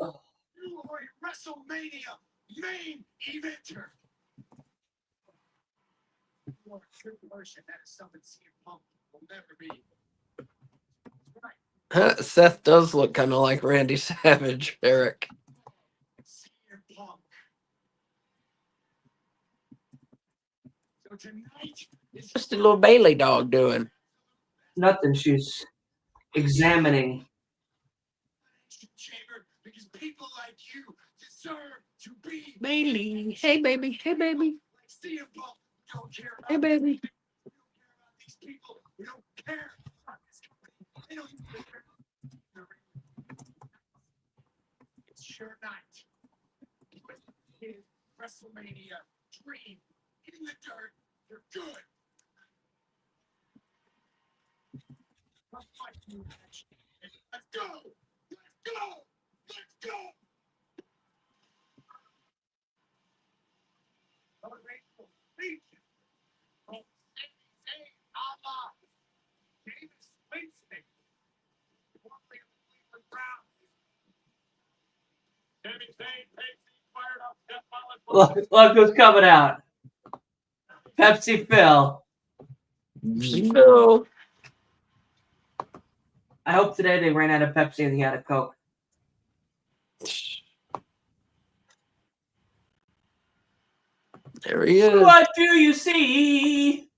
are a WrestleMania main eventer. You are a true version. That is something CM Punk will never be. Right. Seth does look kind of like Randy Savage, Eric. CM Punk. So tonight is What's the little Bailey dog doing? Nothing. She's examining. chamber because people like you deserve to be Bailey. Hey, baby. Hey, baby. like CM Punk. We don't care about Hey, baby. these people. We don't care about this company. They don't even care. It's your night. Put his WrestleMania dream in the dirt. You're good. Let's fight you. Let's go. Let's go. Let's go. Motivational speech. Say Allah. James Winston. Formerly of the Cleveland Browns. Sami Zayn, Pacey, fired up, Seth Rollins. Look who's coming out. Pepsi Phil. No. I hope today they ran out of Pepsi and he had a Coke. There he is. What do you see?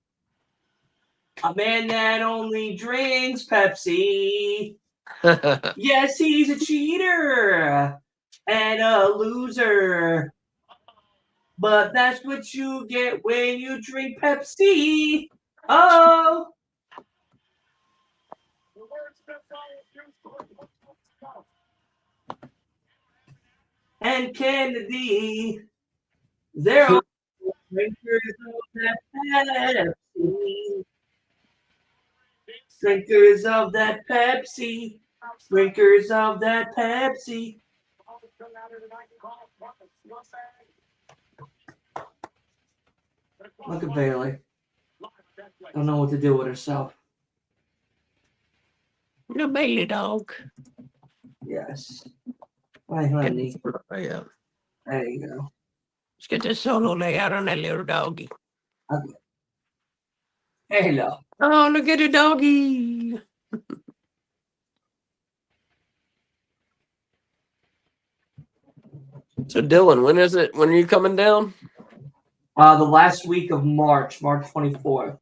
A man that only drinks Pepsi. Yes, he's a cheater and a loser. But that's what you get when you drink Pepsi. Oh. The words Seth Rollins used for And Kennedy. They're all drinkers of that Pepsi. Drinkers of that Pepsi. Drinkers of that Pepsi. Look at Bailey. Don't know what to do with herself. The Bailey dog. Yes. Hi, honey. Oh, yeah. There you go. Let's get this solo leg out on that little doggy. Hello. Oh, look at the doggy. So, Dylan, when is it? When are you coming down? The last week of March 24th.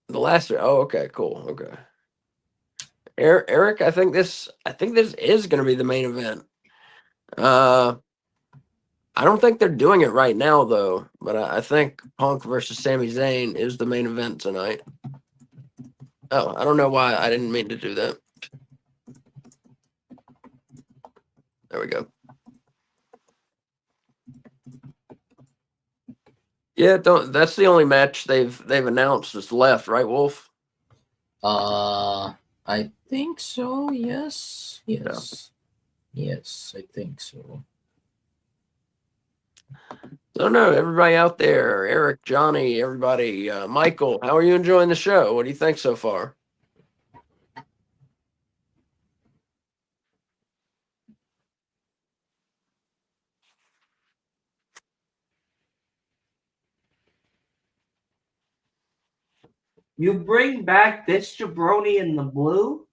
The last. Oh, okay, cool. Okay. Eric, I think this is going to be the main event. I don't think they're doing it right now though, but I think Punk versus Sami Zayn is the main event tonight. Oh, I don't know why I didn't mean to do that. There we go. Yeah, don't. That's the only match they've announced that's left, right, Wolf? I think so. Yes. Yes, I think so. So no, everybody out there, Eric, Johnny, everybody, Michael, how are you enjoying the show? What do you think so far? You bring back this jabroni in the blue,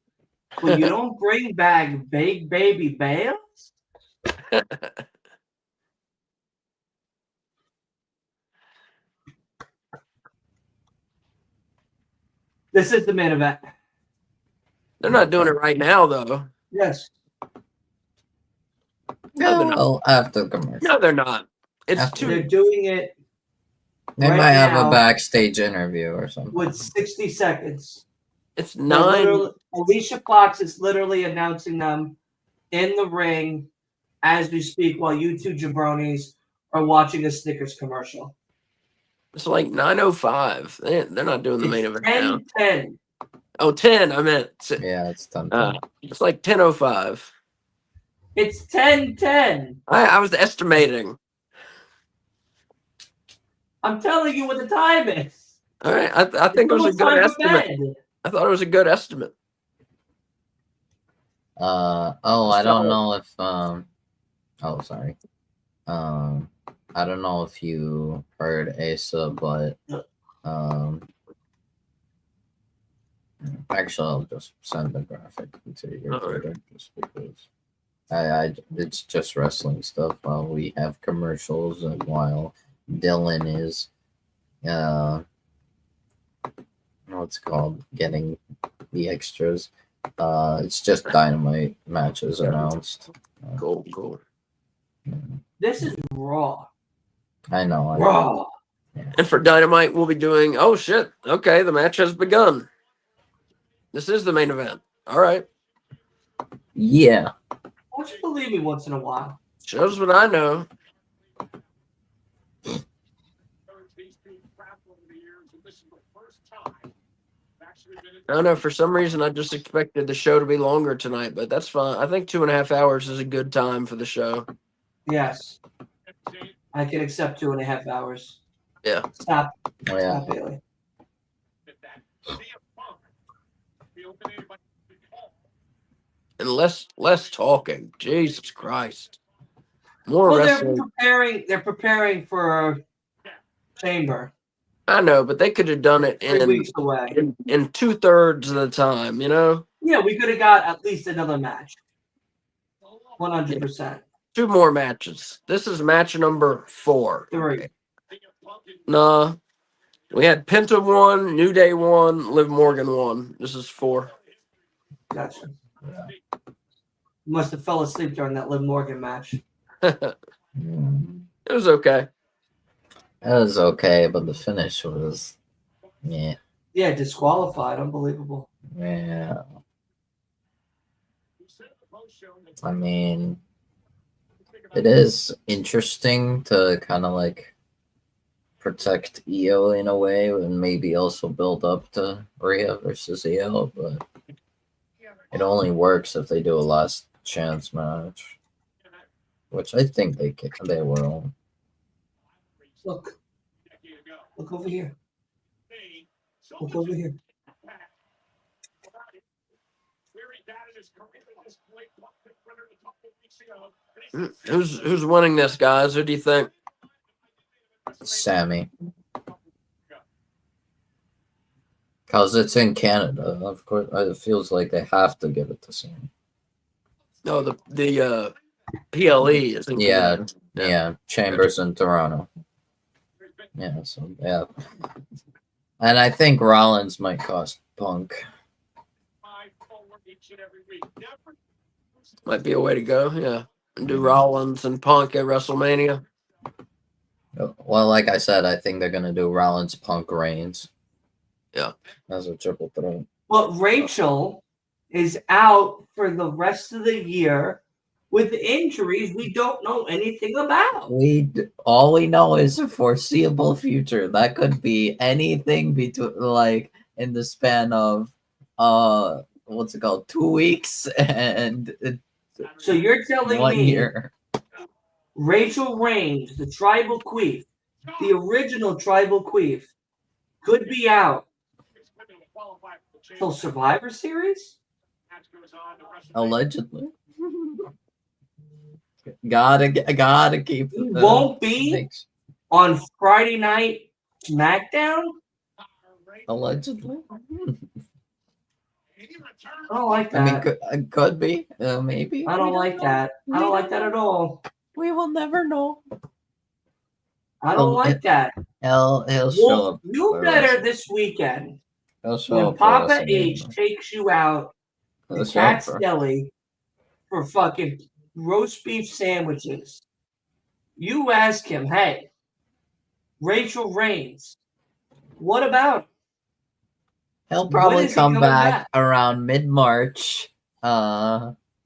but you don't bring back Big Baby Bales? This is the main event. They're not doing it right now, though. Yes. No, they're not. Well, after the commercial. No, they're not. It's After- They're too. doing it They right might have now a backstage interview or something. with 60 seconds. It's They're 9. literally- Alicia Fox is literally announcing them in the ring as we speak while you two jabronis are watching a Snickers commercial. It's like 9:05. They're not doing the main It's event now. 10:10. Oh, 10. I meant. Yeah, it's done. It's like 10:05. It's 10:10. I was estimating. I'm telling you what the time is. All right, I think it was a It's good almost time for estimate. bed. I thought it was a good estimate. I don't know if oh, sorry. I don't know if you heard Asa, but actually I'll just send the graphic to your Alright. Twitter just because I it's just wrestling stuff while we have commercials and while Dylan is what's it called, getting the extras. It's just Dynamite matches announced. Cool. This is Raw. I know. Raw. And for Dynamite, we'll be doing. Oh shit! Okay, the match has begun. This is the main event. All right, Yeah. Why don't you believe me once in a while? shows what I know. I don't know. For some reason, I just expected the show to be longer tonight, but that's fine. I think 2.5 hours is a good time for the show. Yes. I can accept 2.5 hours. Yeah. Stop. Oh, yeah. Stop, Bailey. And less talking. Jesus Christ. More Well, wrestling. they're preparing for Chamber. I know, but they could have done it 3 weeks away. in 2/3 of the time. You know, Yeah, we could have got at least another match. 100%. 2 more matches. This is match number 4. 3. Nah. We had Penta 1, New Day 1, Liv Morgan 1. This is 4. Gotcha. You must have fell asleep during that Liv Morgan match. It was okay. It was okay, but the finish was, yeah. Yeah, disqualified. Unbelievable. Yeah. I mean, it is interesting to kind of like protect Io in a way and maybe also build up to Rhea versus Io, but it only works if they do a last chance match, which I think they will. Look. Look over here. Look over here. Who's winning this, guys? Who do you think? Sammy. Because it's in Canada, of course. It feels like they have to give it to Sammy. No, the PLE is in Yeah, Canada. yeah. Chambers in Toronto. Yeah, so yeah. And I think Rollins might cost Punk. Might be a way to go, yeah. And do Rollins and Punk at WrestleMania. Well, like I said, I think they're gonna do Rollins, Punk, Reigns. Yeah. As a triple threat. But Rachel is out for the rest of the year with injuries we don't know anything about. All we know is a foreseeable future. That could be anything between like in the span of what's it called, 2 weeks and So you're telling 1 me year. Rachel Reigns, the tribal queen, the original tribal queen, could be out till Survivor Series? Allegedly. Gotta keep Won't be on Friday Night SmackDown? allegedly. I don't like I mean, that. could be, maybe. I don't like that. I don't like that at all. We will never know. I don't like that. He'll show Well, up. you for better Wrestle- this weekend He'll show when up for Papa WrestleMania. H takes you out He'll to show up Cat's for- Deli for fucking roast beef sandwiches. You ask him, hey, Rachel Reigns, what about him? He'll When probably is he come coming back around mid-March,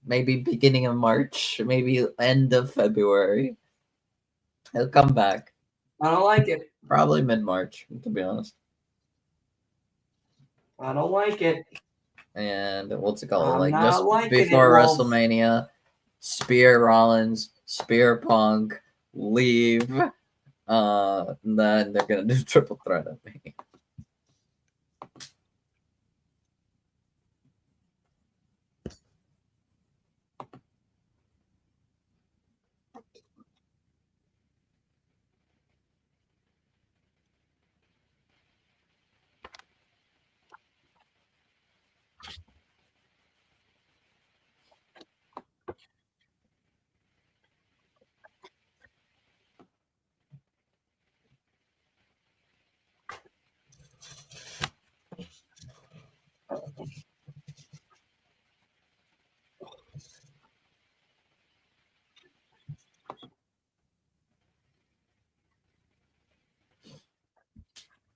maybe beginning of March, maybe end of February. He'll come back I don't like it. probably mid-March, to be honest. I don't like it. And what's it called? I'm Like not just liking it, before Wolf. WrestleMania, Spear Rollins, Spear Punk, leave. Then they're gonna do triple threat at me.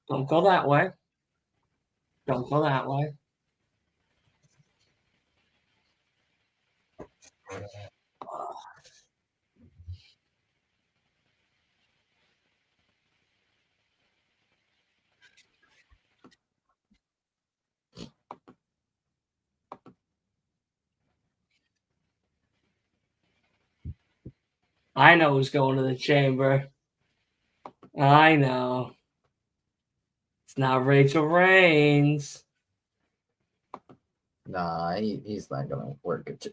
Don't go that way. Don't go that way. I know who's going to the chamber. I know. It's not Rachel Reigns. Nah, he's not gonna work at you.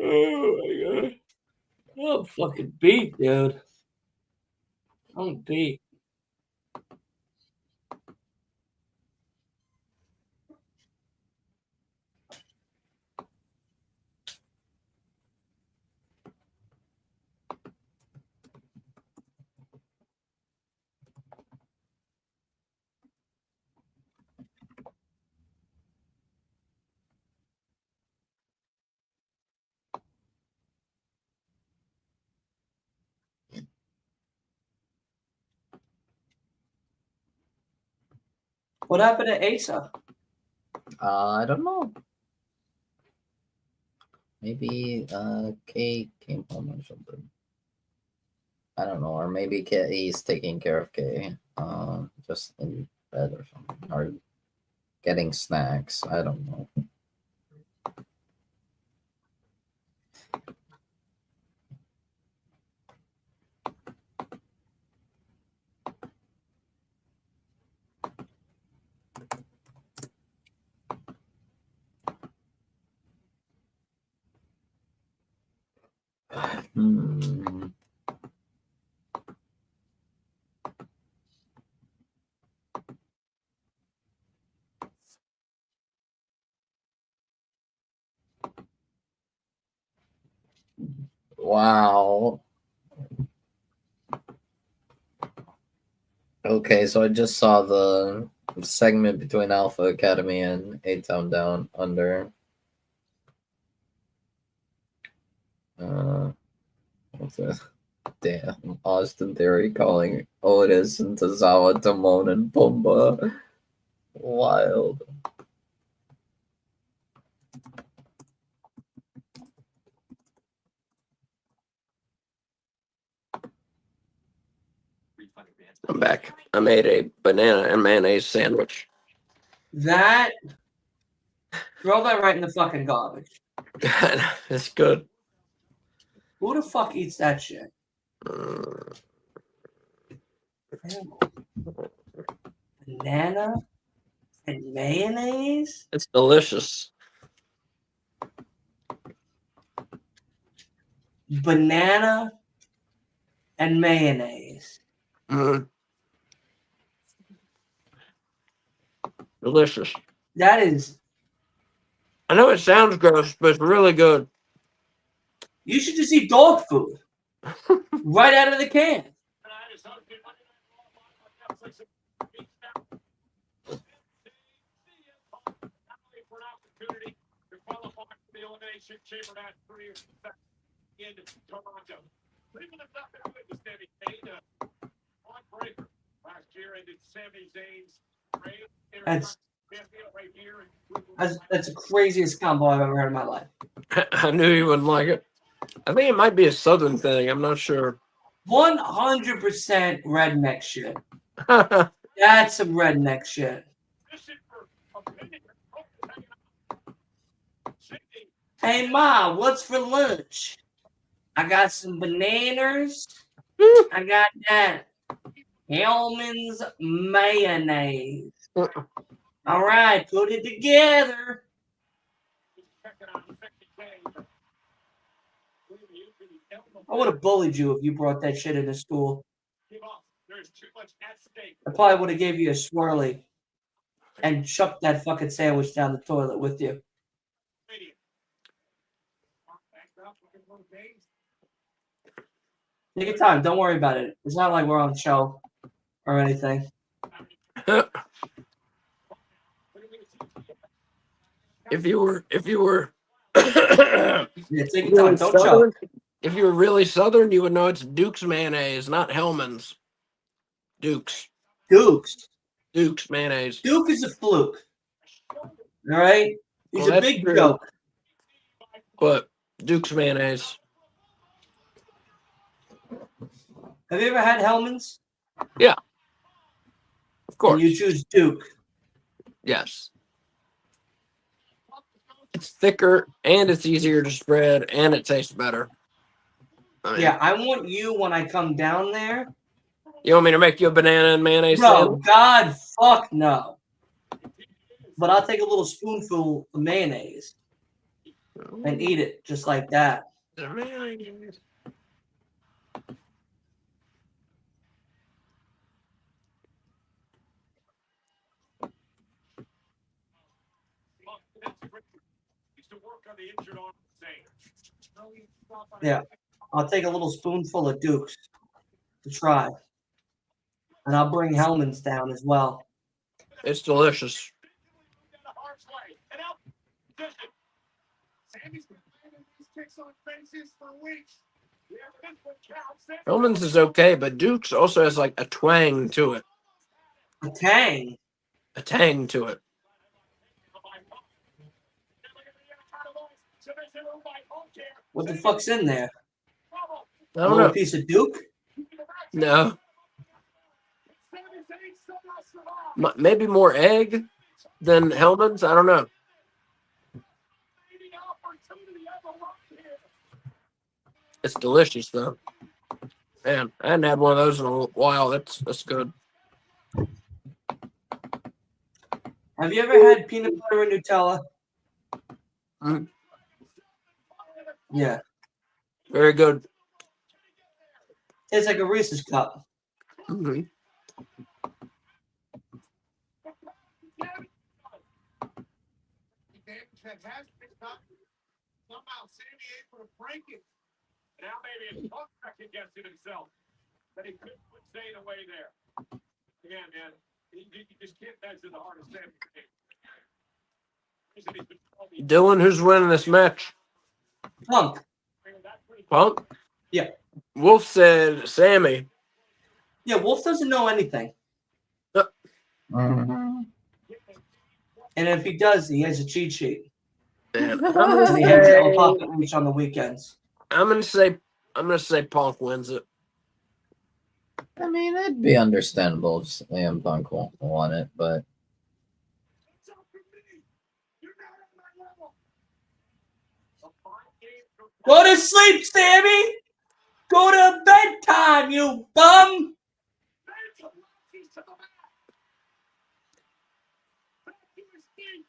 Oh my god. I'm fucking beat, dude. I'm beat. What happened to Asa? I don't know. Maybe Kay came home or something. I don't know, or maybe he's taking care of Kay, just in bed or something, or getting snacks. I don't know. Hmm. Wow. Okay, so I just saw the segment between Alpha Academy and A-Town Down Under. What's this? Damn, Austin Theory calling Otis and Tozawa Timon and Pumbaa. Wild. I'm back. I made a banana and mayonnaise sandwich. That throw that right in the fucking garbage. It's good. Who the fuck eats that shit? Banana and mayonnaise? It's delicious. Banana and mayonnaise. Mm. Delicious. That is. I know it sounds gross, but it's really good. You should just eat dog food right out of the can. That's the craziest combo I've ever heard in my life. I knew you wouldn't like it. I think it might be a southern thing. I'm not sure. 100% redneck shit. That's some redneck shit. Hey, Ma, what's for lunch? I got some bananas. I got that Hellman's mayonnaise. All right, put it together. I would have bullied you if you brought that shit into school. I probably would have gave you a swirly and chucked that fucking sandwich down the toilet with you. Take your time. Don't worry about it. It's not like we're on the show or anything. If you were Yeah, take your really time. Don't southern, choke. if you were really southern, you would know it's Duke's mayonnaise, not Hellman's. Duke's mayonnaise. Duke is a fluke. All right? He's Well, a that's big true. joke. But Duke's mayonnaise. Have you ever had Hellman's? Yeah. Of course. And you choose Duke. Yes. It's thicker and it's easier to spread and it tastes better. I mean, Yeah, I want you when I come down there. You want me to make you a banana and mayonnaise Bro, sandwich? God, fuck no. But I'll take a little spoonful of mayonnaise and eat it just like that. Yeah, I'll take a little spoonful of Duke's to try. And I'll bring Hellman's down as well. It's delicious. Hellman's is okay, but Duke's also has like a twang to it. A tang. A tang to it. What the fuck's in there? I A don't little know. piece of Duke? No. Maybe more egg than Hellman's. I don't know. It's delicious though. Man, I hadn't had one of those in a while. That's good. Have you ever had peanut butter and Nutella? Mm. Yeah. Very good. Tastes like a Reese's cup. Mm-hmm. Somehow Sandy able to break it. Now maybe it's back against it himself. But he couldn't put Zayn away there. Yeah, man. You just can't measure the heart of Sandy. Dylan, who's winning this match? Punk. Punk? Yeah. Wolf said Sammy. Yeah, Wolf doesn't know anything. Mhm. And if he does, he has a cheat sheet. And And he has a pocket reach on the weekends. I'm gonna say Punk wins it. I mean, it'd be understandable if CM Punk won it, but It's up for me. You're not on my level. A 5-game Go to sleep, Sammy! Go to bedtime, you bum! to the back. Back to his feet.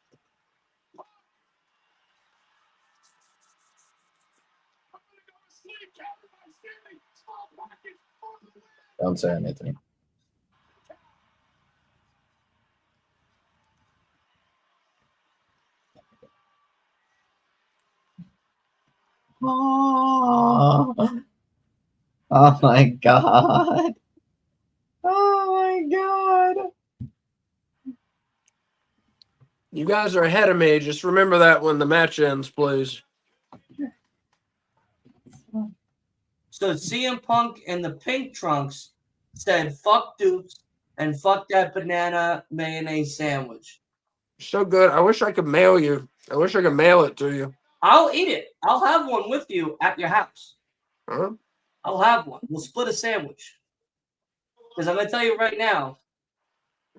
I'm gonna go to sleep. Counted by Sammy. Small pocket for the win. don't say anything. Oh, oh my god. Oh my god. You guys are ahead of me. Just remember that when the match ends, please. So CM Punk and the Pink Trunks said fuck Dukes and fuck that banana mayonnaise sandwich. So good. I wish I could mail you. I wish I could mail it to you. I'll eat it. I'll have one with you at your house. Huh? I'll have one. We'll split a sandwich. Because I'm going to tell you right now,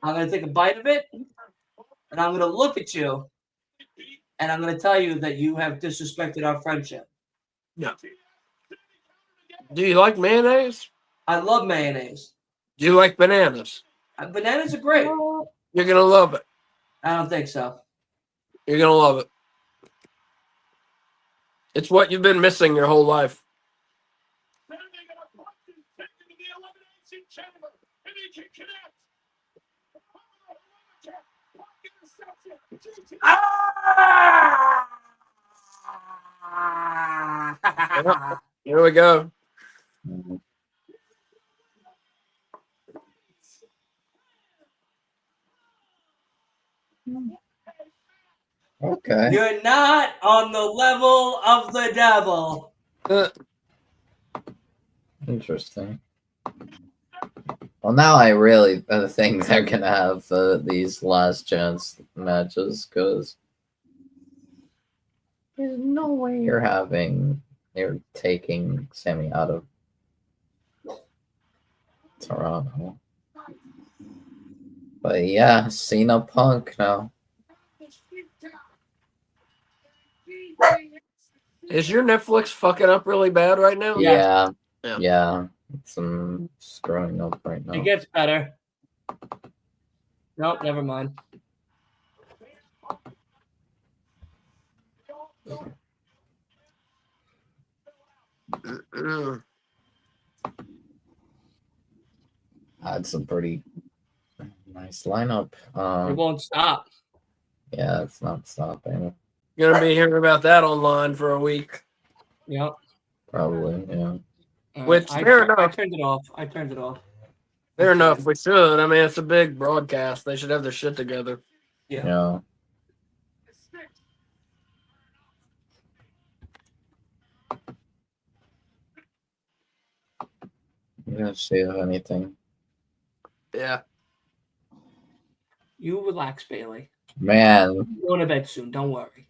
I'm going to take a bite of it, and I'm going to look at you, and I'm going to tell you that you have disrespected our friendship. No. Do you like mayonnaise? I love mayonnaise. Do you like bananas? Bananas are great. You're gonna love it. I don't think so. You're gonna love it. It's what you've been missing your whole life. Then they're gonna punch him, take him to the elimination chamber, and he can connect. Punk interception. Here we go. Okay. You're not on the level of the devil. Interesting. Well, now I really think they're gonna have these last chance matches because there's no way you're taking Sammy out of Toronto. But yeah, Cena Punk now. Is your Netflix fucking up really bad right now? Yeah. Yeah. It's screwing up right now. It gets better. Nope, never mind. That's a pretty nice lineup. It won't stop. Yeah, it's not stopping. Gonna be hearing about that online for a week. Yep. Probably, yeah. Which, I fair enough. turned it off. I turned it off. Fair enough. We should. I mean, it's a big broadcast. They should have their shit together. Yeah. Let's see if anything. Yeah. You relax, Bailey. Man, You're going to bed soon. Don't worry.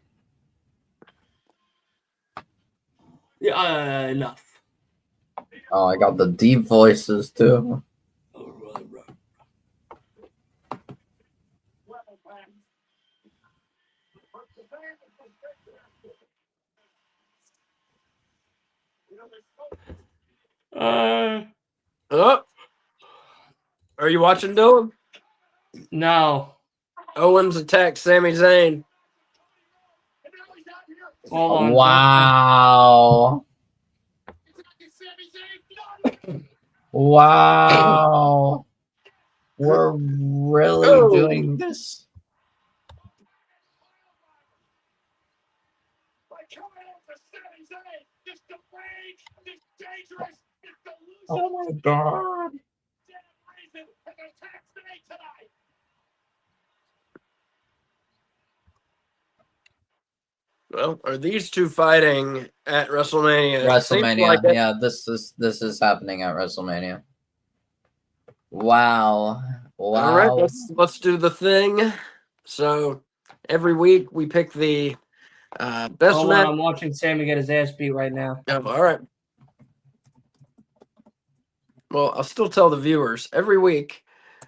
Yeah, enough. oh, I got the deep voices too. Oh. Are you watching, Dylan? No. Owens attacks Sami Zayn. Hold on. Wow. Wow. We're really doing this. Oh my god. Well, are these two fighting at WrestleMania? It seems WrestleMania. like it. Yeah, this is happening at WrestleMania. Wow. All right, Wow. let's do the thing. So every week we pick the best Hold on, match. I'm watching Sammy get his ass beat right now. Oh, all right. Well, I'll still tell the viewers every week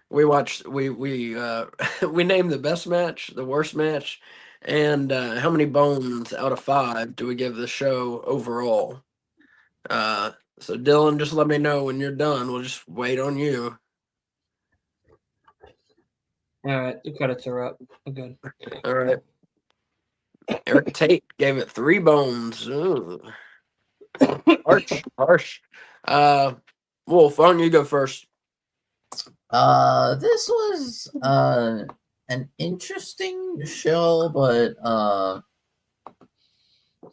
we watch we we name the best match, the worst match, and how many bones out of 5 do we give the show overall. So Dylan, just let me know when you're done. We'll just wait on you. All right, the credits are up. I'm good. All right. Eric Tate gave it 3 bones. Ooh. Harsh. Wolf, why don't you go first? This was an interesting show, but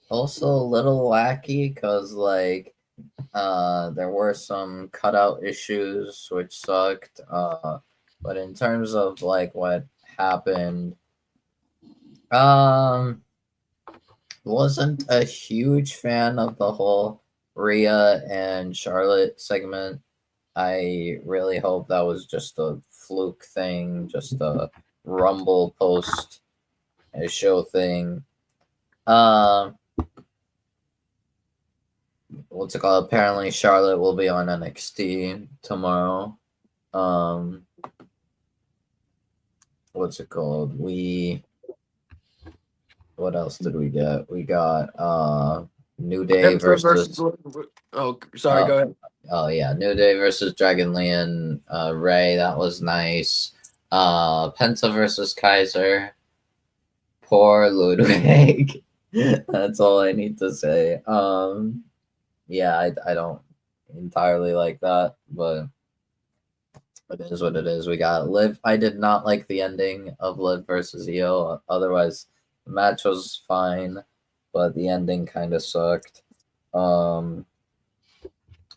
also a little wacky because like there were some cutout issues which sucked. But in terms of like what happened, wasn't a huge fan of the whole Rhea and Charlotte segment. I really hope that was just a fluke thing, just a Rumble post a show thing. What's it called? Apparently Charlotte will be on NXT tomorrow. What's it called? What else did we get? We got New Day versus oh, sorry, go ahead. Oh yeah, New Day versus Dragon Lee and Ray. That was nice. Penta versus Kaiser. Poor Ludwig. That's all I need to say. Yeah, I don't entirely like that, but it is what it is. We got Liv. I did not like the ending of Liv versus Io. Otherwise, the match was fine, but the ending kind of sucked.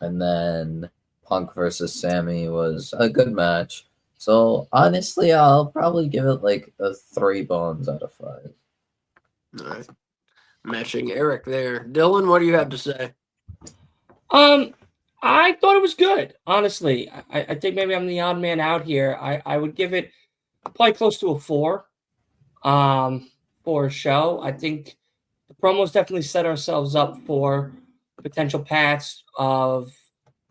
And then Punk versus Sammy was a good match. So honestly, I'll probably give it like a 3 bones out of 5. All right. Matching Eric there. Dylan, what do you have to say? I thought it was good, honestly. I think maybe I'm the odd man out here. I would give it probably close to a 4 for a show. I think the promos definitely set ourselves up for potential paths of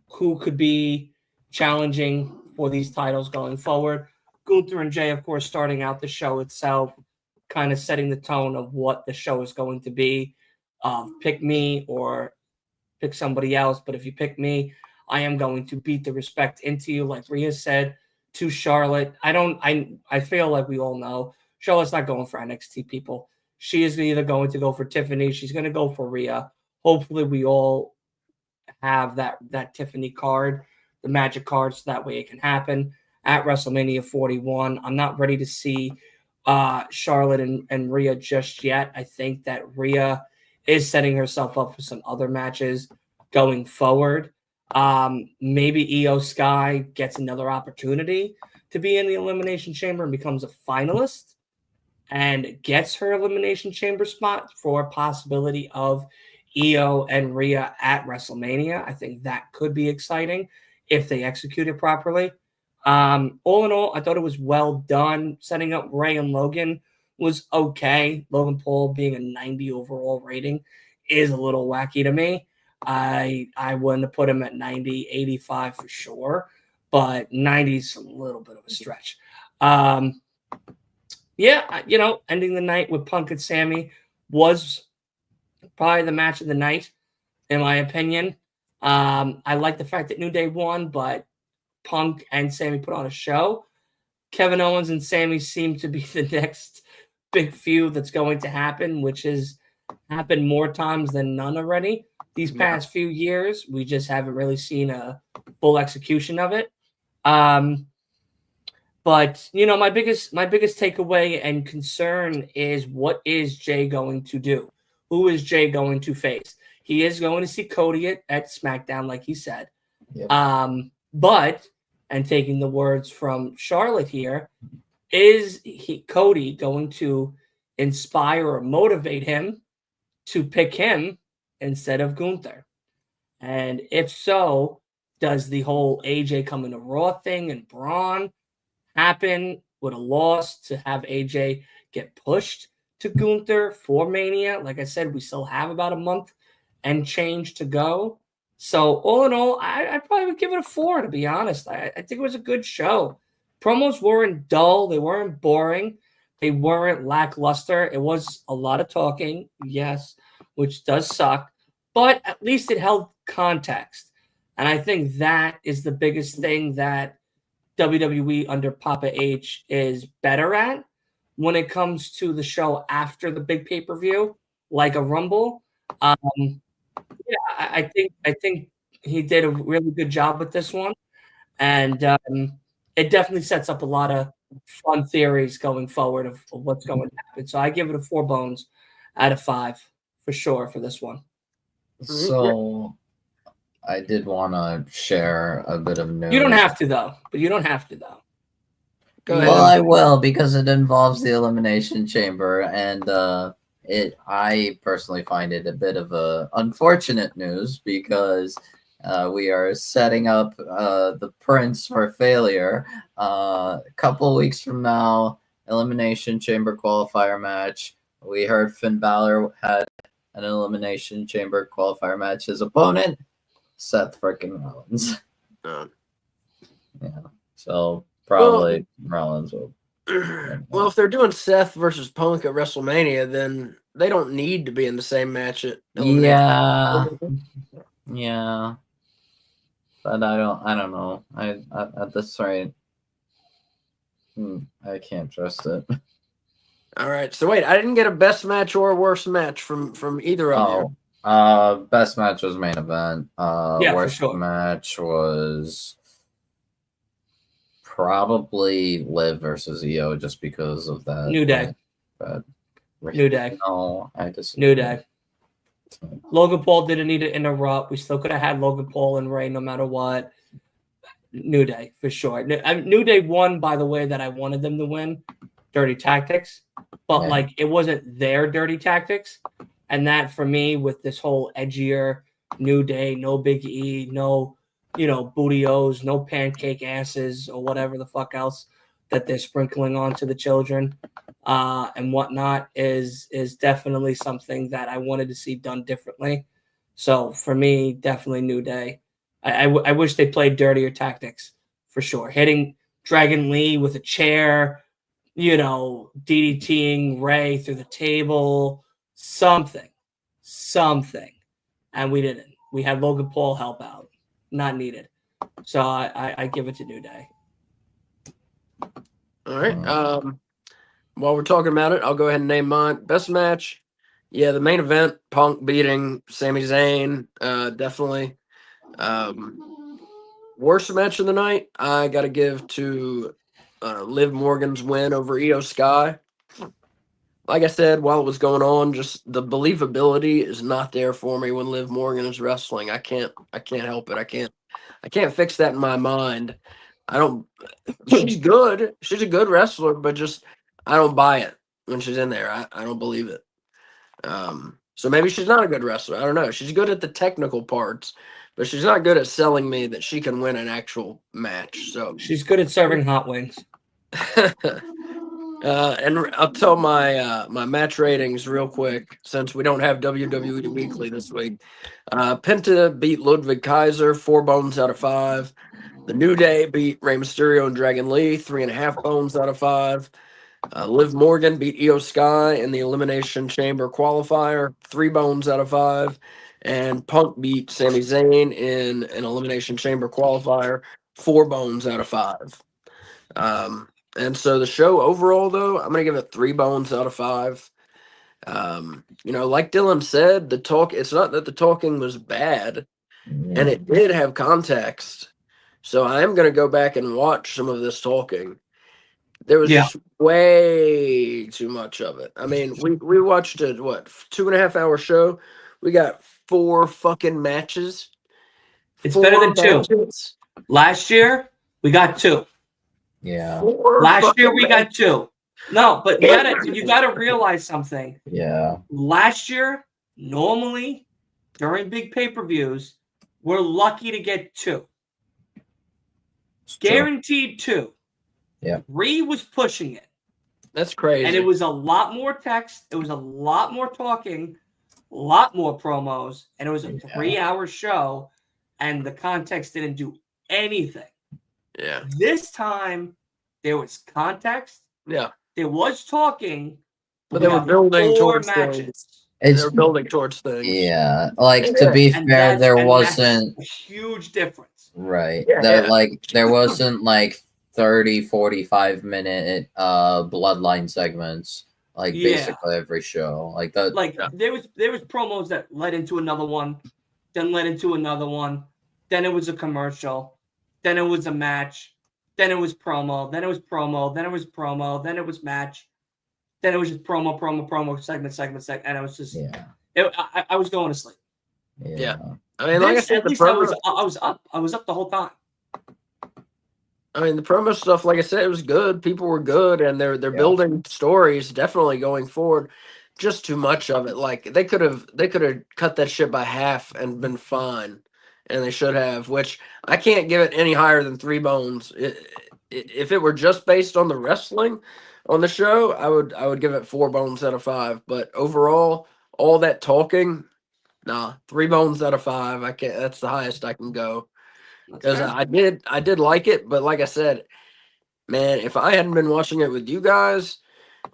who could be challenging for these titles going forward. Gunther and Jay, of course, starting out the show itself, kind of setting the tone of what the show is going to be. Pick me or pick somebody else, but if you pick me, I am going to beat the respect into you, like Rhea said to Charlotte. I feel like we all know Charlotte's not going for NXT people. She is either going to go for Tiffany, she's going to go for Rhea. Hopefully, we all have that Tiffany card, the magic card, so that way it can happen at WrestleMania 41. I'm not ready to see Charlotte and Rhea just yet. I think that Rhea is setting herself up for some other matches going forward. Maybe Io Sky gets another opportunity to be in the Elimination Chamber and becomes a finalist and gets her Elimination Chamber spot for a possibility of Io and Rhea at WrestleMania. I think that could be exciting if they execute it properly. All in all, I thought it was well done. Setting up Ray and Logan was okay. Logan Paul being a 90 overall rating is a little wacky to me. I wouldn't have put him at 90, 85 for sure, but 90 is a little bit of a stretch. Yeah, ending the night with Punk and Sammy was probably the match of the night, in my opinion. I like the fact that New Day won, but Punk and Sammy put on a show. Kevin Owens and Sammy seem to be the next big feud that's going to happen, which has happened more times than none already. These past few years, we just haven't really seen a full execution of it. But my biggest takeaway and concern is, what is Jay going to do? Who is Jay going to face? He is going to see Cody at SmackDown, like he said. Yep. But, and taking the words from Charlotte here, is Cody going to inspire or motivate him to pick him instead of Gunther? And if so, does the whole AJ coming to Raw thing and Braun happen with a loss to have AJ get pushed to Gunther for Mania? Like I said, we still have about a month and change to go. So all in all, I probably would give it a 4, to be honest. I think it was a good show. Promos weren't dull. They weren't boring. They weren't lackluster. It was a lot of talking, yes, which does suck. But at least it held context. And I think that is the biggest thing that WWE under Papa H is better at when it comes to the show after the big pay-per-view, like a Rumble. I think he did a really good job with this one, and it definitely sets up a lot of fun theories going forward of what's going to happen. So I give it a 4 bones out of 5 for sure for this one. So I did want to share a bit of news. You don't have to though. Go ahead. Well, I will, because it involves the Elimination Chamber, and I personally find it a bit of a unfortunate news, because we are setting up the Prince for failure. A couple weeks from now, Elimination Chamber qualifier match. We heard Finn Balor had an Elimination Chamber qualifier match. His opponent, Seth freaking Rollins. Yeah, so probably Rollins will. Well, if they're doing Seth versus Punk at WrestleMania, then they don't need to be in the same match at Elimination. Yeah, but I don't know. I at this rate, I can't trust it. All right. So wait, I didn't get a best match or worst match from either of you. Best match was main event. Yeah, worst for sure. match was probably Liv versus EO, just because of that. New Day. New Day. No, I just New Day. Logan Paul didn't need to interrupt. We still could have had Logan Paul and Ray no matter what. New Day, for sure. New Day won by the way that I wanted them to win. Dirty Tactics. But, Yeah. it wasn't their Dirty Tactics. And that, for me, with this whole edgier New Day, no Big E, no, booty O's, no pancake asses, or whatever the fuck else that they're sprinkling onto the children and whatnot is definitely something that I wanted to see done differently. So, for me, definitely New Day. I wish they played dirtier tactics, for sure. Hitting Dragon Lee with a chair, DDTing Ray through the table, something. And we didn't. We had Logan Paul help out. Not needed. So I give it to New Day. All right. While we're talking about it, I'll go ahead and name mine. Best match. Yeah, the main event, Punk beating Sami Zayn, definitely. Worst match of the night, I got to give to Liv Morgan's win over Io Sky. Like I said, while it was going on, just the believability is not there for me when Liv Morgan is wrestling. I can't help it. I can't fix that in my mind. She's good. She's a good wrestler, but just I don't buy it when she's in there. I don't believe it. So maybe she's not a good wrestler. I don't know. She's good at the technical parts, but she's not good at selling me that she can win an actual match. So she's good at serving hot wings. And I'll tell my my match ratings real quick since we don't have WWE Weekly this week. Penta beat Ludwig Kaiser, 4 bones out of 5. The New Day beat Rey Mysterio and Dragon Lee, 3.5 bones out of 5. Liv Morgan beat Io Sky in the Elimination Chamber qualifier, 3 bones out of 5. And Punk beat Sami Zayn in an Elimination Chamber qualifier, 4 bones out of 5. And so the show overall, though, I'm going to give it 3 bones out of 5. Like Dylan said, it's not that the talking was bad, and it did have context. So I am going to go back and watch some of this talking. There was just way too much of it. I mean, we watched a 2.5 hour show. We got 4 fucking matches. It's better than 2. Last year we got 2. Yeah. Last year we got 2. No, but you gotta realize something. Yeah. Last year Normally, during big pay-per-views, we're lucky to get 2. It's true. Guaranteed 2. Yeah. 3 was pushing it. That's crazy. And it was a lot more text. It was a lot more talking, a lot more promos, and it was a 3-hour show, and the context didn't do anything. Yeah. This time, there was context. Yeah. There was talking, but they were building 4 towards matches. things. They were building towards things. Yeah, like to be And fair, there that's wasn't a huge difference. right. Yeah. Like there wasn't like 30, 45 minute bloodline segments like basically every show. Like that. Like there was promos that led into another one, then led into another one, then it was a commercial, then it was a match, then it was promo, then it was promo, then it was promo, then it was match, then it was just promo, segment, and it was just I was going to sleep. Yeah. I mean, like I said, at least I was up the whole time. I mean, the promo stuff, like I said, it was good. People were good, and they're building stories definitely going forward. Just too much of it. Like they could have cut that shit by half and been fine, and they should have. Which I can't give it any higher than 3 bones. If it were just based on the wrestling on the show, I would give it 4 bones out of 5. But overall, all that talking, nah, 3 bones out of 5. I can't. That's the highest I can go. Because I did like it, but like I said, man, if I hadn't been watching it with you guys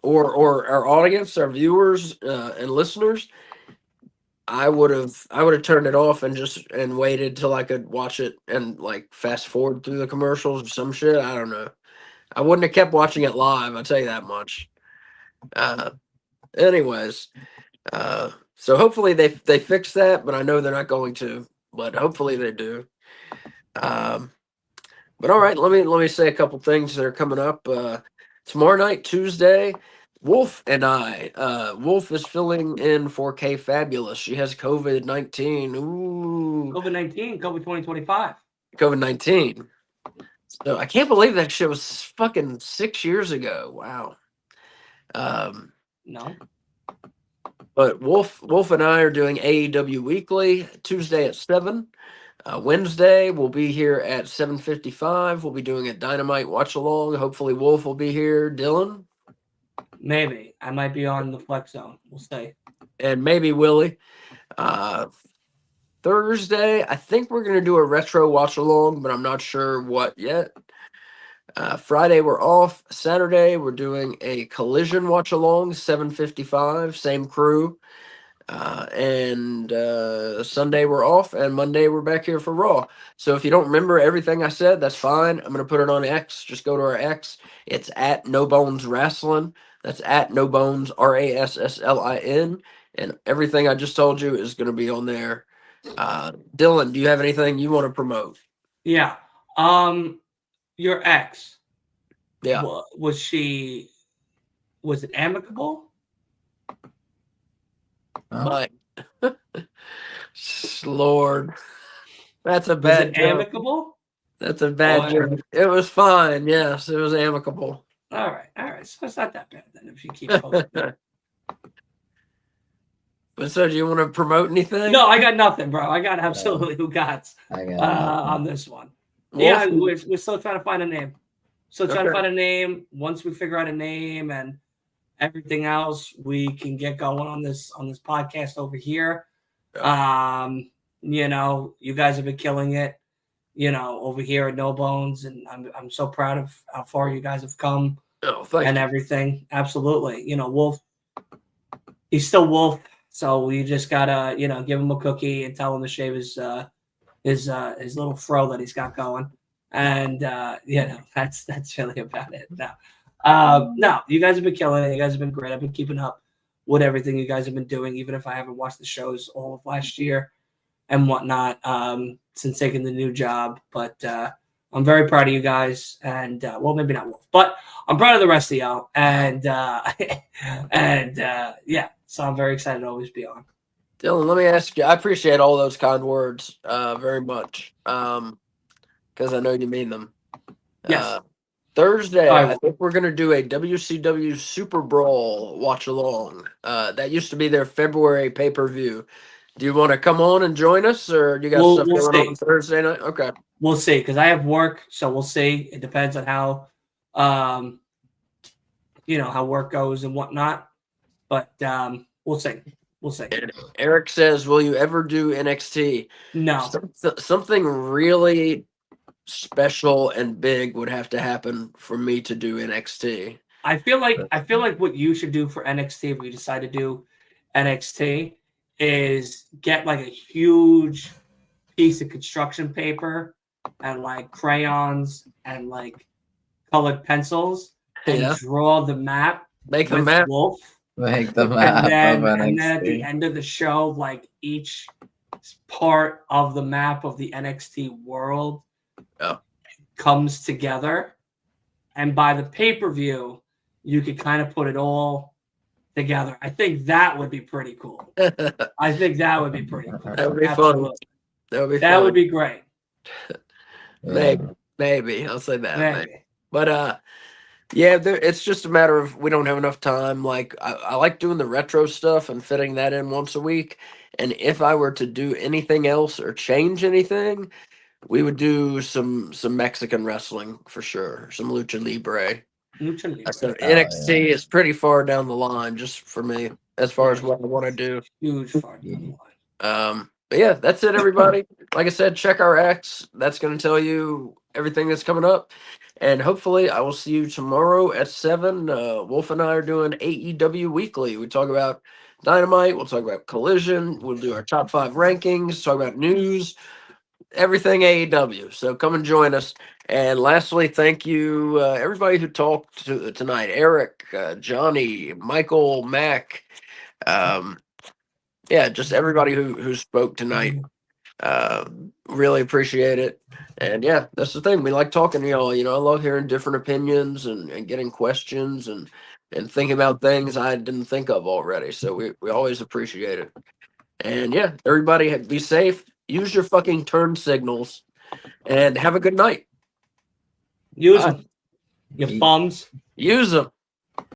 or our audience, our viewers and listeners, I would have turned it off and waited till I could watch it and like fast forward through the commercials or some shit. I don't know. I wouldn't have kept watching it live. I'll tell you that much. Anyways, so hopefully they fix that, but I know they're not going to. But hopefully they do. But all right, let me say a couple things that are coming up. Tomorrow night, Tuesday, Wolf and I. Wolf is filling in for K Fabulous. She has COVID-19. Ooh. COVID-19, COVID 2025. COVID-19. So I can't believe that shit was fucking 6 years ago. Wow. No. But Wolf and I are doing AEW Weekly Tuesday at 7. Wednesday, we'll be here at 7:55. We'll be doing a Dynamite watch along. Hopefully, Wolf will be here. Dylan? Maybe. I might be on the Flex Zone. We'll see. And maybe Willy. Thursday, I think we're going to do a retro watch along, but I'm not sure what yet. Friday, we're off. Saturday, we're doing a Collision watch along, 7:55, same crew. And Sunday we're off, and Monday we're back here for Raw. So if you don't remember everything I said, that's fine. I'm gonna put it on X. Just go to our X. It's at No Bones Wrestling. That's at No Bones RASSLIN, and everything I just told you is gonna be on there. Dylan, do you have anything you want to promote? Yeah. Your ex. Yeah. Was it amicable? My Lord, that's a bad joke. Amicable? That's a bad joke. It was fine. Yes, it was amicable. All right. So it's not that bad then if you keep posting. But so, do you want to promote anything? No, I got nothing, bro. I got absolutely who got on this one. Wolf? Yeah, we're still trying to find a name. Trying to find a name. Once we figure out a name and everything else, we can get going on this podcast over here. Yeah. You guys have been killing it, over here at No Bones, and I'm so proud of how far you guys have come and everything. Absolutely. Wolf, he's still Wolf, so we just gotta, give him a cookie and tell him to shave his little fro that he's got going. And that's really about it. No, you guys have been killing it. You guys have been great. I've been keeping up with everything you guys have been doing, even if I haven't watched the shows all of last year and whatnot, since taking the new job. But I'm very proud of you guys, and well, maybe not Wolf, but I'm proud of the rest of y'all. And so I'm very excited to always be on. Dylan, let me ask you. I appreciate all those kind words very much, because I know you mean them. Yes. Thursday, All I right. think we're gonna do a WCW Super Brawl watch along. That used to be their February pay-per-view. Do you want to come on and join us, or you got We'll stuff going see. on Thursday night? Okay. We'll see, because I have work, so we'll see. It depends on how, how work goes and whatnot. But we'll see. We'll see. And Eric says, "Will you ever do NXT?" No, Something really special and big would have to happen for me to do NXT. I feel like what you should do for NXT, if we decide to do NXT, is get like a huge piece of construction paper and like crayons and like colored pencils and Yeah. draw the map Make the with map. Wolf. Make the And map then, of and then at the NXT. end of the show, like each part of the map of the NXT world comes together. And by the pay-per-view, you could kind of put it all together. I think that would be pretty cool. I think that would be pretty cool. That would be Absolutely. fun. That would be That fun. would be great. Maybe I'll say that. Maybe. But yeah, it's just a matter of we don't have enough time. Like I like doing the retro stuff and fitting that in once a week. And if I were to do anything else or change anything, we would do some Mexican wrestling for sure. Some lucha libre. Lucha Libre. So NXT is pretty far down the line just for me as far as Yeah. what I want to do. Huge far down the line. But yeah, that's it, everybody. Like I said, check our X. That's going to tell you everything that's coming up. And hopefully, I will see you tomorrow at 7. Wolf and I are doing AEW Weekly. We talk about Dynamite. We'll talk about Collision. We'll do our top 5 rankings, talk about news, everything AEW. So come and join us. And lastly, thank you, everybody who talked tonight. Eric, Johnny, Michael, Mac. Yeah, just everybody who spoke tonight. Really appreciate it. And yeah, that's the thing. We like talking to y'all. I love hearing different opinions and getting questions and thinking about things I didn't think of already. So we always appreciate it. And yeah, everybody be safe. Use your fucking turn signals and have a good night. Use Bye. them. You bums. Use them.